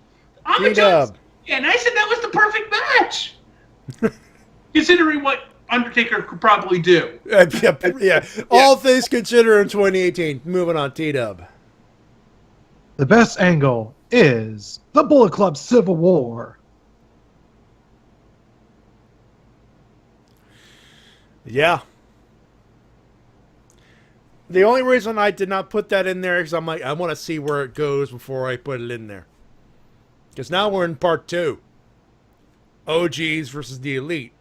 Speaker 2: I'm a
Speaker 1: T-Dub.
Speaker 2: judge. And I said that was the perfect match. Considering what Undertaker could probably do.
Speaker 1: Yeah. All things considered in 2018. Moving on, T-Dub.
Speaker 6: The best angle is the Bullet Club Civil War.
Speaker 1: Yeah. The only reason I did not put that in there is I'm like, I want to see where it goes before I put it in there. Because now we're in part 2. OGs versus the Elite.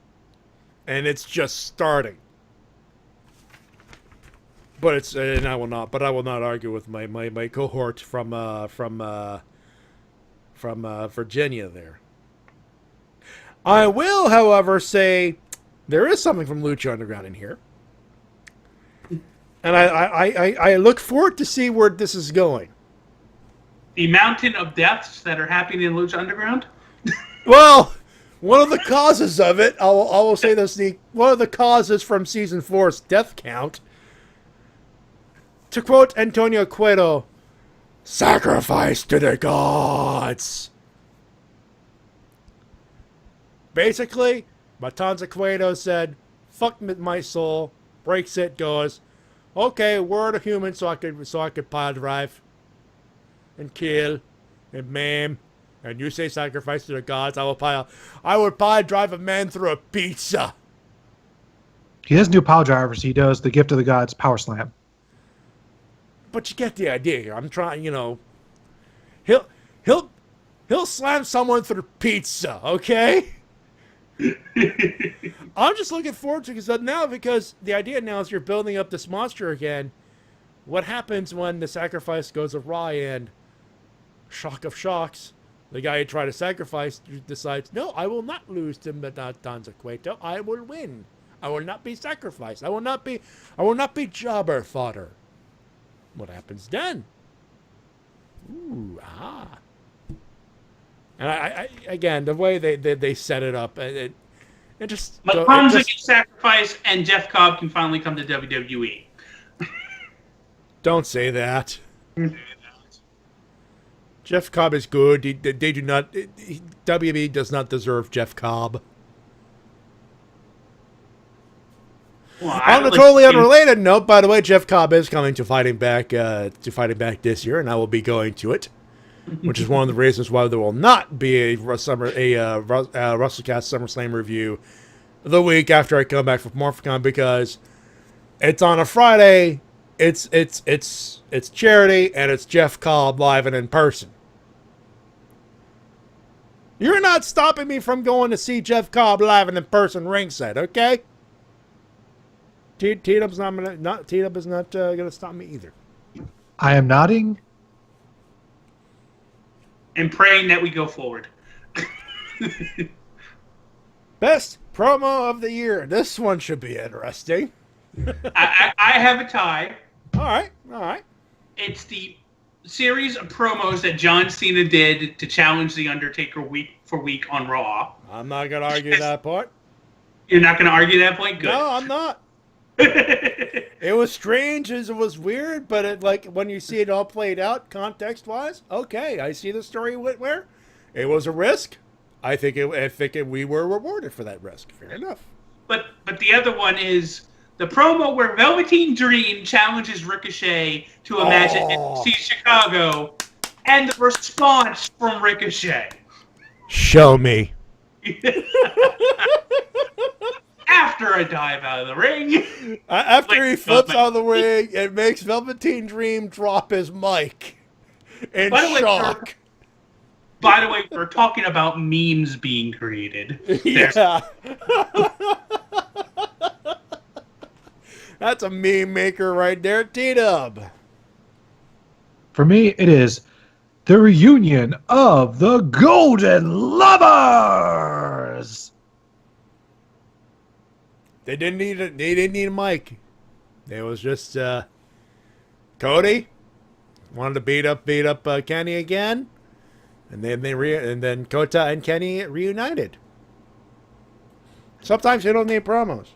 Speaker 1: And it's just starting. But it's, and I will not argue with my cohort from Virginia there. I will, however, say There is something from Lucha Underground in here. And I look forward to see where this is going.
Speaker 2: The mountain of deaths that are happening in Lucha Underground?
Speaker 1: Well, one of the causes of it, I will say this, one of the causes from Season 4's death count, to quote Antonio Cueto, sacrifice to the gods. Basically, Matanza Cueto said, fuck my soul, breaks it, goes, okay, we're a human, so I could pile drive and kill and maim. And you say sacrifice to the gods, I would pile drive a man through a pizza.
Speaker 6: He doesn't do power drivers. He does the Gift of the Gods power slam.
Speaker 1: But you get the idea here. I'm trying, he'll slam someone through pizza, okay? I'm just looking forward to it because the idea now is you're building up this monster again. What happens when the sacrifice goes awry and shock of shocks, the guy you try to sacrifice decides, no, I will not lose to Matanza Cueto. I will win. I will not be sacrificed. I will not be jobber fodder. What happens then? Ooh, ah. And I again, the way they set it up, it just...
Speaker 2: Matanza gets sacrificed and Jeff Cobb can finally come to WWE.
Speaker 1: Don't say that. Jeff Cobb is good. They do not... WWE does not deserve Jeff Cobb.
Speaker 2: Well,
Speaker 1: on a totally unrelated note, by the way, Jeff Cobb is coming to Fighting Back this year, and I will be going to it, which is one of the reasons why there will not be a Wrestle-Cast SummerSlam review the week after I come back from Morphicon, because it's on a Friday. It's charity, and it's Jeff Cobb live and in person. You're not stopping me from going to see Jeff Cobb live and in person ringside, okay? T-Dub is not gonna stop me either.
Speaker 6: I am nodding
Speaker 2: and praying that we go forward.
Speaker 1: Best promo of the year. This one should be interesting.
Speaker 2: I have a tie.
Speaker 1: All right.
Speaker 2: It's the series of promos that John Cena did to challenge The Undertaker week for week on Raw.
Speaker 1: I'm not going to argue that part.
Speaker 2: You're not going to argue that point? Good.
Speaker 1: No, I'm not. It was strange, as it was weird, but when you see it all played out context-wise, okay, I see the story where it was a risk. I think we were rewarded for that risk. Fair enough.
Speaker 2: But the other one is the promo where Velveteen Dream challenges Ricochet to a match at NXT Chicago, and the response from Ricochet.
Speaker 1: Show me.
Speaker 2: After a dive out of the ring.
Speaker 1: After he flips out of the ring, it makes Velveteen Dream drop his mic in shock.
Speaker 2: By the way, we're talking about memes being created.
Speaker 1: Yeah. That's a meme maker right there, T-Dub.
Speaker 6: For me, it is the reunion of the Golden Lovers.
Speaker 1: They didn't need a mic. It was just Cody wanted to beat up Kenny again, and then Kota and Kenny reunited. Sometimes you don't need promos.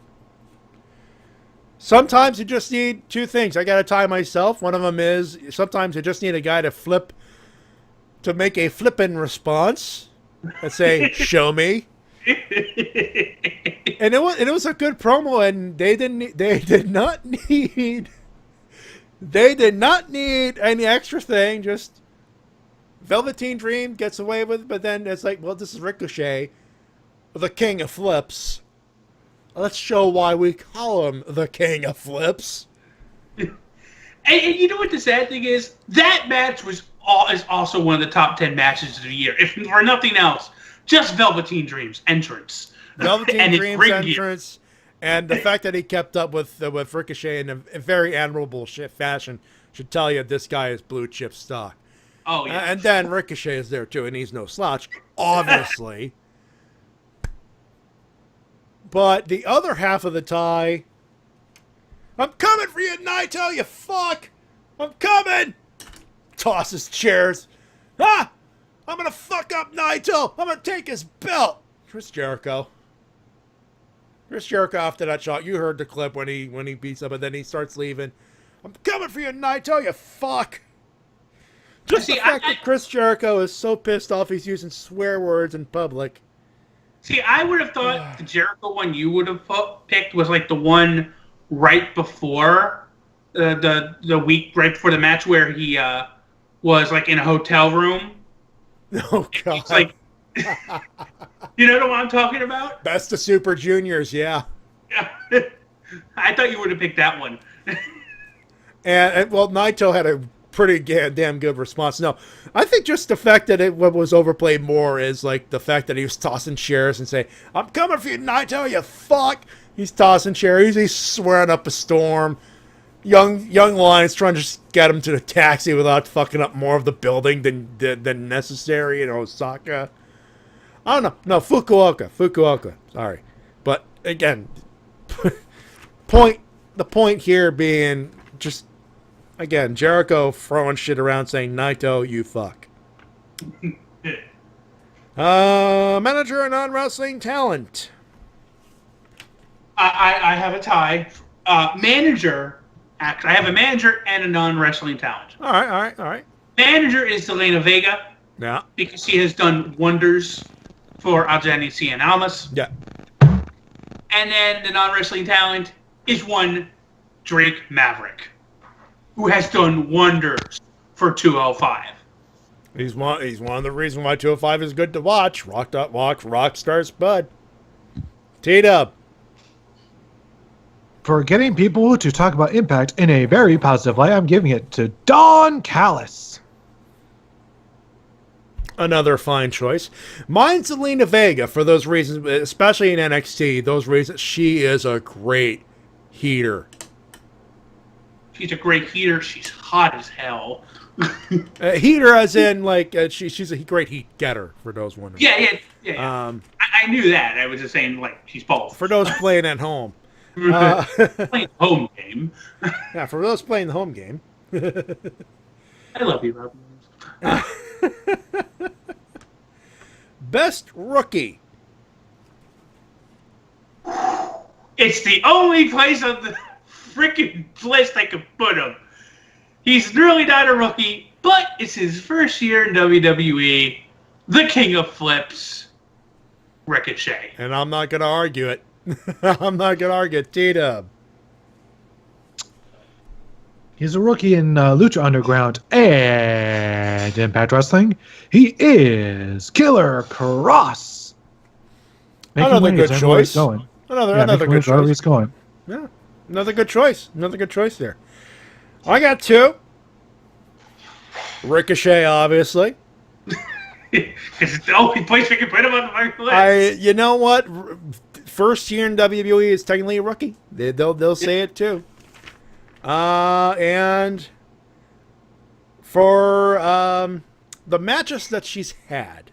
Speaker 1: Sometimes you just need two things. I got to tie myself. One of them is sometimes you just need a guy to make a flippin' response and say, "Show me." And it was a good promo, and they did not need any extra thing. Just Velveteen Dream gets away with it, but then it's like, well, this is Ricochet, the King of Flips. Let's show why we call him the King of Flips.
Speaker 2: And you know what the sad thing is? That match is also one of the top 10 matches of the year. If for nothing else, just Velveteen Dream's entrance.
Speaker 1: Velveteen Dream's entrance, and the fact that he kept up with Ricochet in a very admirable fashion should tell you this guy is blue chip stock.
Speaker 2: Oh, yeah.
Speaker 1: And then Ricochet is there, too, and he's no slouch, obviously. But the other half of the tie, I'm coming for you, Naito, you fuck! I'm coming! Tosses chairs. Ah! I'm gonna fuck up Naito! I'm gonna take his belt! Chris Jericho after that shot, you heard the clip when he beats up and then he starts leaving. I'm coming for you, Naito, you fuck! Just the fact that Chris Jericho is so pissed off he's using swear words in public.
Speaker 2: See, I would have thought the Jericho one you would have picked was like the one right before the week right before the match where he was like in a hotel room.
Speaker 1: Oh God!
Speaker 2: It's like, you know what I'm talking about?
Speaker 1: Best of Super Juniors, yeah.
Speaker 2: I thought you would have picked that one.
Speaker 1: and well, Naito had a pretty damn good response. No, I think just the fact that what was overplayed more is like the fact that he was tossing chairs and saying, "I'm coming for you, Naito, you fuck." He's tossing chairs. He's swearing up a storm. Young Lions trying to just get him to the taxi without fucking up more of the building than necessary in Osaka. I don't know. No, Fukuoka. Sorry. But again, the point here being just, again, Jericho throwing shit around saying, Naito, you fuck. Manager and non-wrestling talent.
Speaker 2: I have a tie. Manager. Actually, I have a manager and a non-wrestling talent.
Speaker 1: All right.
Speaker 2: Manager is Zelina Vega.
Speaker 1: Yeah.
Speaker 2: Because she has done wonders for Aljani Cien Almas.
Speaker 1: Yeah.
Speaker 2: And then the non-wrestling talent is one Drake Maverick, who has done wonders for 205.
Speaker 1: He's one of the reasons why 205 is good to watch. Rockstar Spud. T-Dub.
Speaker 6: For getting people to talk about Impact in a very positive light, I'm giving it to Don Callis.
Speaker 1: Another fine choice. Mine's Zelina Vega for those reasons, especially in NXT. Those reasons, she is a great heater.
Speaker 2: She's a great heater. She's hot as hell.
Speaker 1: Heater as in, like, she's a great heat getter, for those wondering.
Speaker 2: Yeah. I knew that. I was just saying, like, she's both.
Speaker 1: For those playing at home.
Speaker 2: Playing home game.
Speaker 1: Yeah, for those playing the home game.
Speaker 2: I love you, Rob.
Speaker 1: Best rookie.
Speaker 2: It's the only place on the freaking list I could put him. He's really not a rookie, but it's his first year in WWE. The King of Flips, Ricochet.
Speaker 1: And I'm not going to argue it. T-Dub.
Speaker 6: He's a rookie in Lucha Underground and Impact Wrestling. He is Killer Cross.
Speaker 1: Another good choice. Another good choice.
Speaker 6: He's going.
Speaker 1: Yeah, another good choice. Another good choice there. I got two. Ricochet, obviously.
Speaker 2: It's the only place we can put him on the list.
Speaker 1: You know what? First year in WWE is technically a rookie. They'll say it too. And for the matches that she's had,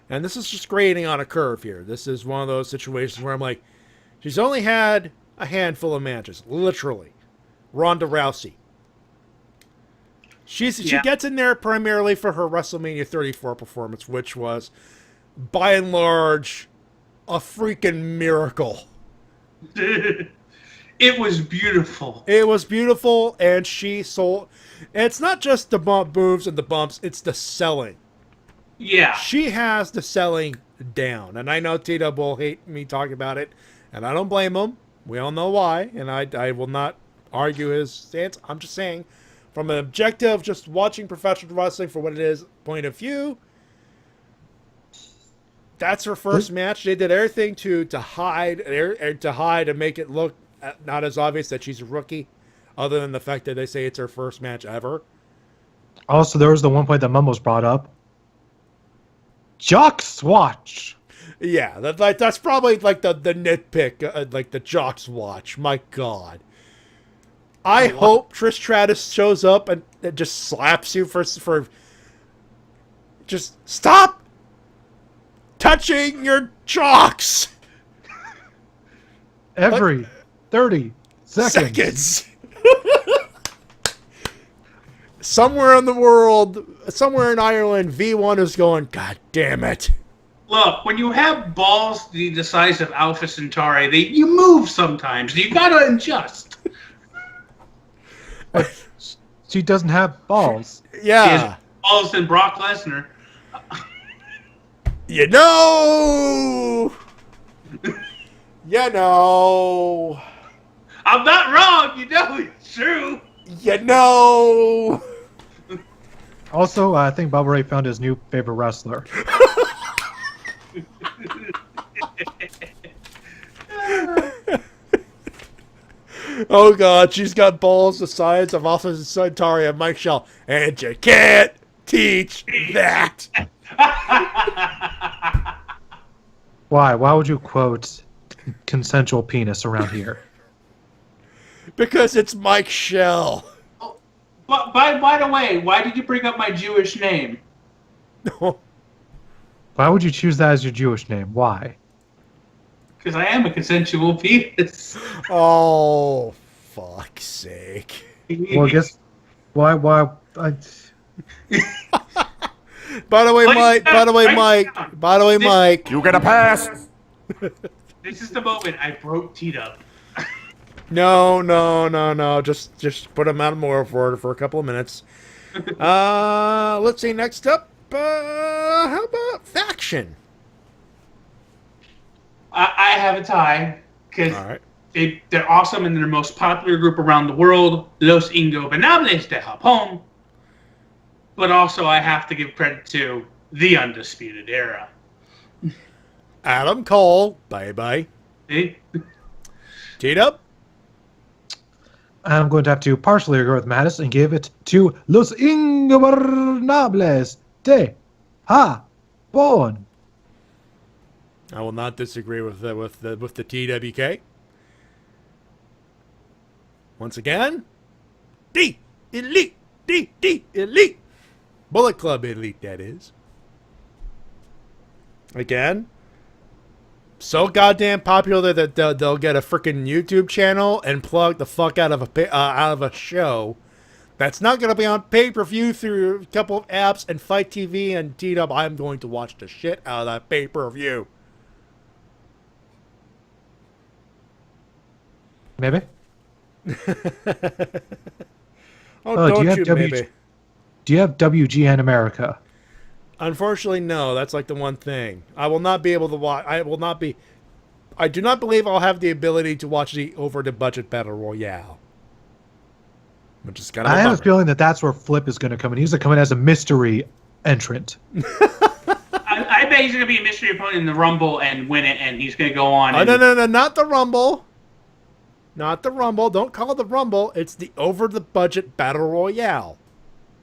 Speaker 1: and this is just grading on a curve here. This is one of those situations where I'm like, she's only had a handful of matches, literally. Ronda Rousey. She gets in there primarily for her WrestleMania 34 performance, which was, by and large, a freaking miracle.
Speaker 2: It was beautiful.
Speaker 1: It was beautiful, and she sold. It's not just the bump moves and the bumps; it's the selling.
Speaker 2: Yeah,
Speaker 1: she has the selling down, and I know T-Dub will hate me talking about it, and I don't blame him. We all know why, and I will not argue his stance. I'm just saying, from an objective, just watching professional wrestling for what it is point of view. That's her first match. They did everything to hide and make it look not as obvious that she's a rookie, other than the fact that they say it's her first match ever.
Speaker 6: Also, there was the one point that Mumbo's brought up. Jock Swatch.
Speaker 1: Yeah, that's probably like the nitpick, like the Jock Swatch. My God. I hope Trish Stratus shows up and just slaps you for just stop touching your jocks.
Speaker 6: every 30 seconds.
Speaker 1: Somewhere in the world, somewhere in Ireland, V1 is going, God damn it.
Speaker 2: Look, when you have balls the size of Alpha Centauri, you move sometimes. You gotta adjust.
Speaker 6: She doesn't have balls.
Speaker 1: Yeah.
Speaker 2: She has balls than Brock Lesnar.
Speaker 1: You know. You know.
Speaker 2: I'm not wrong. You know it's true.
Speaker 1: You know.
Speaker 6: Also, I think Bubba Ray found his new favorite wrestler.
Speaker 1: Oh God, she's got balls the size of Alpha Centauri and Mike Shell, and you can't teach that.
Speaker 6: Why? Why would you quote consensual penis around here?
Speaker 1: Because it's Mike Shell.
Speaker 2: But by the way, why did you bring up my Jewish name?
Speaker 6: Why would you choose that as your Jewish name? Why?
Speaker 2: Because I am a consensual penis.
Speaker 1: Oh, fuck's sake.
Speaker 6: Well, I guess why?
Speaker 1: By the way, Mike. Mike.
Speaker 22: You get a pass.
Speaker 2: This is the moment I broke T-Dub.
Speaker 1: No. Just put him out more for a couple of minutes. Let's see. Next up, how about Faction?
Speaker 2: I have a tie because they're awesome and they're the most popular group around the world, Los Ingobernables de Japón. But also, I have to give credit to the Undisputed Era.
Speaker 1: Adam Cole, bye. T-Dub?
Speaker 6: I'm going to have to partially agree with Mattis and give it to Los Ingobernables de Japón.
Speaker 1: I will not disagree with the TWK. Once again, D Elite. Bullet Club Elite, that is. Again, so goddamn popular that they'll get a freaking YouTube channel and plug the fuck out of a show that's not going to be on pay-per-view through a couple of apps and Fight TV and T-Dub. I'm going to watch the shit out of that pay-per-view.
Speaker 6: Maybe.
Speaker 1: Don't you maybe.
Speaker 6: Do you have WGN America?
Speaker 1: Unfortunately, no. That's like the one thing. I will not be able to watch. I do not believe I'll have the ability to watch the over-the-budget Battle Royale. Which is kind of
Speaker 6: I have a feeling that's where Flip is going to come in. He's going to come in as a mystery entrant.
Speaker 2: I bet he's going to be a mystery opponent in the Rumble and win it, and he's going to go on.
Speaker 1: No, not the Rumble. Not the Rumble. Don't call it the Rumble. It's the over-the-budget Battle Royale.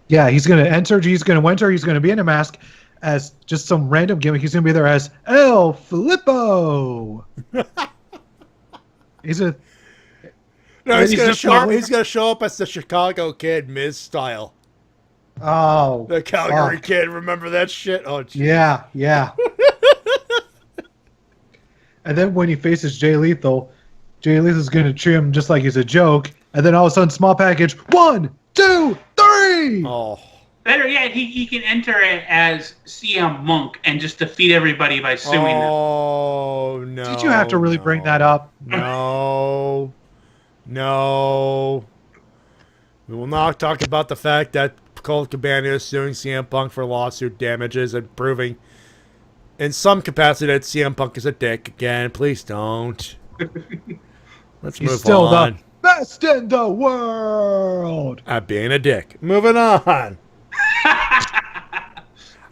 Speaker 6: Yeah, he's going to enter. He's going to enter. He's going to be in a mask as just some random gimmick. He's going to be there as El Flippo. He's going to show up as the Chicago Kid, Miz style. Oh,
Speaker 1: the Calgary Kid. Remember that shit? Oh, geez.
Speaker 6: Yeah. And then when he faces Jay Lethal is going to treat him just like he's a joke. And then all of a sudden, small package. 1, 2, 3.
Speaker 1: Oh.
Speaker 2: Better yet, he can enter it as CM Monk and just defeat everybody by suing them.
Speaker 1: Oh, no.
Speaker 6: Did you have to really bring that up?
Speaker 1: No. We will not talk about the fact that Colt Cabana is suing CM Punk for lawsuit damages and proving in some capacity that CM Punk is a dick again. Please don't. Let's move on. He's still the
Speaker 6: best in the world
Speaker 1: at being a dick. Moving on.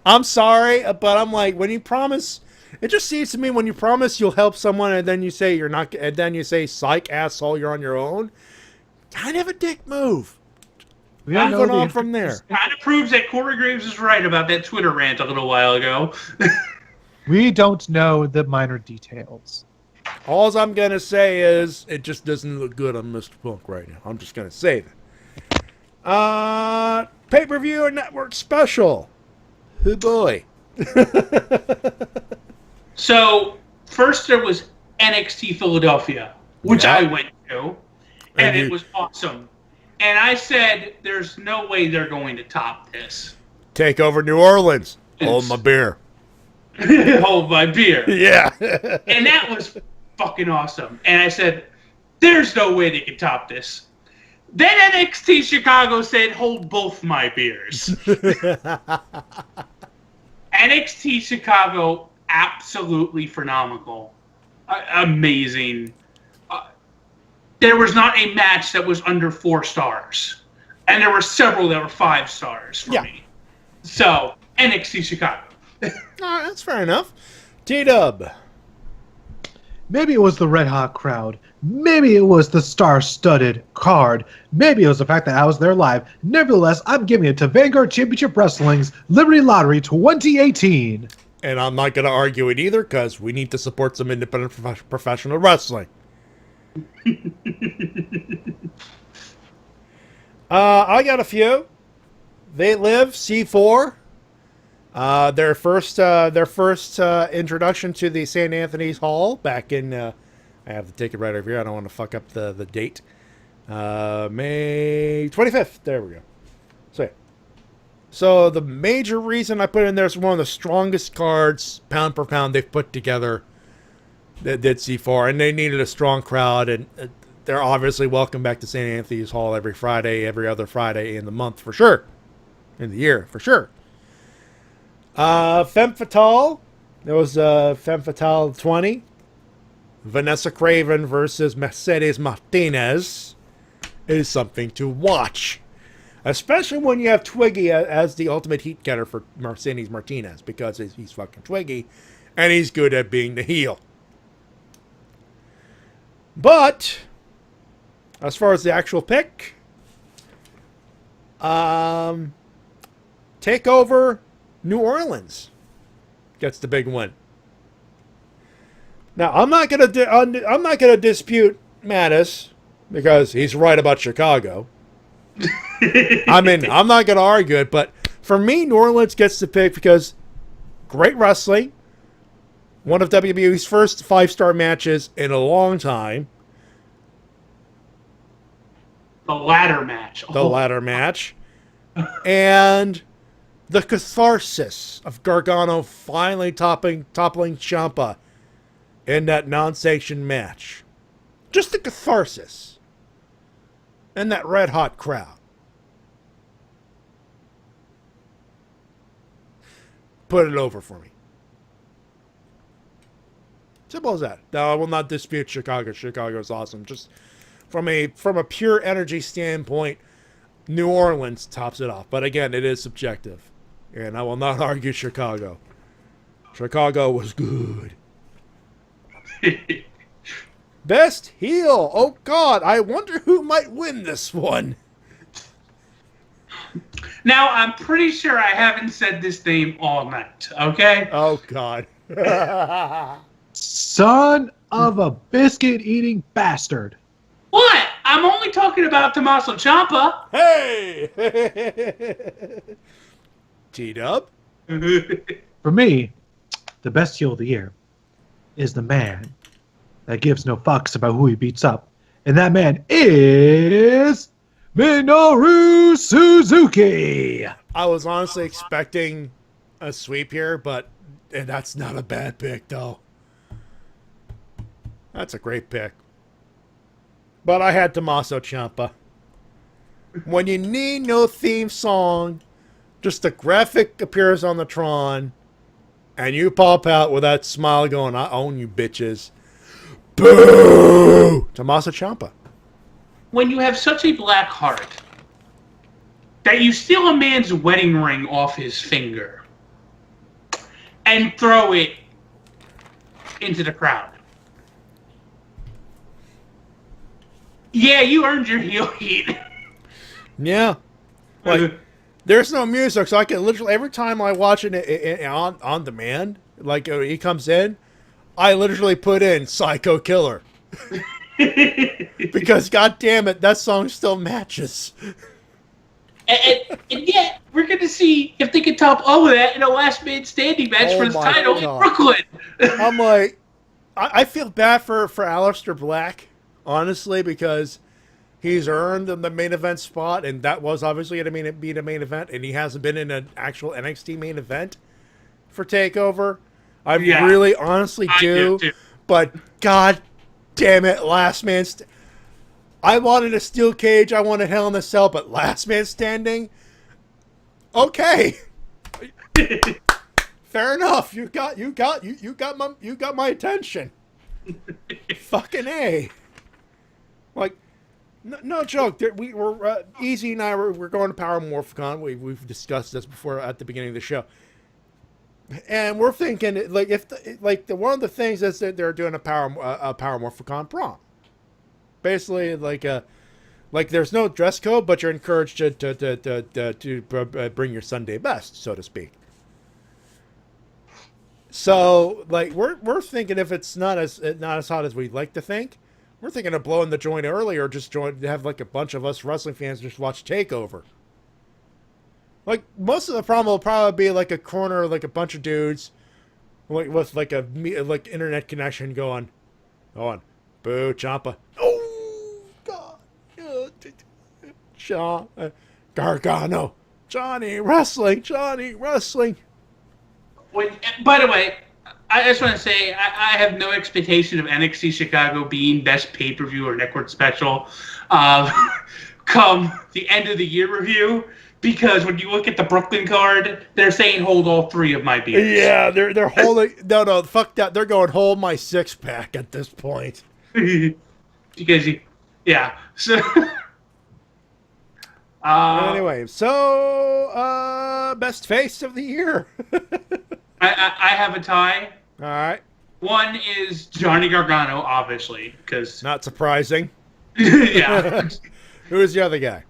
Speaker 1: I'm sorry, but I'm like, when you promise, it just seems to me when you promise you'll help someone and then you say you're not, and then you say, psych, asshole, you're on your own. Kind of a dick move. Moving on from there.
Speaker 2: Kind of proves that Corey Graves is right about that Twitter rant a little while ago.
Speaker 6: We don't know the minor details.
Speaker 1: All I'm going to say is it just doesn't look good on Mr. Punk right now. I'm just going to say that. Pay-per-view or network special. Oh, boy.
Speaker 2: So, first there was NXT Philadelphia. which I went to, and it was awesome. And I said, there's no way they're going to top this.
Speaker 1: Take over New Orleans. Hold my beer.
Speaker 2: Hold my beer.
Speaker 1: Yeah.
Speaker 2: And that was fucking awesome. And I said, there's no way they can top this. Then NXT Chicago said, hold both my beers. NXT Chicago, absolutely phenomenal. Amazing. There was not a match that was under 4 stars. And there were several that were 5 stars for me. So, NXT Chicago.
Speaker 1: All right, that's fair enough. T-Dub.
Speaker 6: Maybe it was the red hot crowd. Maybe it was the star-studded card. Maybe it was the fact that I was there live. Nevertheless, I'm giving it to Vanguard Championship Wrestling's Liberty Lottery 2018.
Speaker 1: And I'm not going to argue it either because we need to support some independent professional wrestling. I got a few. They Live C4. Their first introduction to the St. Anthony's Hall back in. I have the ticket right over here. I don't want to fuck up the date. May 25th. There we go. So the major reason I put it in there is one of the strongest cards, pound per pound, they've put together. That did C4, and they needed a strong crowd, and they're obviously welcome back to St. Anthony's Hall every Friday, every other Friday in the month for sure, in the year for sure. Femme Fatale, there was Femme Fatale 20, Vanessa Craven versus Mercedes Martinez is something to watch, especially when you have Twiggy as the ultimate heat getter for Mercedes Martinez because he's fucking Twiggy, and he's good at being the heel. But, as far as the actual pick, TakeOver New Orleans gets the big win. Now, I'm not gonna dispute Mattis because he's right about Chicago. I mean, I'm not gonna argue it, but for me, New Orleans gets the pick because great wrestling. One of WWE's first 5-star matches in a long time.
Speaker 2: The ladder match.
Speaker 1: The ladder match. And the catharsis of Gargano finally toppling Ciampa in that non-sanctioned match. Just the catharsis. And that red-hot crowd. Put it over for me. Simple as that. Now, I will not dispute Chicago. Chicago is awesome. Just from a pure energy standpoint, New Orleans tops it off. But again, it is subjective. And I will not argue Chicago. Chicago was good. Best heel. Oh, God. I wonder who might win this one.
Speaker 2: Now, I'm pretty sure I haven't said this name all night, okay?
Speaker 1: Oh, God.
Speaker 6: Son of a biscuit-eating bastard.
Speaker 2: What? I'm only talking about Tommaso Ciampa.
Speaker 1: Hey! T-Dub?
Speaker 6: For me, the best heel of the year is the man that gives no fucks about who he beats up. And that man is Minoru Suzuki.
Speaker 1: I was honestly expecting a sweep here, but that's not a bad pick, though. That's a great pick. But I had Tommaso Ciampa. When you need no theme song, just a graphic appears on the Tron, and you pop out with that smile going, I own you bitches. Boo! Tommaso Ciampa.
Speaker 2: When you have such a black heart that you steal a man's wedding ring off his finger and throw it into the crowd. Yeah, you earned your heel heat.
Speaker 1: Yeah. Like, there's no music, so I can literally, every time I watch it on demand, like he comes in, I literally put in Psycho Killer. Because, God damn it, that song still matches.
Speaker 2: And yet, we're going to see if they can top all of that in a last man standing match for the title in Brooklyn.
Speaker 1: I'm like, I feel bad for Aleister Black. honestly, because he's earned the main event spot, and that was obviously going to be the main event, and he hasn't been in an actual NXT main event for TakeOver. I really honestly do, but god damn it, last man I wanted a steel cage, I wanted Hell in a Cell, but last man standing, okay. Fair enough. You got my attention. Fucking A. Like, no joke. We're Easy and I we're going to Power Morphicon. We've discussed this before at the beginning of the show, and we're thinking like one of the things is that they're doing a Power Morphicon prom. Basically, like there's no dress code, but you're encouraged to bring your Sunday best, so to speak. So, like, we're thinking if it's not as hot as we'd like to think, we're thinking of blowing the joint early or just have like a bunch of us wrestling fans just watch TakeOver. Like, most of the problem will probably be like a corner, like a bunch of dudes with like internet connection going, boo, Ciampa. Oh, God. Gargano. Johnny Wrestling.
Speaker 2: By the way, I just want to say I have no expectation of NXT Chicago being best pay-per-view or network special come the end of the year review, because when you look at the Brooklyn card, they're saying hold all 3 of my beers.
Speaker 1: Yeah, they're holding no, fuck that. They're going hold my 6-pack at this point.
Speaker 2: Because so
Speaker 1: anyway, so best face of the year.
Speaker 2: I have a tie.
Speaker 1: All right.
Speaker 2: One is Johnny Gargano, obviously, because
Speaker 1: not surprising.
Speaker 2: Yeah.
Speaker 1: Who is the other guy?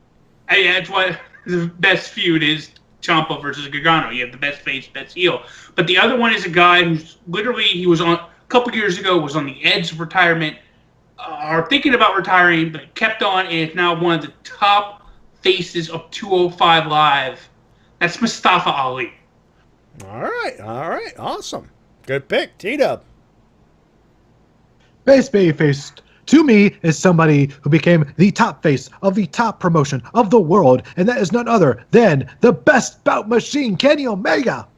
Speaker 2: That's why the best feud is Ciampa versus Gargano. You have the best face, best heel. But the other one is a guy who's literally, he was on a couple years ago, was on the edge of retirement, or thinking about retiring, but kept on, and is now one of the top faces of 205 Live. That's Mustafa Ali.
Speaker 1: All right, awesome. Good pick, T-Dub.
Speaker 6: Best babyface to me is somebody who became the top face of the top promotion of the world, and that is none other than the best bout machine, Kenny Omega.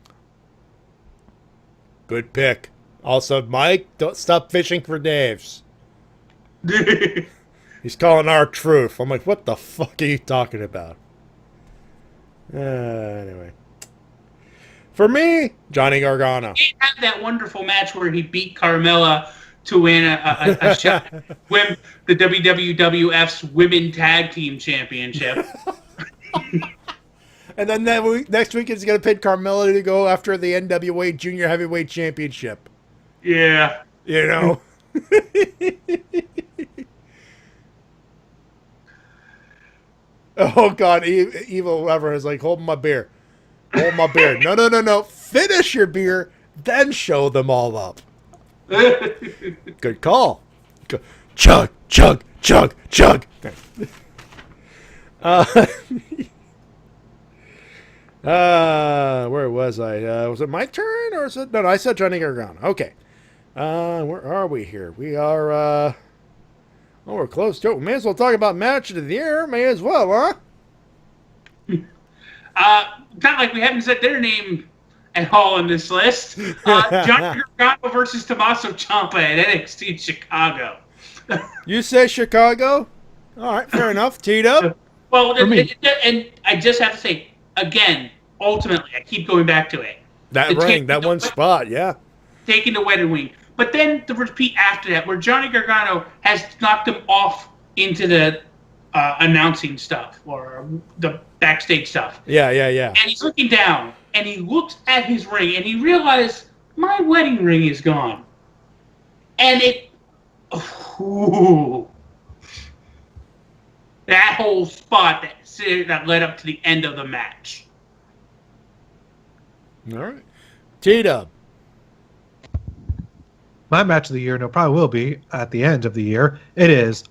Speaker 1: Good pick. Also, Mike, don't stop fishing for Dave's. He's calling our truth. I'm like, what the fuck are you talking about? Anyway. For me, Johnny Gargano.
Speaker 2: He had that wonderful match where he beat Carmella to win a shot, win the WWF's Women Tag Team Championship.
Speaker 1: And then next week he's going to pin Carmella to go after the NWA Junior Heavyweight Championship.
Speaker 2: Yeah.
Speaker 1: You know? Oh, God. Evil Reverend is like, hold my beer. Hold my beer. No. Finish your beer, then show them all up. Good call. Chug. Where was I? Was it my turn or is it? No, I said Johnny Gargano. Okay. Where are we here? We are, we're close to it. We may as well talk about match of the year. May as well, huh?
Speaker 2: Not like we haven't said their name at all in this list. Johnny Gargano versus Tommaso Ciampa at NXT Chicago.
Speaker 1: You say Chicago? All right, fair enough. T-Dub?
Speaker 2: Well, and I just have to say, again, ultimately, I keep going back to it.
Speaker 1: That ring, that one spot, yeah.
Speaker 2: Taking the wedding wing. But then the repeat after that, where Johnny Gargano has knocked him off into the announcing stuff or the backstage stuff.
Speaker 1: Yeah.
Speaker 2: And he's looking down, and he looks at his ring, and he realizes, my wedding ring is gone. And that whole spot that led up to the end of the match.
Speaker 1: All right. T-Dub.
Speaker 6: My match of the year, and it probably will be at the end of the year, it is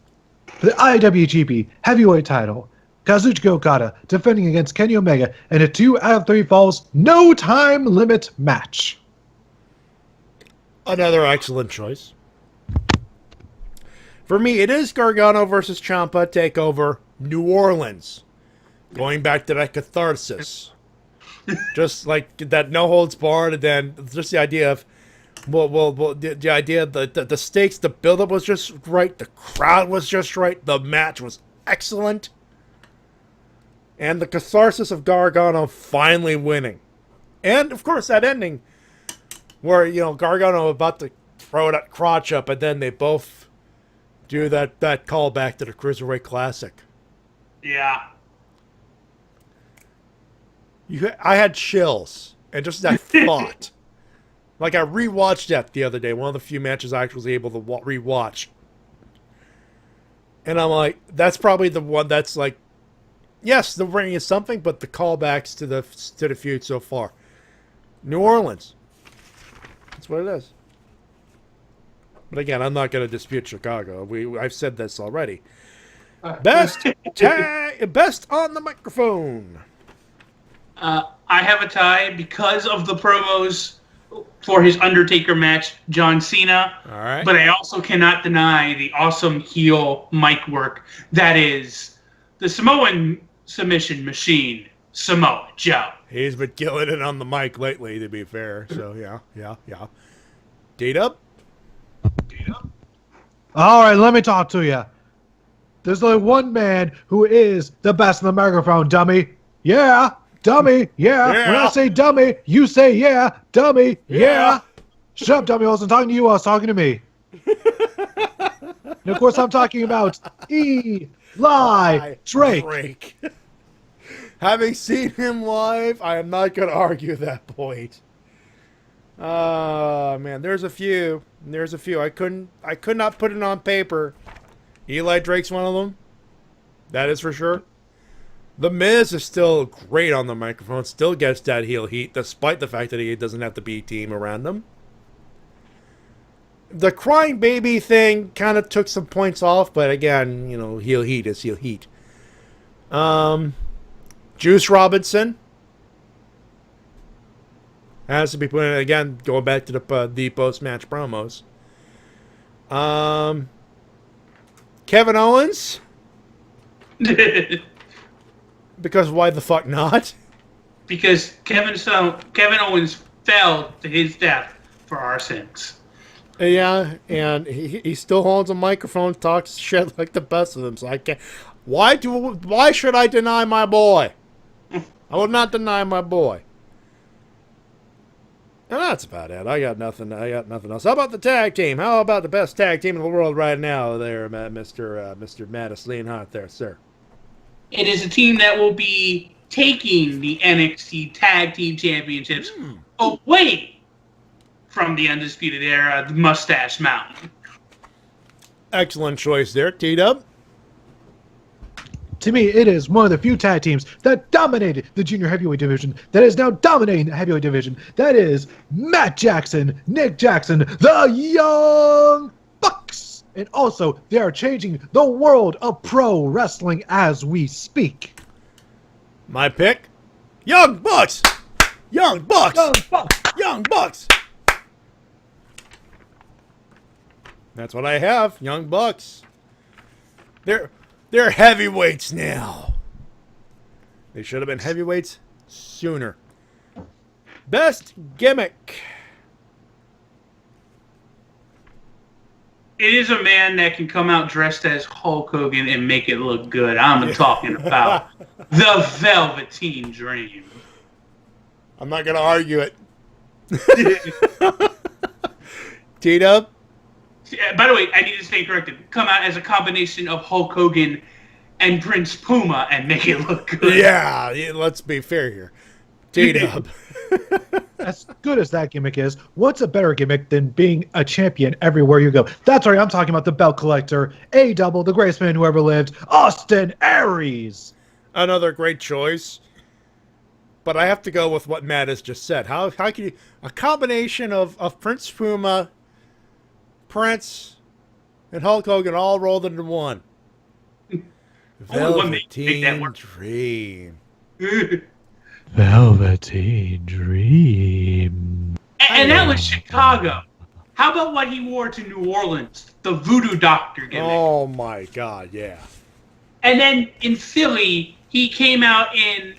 Speaker 6: the IWGP Heavyweight title. Kazuchika Okada defending against Kenny Omega in a 2 out of 3 falls, no time limit match.
Speaker 1: Another excellent choice. For me, it is Gargano versus Ciampa takeover New Orleans. Going back to that catharsis. Just like that no holds barred, and then just the idea of, the idea that the stakes, the buildup was just right, the crowd was just right, the match was excellent. And the catharsis of Gargano finally winning. And, of course, that ending where, Gargano about to throw that crotch up, and then they both do that callback to the Cruiserweight Classic.
Speaker 2: Yeah.
Speaker 1: I had chills. And just that thought. Like, I rewatched that the other day. One of the few matches I actually was able to rewatch. And I'm like, that's probably the one that's like, yes, the ring is something, but the callbacks to the feud so far. New Orleans. That's what it is. But again, I'm not going to dispute Chicago. I've said this already. Best on the microphone.
Speaker 2: I have a tie because of the promos for his Undertaker match, John Cena.
Speaker 1: All right.
Speaker 2: But I also cannot deny the awesome heel mic work that is the Samoan submission machine, Samoa Joe.
Speaker 1: He's been killing it on the mic lately, to be fair. So, yeah. D-Dub?
Speaker 6: All right, let me talk to you. There's only one man who is the best on the microphone, dummy. Yeah, dummy. Yeah. When I say dummy, you say yeah, dummy. Yeah. Shut up, dummy. I wasn't talking to you. I was talking to me. And of course, I'm talking about Eli Drake.
Speaker 1: Having seen him live, I am not going to argue that point. Man, there's a few. I could not put it on paper. Eli Drake's one of them. That is for sure. The Miz is still great on the microphone. Still gets that heel heat, despite the fact that he doesn't have the B team around him. The crying baby thing kind of took some points off, but again, heel heat is heel heat. Juice Robinson has to be put in, again, going back to the post-match promos. Kevin Owens. Because why the fuck not?
Speaker 2: Because Kevin Owens fell to his death for our sins.
Speaker 1: Yeah, and he still holds a microphone, talks shit like the best of them. So I can't. Why should I deny my boy? I will not deny my boy. And that's about it. I got nothing else. How about the tag team? How about the best tag team in the world right now, there, Mr. MatisLeonHart, there, sir?
Speaker 2: It is a team that will be taking the NXT Tag Team Championships away from the Undisputed Era, the Mustache Mountain.
Speaker 1: Excellent choice there, T-Dub.
Speaker 6: To me, it is one of the few tag teams that dominated the junior heavyweight division, that is now dominating the heavyweight division. That is Matt Jackson, Nick Jackson, the Young Bucks. And also, they are changing the world of pro wrestling as we speak.
Speaker 1: My pick, Young Bucks. Young Bucks.
Speaker 6: Young Bucks.
Speaker 1: Young Bucks. That's what I have, Young Bucks. They're heavyweights now. They should have been heavyweights sooner. Best gimmick.
Speaker 2: It is a man that can come out dressed as Hulk Hogan and make it look good. I'm talking about the Velveteen Dream.
Speaker 1: I'm not going to argue it. T-Dub?
Speaker 2: By the way, I need to stay corrected. Come out as a combination of Hulk Hogan and Prince Puma and make it look good.
Speaker 1: Yeah, let's be fair here. T-Dub.
Speaker 6: As good as that gimmick is, what's a better gimmick than being a champion everywhere you go? That's right, I'm talking about the belt collector, A-Double, the greatest man who ever lived, Austin Aries.
Speaker 1: Another great choice. But I have to go with what Matt has just said. How can you... A combination of Prince Puma, Prince, and Hulk Hogan all rolled into one. Velveteen Dream.
Speaker 6: Velveteen Dream.
Speaker 2: And that was Chicago. How about what he wore to New Orleans? The voodoo doctor gimmick.
Speaker 1: Oh my God, yeah.
Speaker 2: And then in Philly, he came out in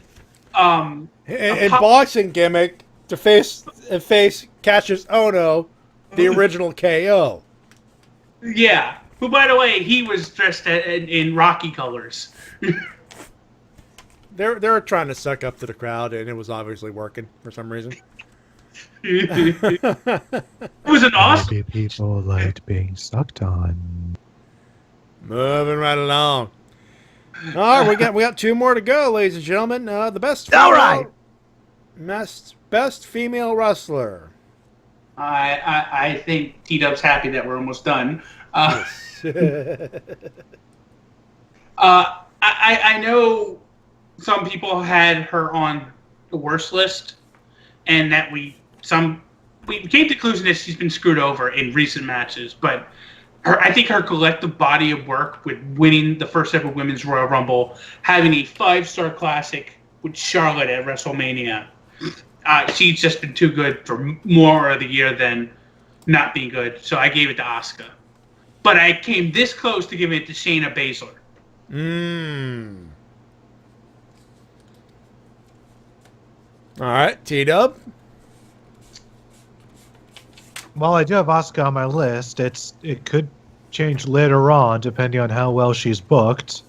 Speaker 1: boxing gimmick to face Cassius Ohno, the original KO.
Speaker 2: Yeah. Who, by the way, he was dressed in Rocky colors.
Speaker 1: They were trying to suck up to the crowd, and it was obviously working for some reason.
Speaker 2: It was an awesome.
Speaker 6: Maybe people liked being sucked on.
Speaker 1: Moving right along. All right, we got 2 more to go, ladies and gentlemen. The best.
Speaker 14: All right.
Speaker 1: Best female wrestler.
Speaker 2: I think T-Dub's happy that we're almost done. I know some people had her on the worst list, and that we came to the conclusion that she's been screwed over in recent matches. But I think her collective body of work with winning the first ever Women's Royal Rumble, having a 5-star classic with Charlotte at WrestleMania, she's just been too good for more of the year than not being good. So I gave it to Asuka. But I came this close to giving it to Shayna Baszler.
Speaker 1: All right, T-Dub.
Speaker 6: While I do have Asuka on my list, it could change later on depending on how well she's booked.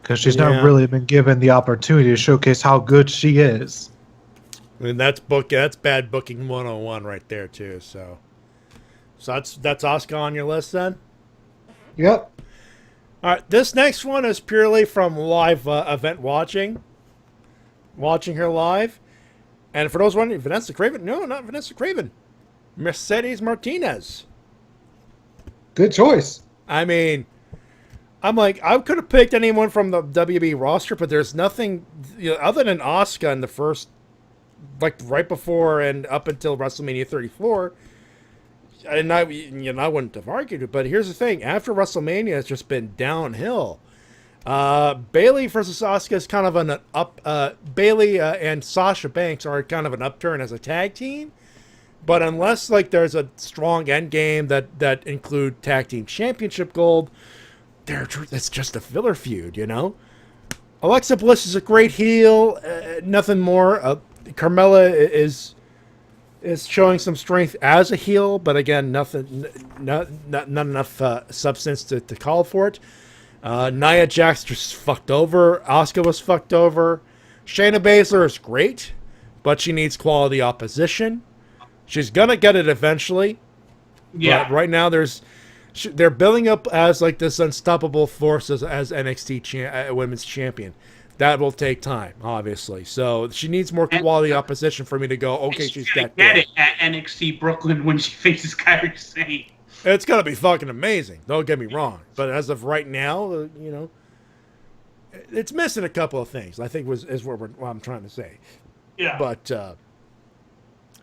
Speaker 6: Because she's not really been given the opportunity to showcase how good she is.
Speaker 1: I mean, that's bad booking 101 right there too. So that's Asuka on your list then?
Speaker 6: Yep.
Speaker 1: All right, this next one is purely from live event watching her live. And for those wondering, Vanessa Craven? No, not Vanessa Craven. Mercedes Martinez.
Speaker 6: Good choice.
Speaker 1: I mean, I'm like, I could have picked anyone from the WB roster, but there's nothing other than Asuka in the first, like right before and up until WrestleMania 34. And I wouldn't have argued it, but here's the thing: after WrestleMania, it's just been downhill. Bayley versus Asuka is kind of an up. Bayley and Sasha Banks are kind of an upturn as a tag team, but unless like there's a strong end game that include tag team championship gold, it's just a filler feud, Alexa Bliss is a great heel, nothing more. Carmella is showing some strength as a heel, but again, not enough substance to call for it. Nia Jax just fucked over. Asuka was fucked over. Shayna Baszler is great, but she needs quality opposition. She's gonna get it eventually. Yeah. But right now, they're building up as like this unstoppable force as NXT Women's Champion. That will take time, obviously. So she needs more quality opposition for me to go, okay, she's that good.
Speaker 2: Get it at NXT Brooklyn when she faces Kairi Sane.
Speaker 1: It's going to be fucking amazing. Don't get me wrong. But as of right now, it's missing a couple of things, I think is what I'm trying to say.
Speaker 2: Yeah.
Speaker 1: But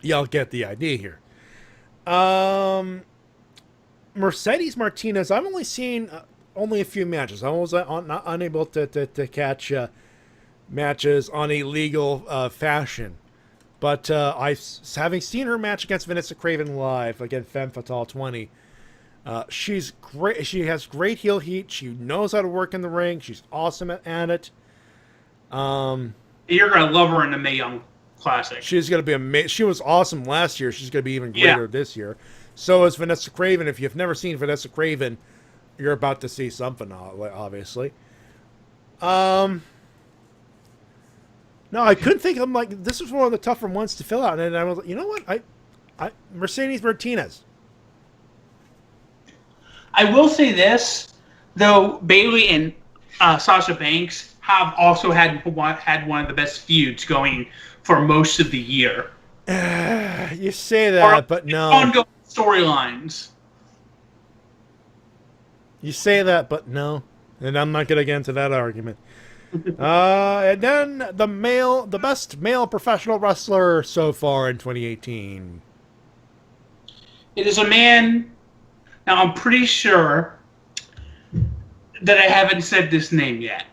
Speaker 1: y'all get the idea here. Mercedes Martinez, I've only seen only a few matches. I was unable to catch matches on a legal fashion. But having seen her match against Vanessa Craven live, again, Femme Fatale 20, she's great. She has great heel heat. She knows how to work in the ring. She's awesome at it.
Speaker 2: You're going to love her in the Mae Young Classic.
Speaker 1: She's going to be amazing. She was awesome last year. She's going to be even greater this year. So is Vanessa Craven. If you've never seen Vanessa Craven, you're about to see something, obviously. No, I couldn't think. I'm like, this was one of the tougher ones to fill out. And I was like, you know what? Mercedes Martinez.
Speaker 2: I will say this, though, Bayley and Sasha Banks have also had one of the best feuds going for most of the year.
Speaker 1: You say that, but no.
Speaker 2: Ongoing storylines.
Speaker 1: You say that, but no. And I'm not going to get into that argument. And then the best male professional wrestler so far in 2018.
Speaker 2: It is a man. Now, I'm pretty sure that I haven't said this name yet.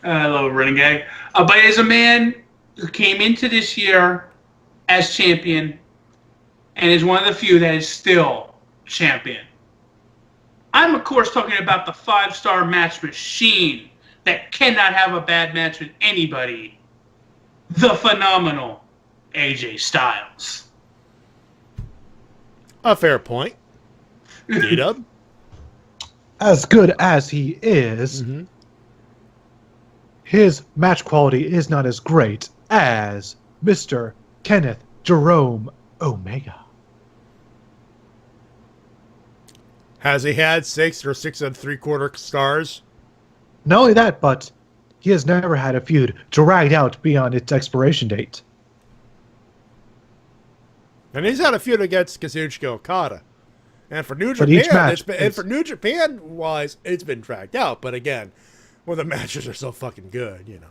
Speaker 2: I love a running gag. But it is a man who came into this year as champion and is one of the few that is still champion. I'm, of course, talking about the 5-star match machine that cannot have a bad match with anybody. The phenomenal AJ Styles.
Speaker 1: A fair point. D-Dub?
Speaker 6: As good as he is, his match quality is not as great as Mr. Kenneth Jerome Omega.
Speaker 1: Has he had 6 or 6 3/4 stars?
Speaker 6: Not only that, but he has never had a feud dragged out beyond its expiration date.
Speaker 1: And he's had a feud against Kazuchika Okada. And for New
Speaker 6: But each
Speaker 1: Japan,
Speaker 6: match
Speaker 1: for New Japan wise, it's been dragged out. But again, well, the matches are so fucking good, you know.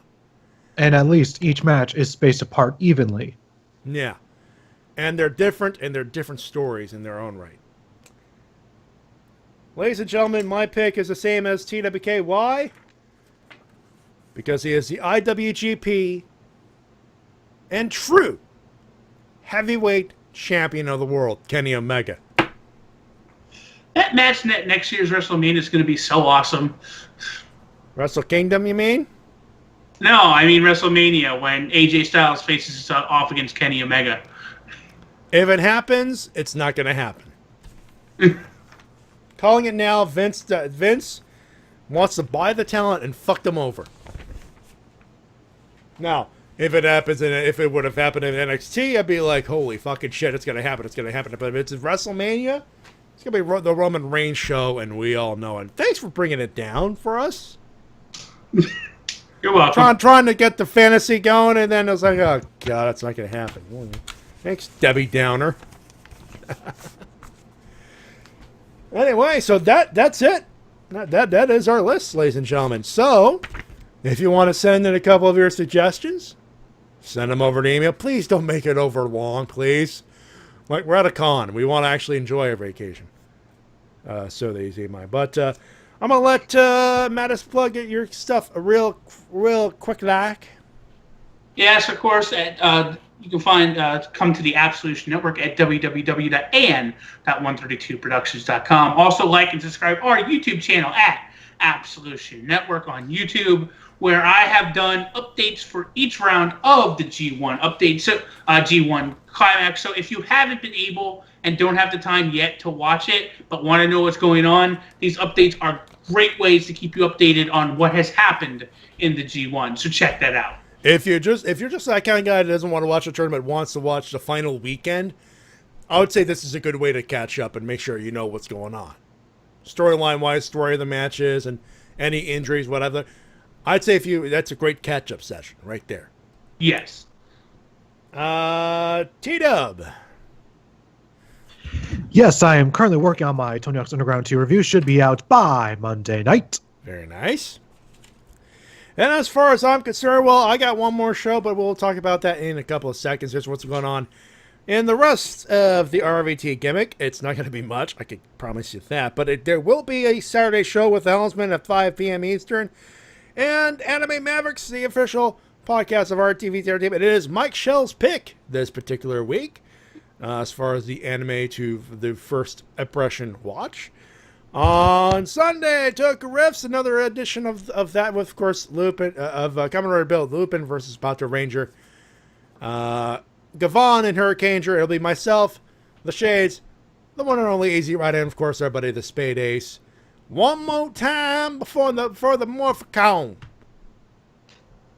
Speaker 6: And at least each match is spaced apart evenly.
Speaker 1: Yeah. And they're different, and they're different stories in their own right. Ladies and gentlemen, my pick is the same as TWK. Why? Because he is the IWGP and true heavyweight champion of the world, Kenny Omega.
Speaker 2: That match next year's WrestleMania is going to be so awesome.
Speaker 1: Wrestle Kingdom, you mean?
Speaker 2: No, I mean WrestleMania when AJ Styles faces off against Kenny Omega.
Speaker 1: If it happens, it's not going to happen. Calling it now, Vince wants to buy the talent and fuck them over. Now, if it happens, and if it would have happened in NXT, I'd be like, holy fucking shit, it's going to happen, it's going to happen. But if it's WrestleMania, it's going to be the Roman Reigns show, and we all know it. Thanks for bringing it down for us.
Speaker 2: You're welcome.
Speaker 1: Trying to get the fantasy going, and then I was like, oh, God, that's not going to happen. Thanks, Debbie Downer. Anyway, so that's it. That is our list, ladies and gentlemen. So, if you want to send in a couple of your suggestions, send them over to email. Please don't make it over long, please. Like, we're at a con. We want to actually enjoy our vacation. So they easy mind. But I'm going to let Mattis plug your stuff real quick like.
Speaker 2: Yes, of course. You can come to the Absolution Network at www.an.132productions.com. Also, like and subscribe our YouTube channel at Absolution Network on YouTube, where I have done updates for each round of the G1 update, G1 Climax. So if you haven't been able and don't have the time yet to watch it, but want to know what's going on, these updates are great ways to keep you updated on what has happened in the G1. So check that out.
Speaker 1: If you're just that kind of guy that doesn't want to watch the tournament, wants to watch the final weekend, I would say this is a good way to catch up and make sure you know what's going on. Storyline-wise, story of the matches, and any injuries, whatever. I'd say that's a great catch-up session right there.
Speaker 2: Yes.
Speaker 1: T-Dub.
Speaker 6: Yes, I am currently working on my Tony Hawk's Underground 2 review. Should be out by Monday night.
Speaker 1: Very nice. And as far as I'm concerned, well, I got one more show, but we'll talk about that in a couple of seconds. Here's what's going on in the rest of the RVT gimmick. It's not going to be much, I can promise you that. But there will be a Saturday show with the Helmsman at 5 p.m. Eastern. And Anime Mavericks, the official podcast of RTV Entertainment. It is Mike Shell's pick this particular week, as far as the anime to the first impression watch. On Sunday, took riffs, another edition of that with, of course, Lupin, Kamen Rider Build, Lupin versus Pato Ranger. Gavon and Hurricaneer. It'll be myself, the Shades, the one and only Easy Rider, and of course our buddy the Spade Ace. One more time before the Morphicon.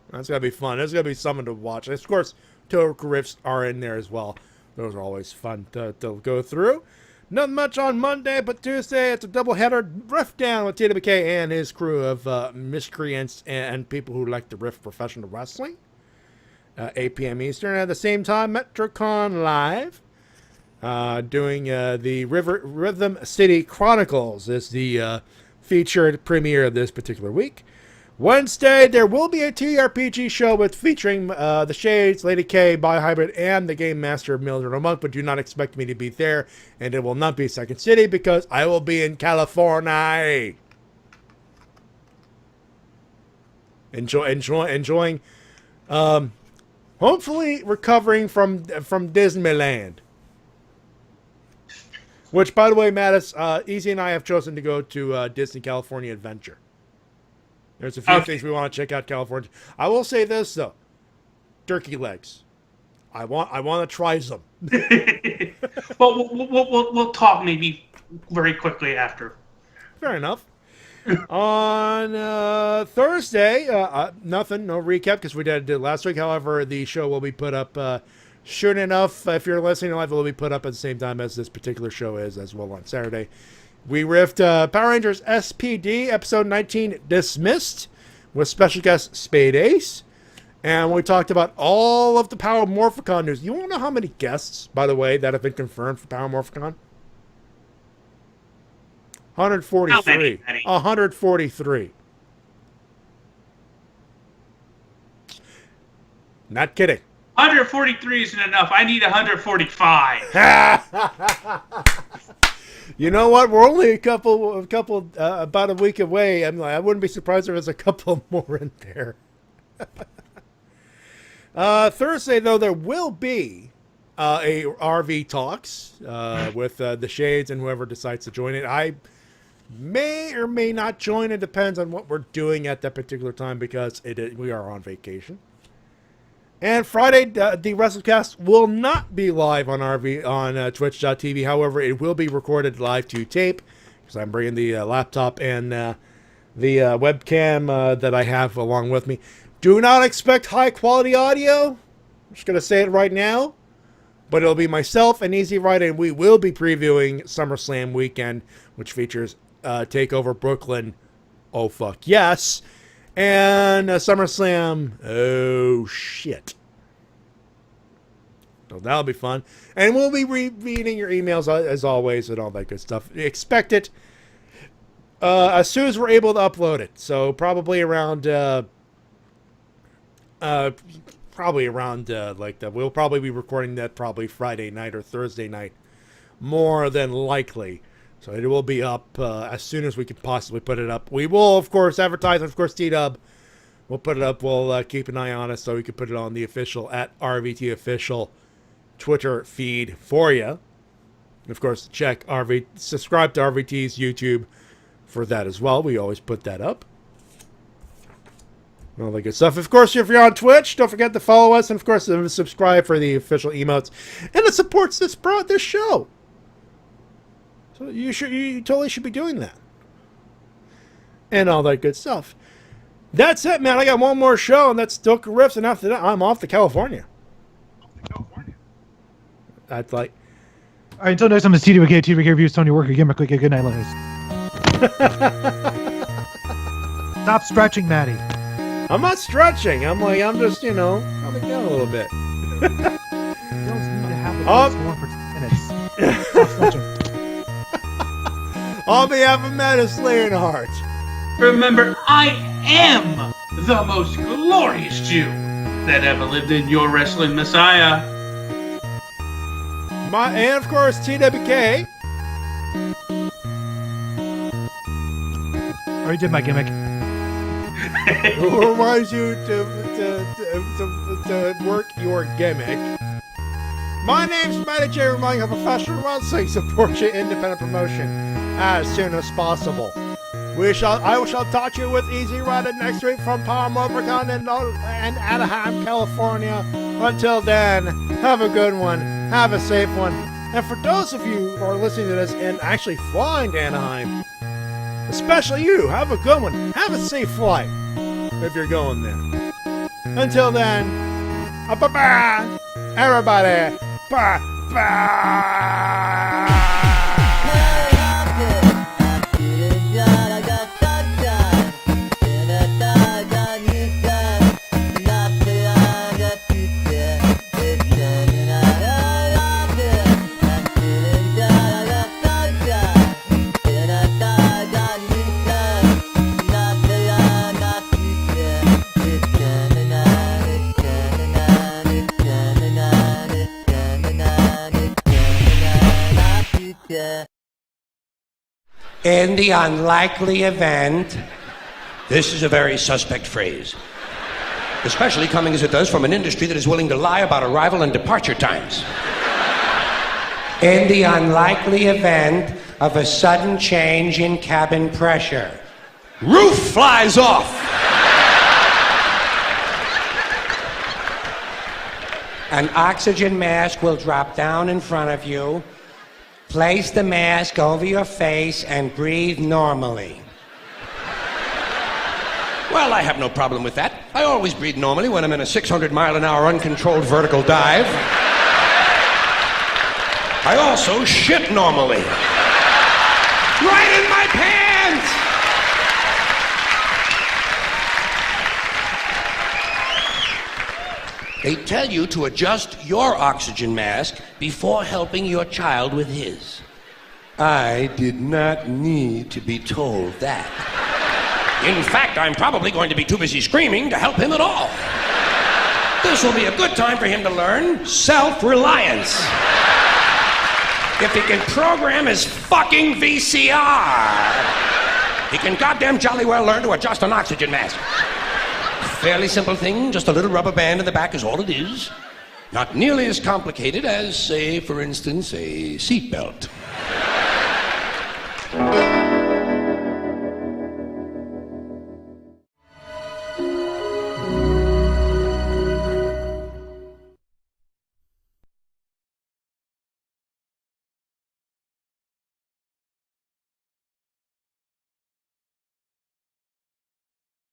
Speaker 1: That's gonna be fun. There's gonna be something to watch. And of course, Toku riffs are in there as well. Those are always fun to go through. Nothing much on Monday, but Tuesday it's a doubleheader riff down with TWK and his crew of miscreants and people who like to riff professional wrestling. 8 p.m. Eastern. At the same time, MetroCon Live, doing the Rhythm City Chronicles is the featured premiere of this particular week. Wednesday, there will be a TRPG show featuring the Shades, Lady K, Biohybrid, and the Game Master Mildred O'Monk, but do not expect me to be there, and it will not be Second City because I will be in California. Enjoying Hopefully recovering from Disneyland. Which, by the way, Mattis, Easy and I have chosen to go to Disney California Adventure. There's a few things we want to check out California. I will say this though, turkey legs. I want to try some.
Speaker 2: Well, we'll talk maybe very quickly after.
Speaker 1: Fair enough. On Thursday, nothing, no recap because we did it last week. However, the show will be put up. Sure enough, if you're listening live, it will be put up at the same time as this particular show is as well on Saturday. We riffed Power Rangers SPD, episode 19, Dismissed, with special guest Spade Ace. And we talked about all of the Power Morphicon news. You want to know how many guests, by the way, that have been confirmed for Power Morphicon? 143. 143. Not kidding.
Speaker 2: 143 isn't enough. I need 145.
Speaker 1: You know what? We're only a couple, about a week away. I wouldn't be surprised if there's a couple more in there. Thursday, though, there will be a RV Talks with the Shades and whoever decides to join it. I may or may not join. It depends on what we're doing at that particular time because we are on vacation. And Friday, the Wrestle-Cast will not be live on Twitch.tv. However, it will be recorded live to tape because I'm bringing the laptop and the webcam that I have along with me. Do not expect high-quality audio. I'm just going to say it right now. But it'll be myself and Easy Rider, and we will be previewing SummerSlam weekend, which features TakeOver Brooklyn. Oh, fuck yes. And SummerSlam, oh shit. So that'll be fun. And we'll be reading your emails as always and all that good stuff. Expect it as soon as we're able to upload it. So probably around, we'll probably be recording that probably Friday night or Thursday night, more than likely. So it will be up as soon as we can possibly put it up. We will, of course, advertise. Of course, T-Dub will put it up. We'll keep an eye on it so we can put it on the official @RVT official Twitter feed for you. And of course, subscribe to RVT's YouTube for that as well. We always put that up. All that good stuff. Of course, if you're on Twitch, don't forget to follow us. And of course, subscribe for the official emotes. And it supports this show. So you totally should be doing that. And all that good stuff. That's it, man. I got one more show, and that's Stoker Riffs, and after that, I'm off to California. I'd like...
Speaker 6: All right, until next time, it's TWK. TWK reviews Tony Worker. Gimmick. Click. Good night, ladies. Stop stretching, Matty.
Speaker 1: I'm not stretching. I'm just, coming down a little bit.
Speaker 6: You don't need to have the one for 10 minutes. Stop stretching.
Speaker 1: On behalf of MatisLeonHart,
Speaker 2: remember, I am the most glorious Jew that ever lived in your wrestling messiah.
Speaker 1: And of course, TWK.
Speaker 6: I already did my gimmick.
Speaker 1: Who reminds you to work your gimmick. My name's Matty Jay, reminding you of professional wrestling. Support your independent promotion as soon as possible. I shall talk to you with Easy Rider next week from Power Morphicon in Anaheim, California. Until then, have a good one. Have a safe one. And for those of you who are listening to this and actually flying to Anaheim, especially you, have a good one. Have a safe flight if you're going there. Until then, bye-bye, everybody. Bye-bye.
Speaker 4: In the unlikely event, this is a very suspect phrase. Especially coming as it does from an industry that is willing to lie about arrival and departure times.
Speaker 21: In the unlikely event of a sudden change in cabin pressure.
Speaker 4: Roof flies off.
Speaker 21: An oxygen mask will drop down in front of you. Place the mask over your face and breathe normally.
Speaker 4: Well, I have no problem with that. I always breathe normally when I'm in a 600-mile-an-hour uncontrolled vertical dive. I also shit normally. Right in my pants! They tell you to adjust your oxygen mask before helping your child with his. I did not need to be told that. In fact, I'm probably going to be too busy screaming to help him at all. This will be a good time for him to learn self-reliance. If he can program his fucking VCR, he can goddamn jolly well learn to adjust an oxygen mask. Fairly simple thing, just a little rubber band in the back is all it is. Not nearly as complicated as, say, for instance, a seatbelt.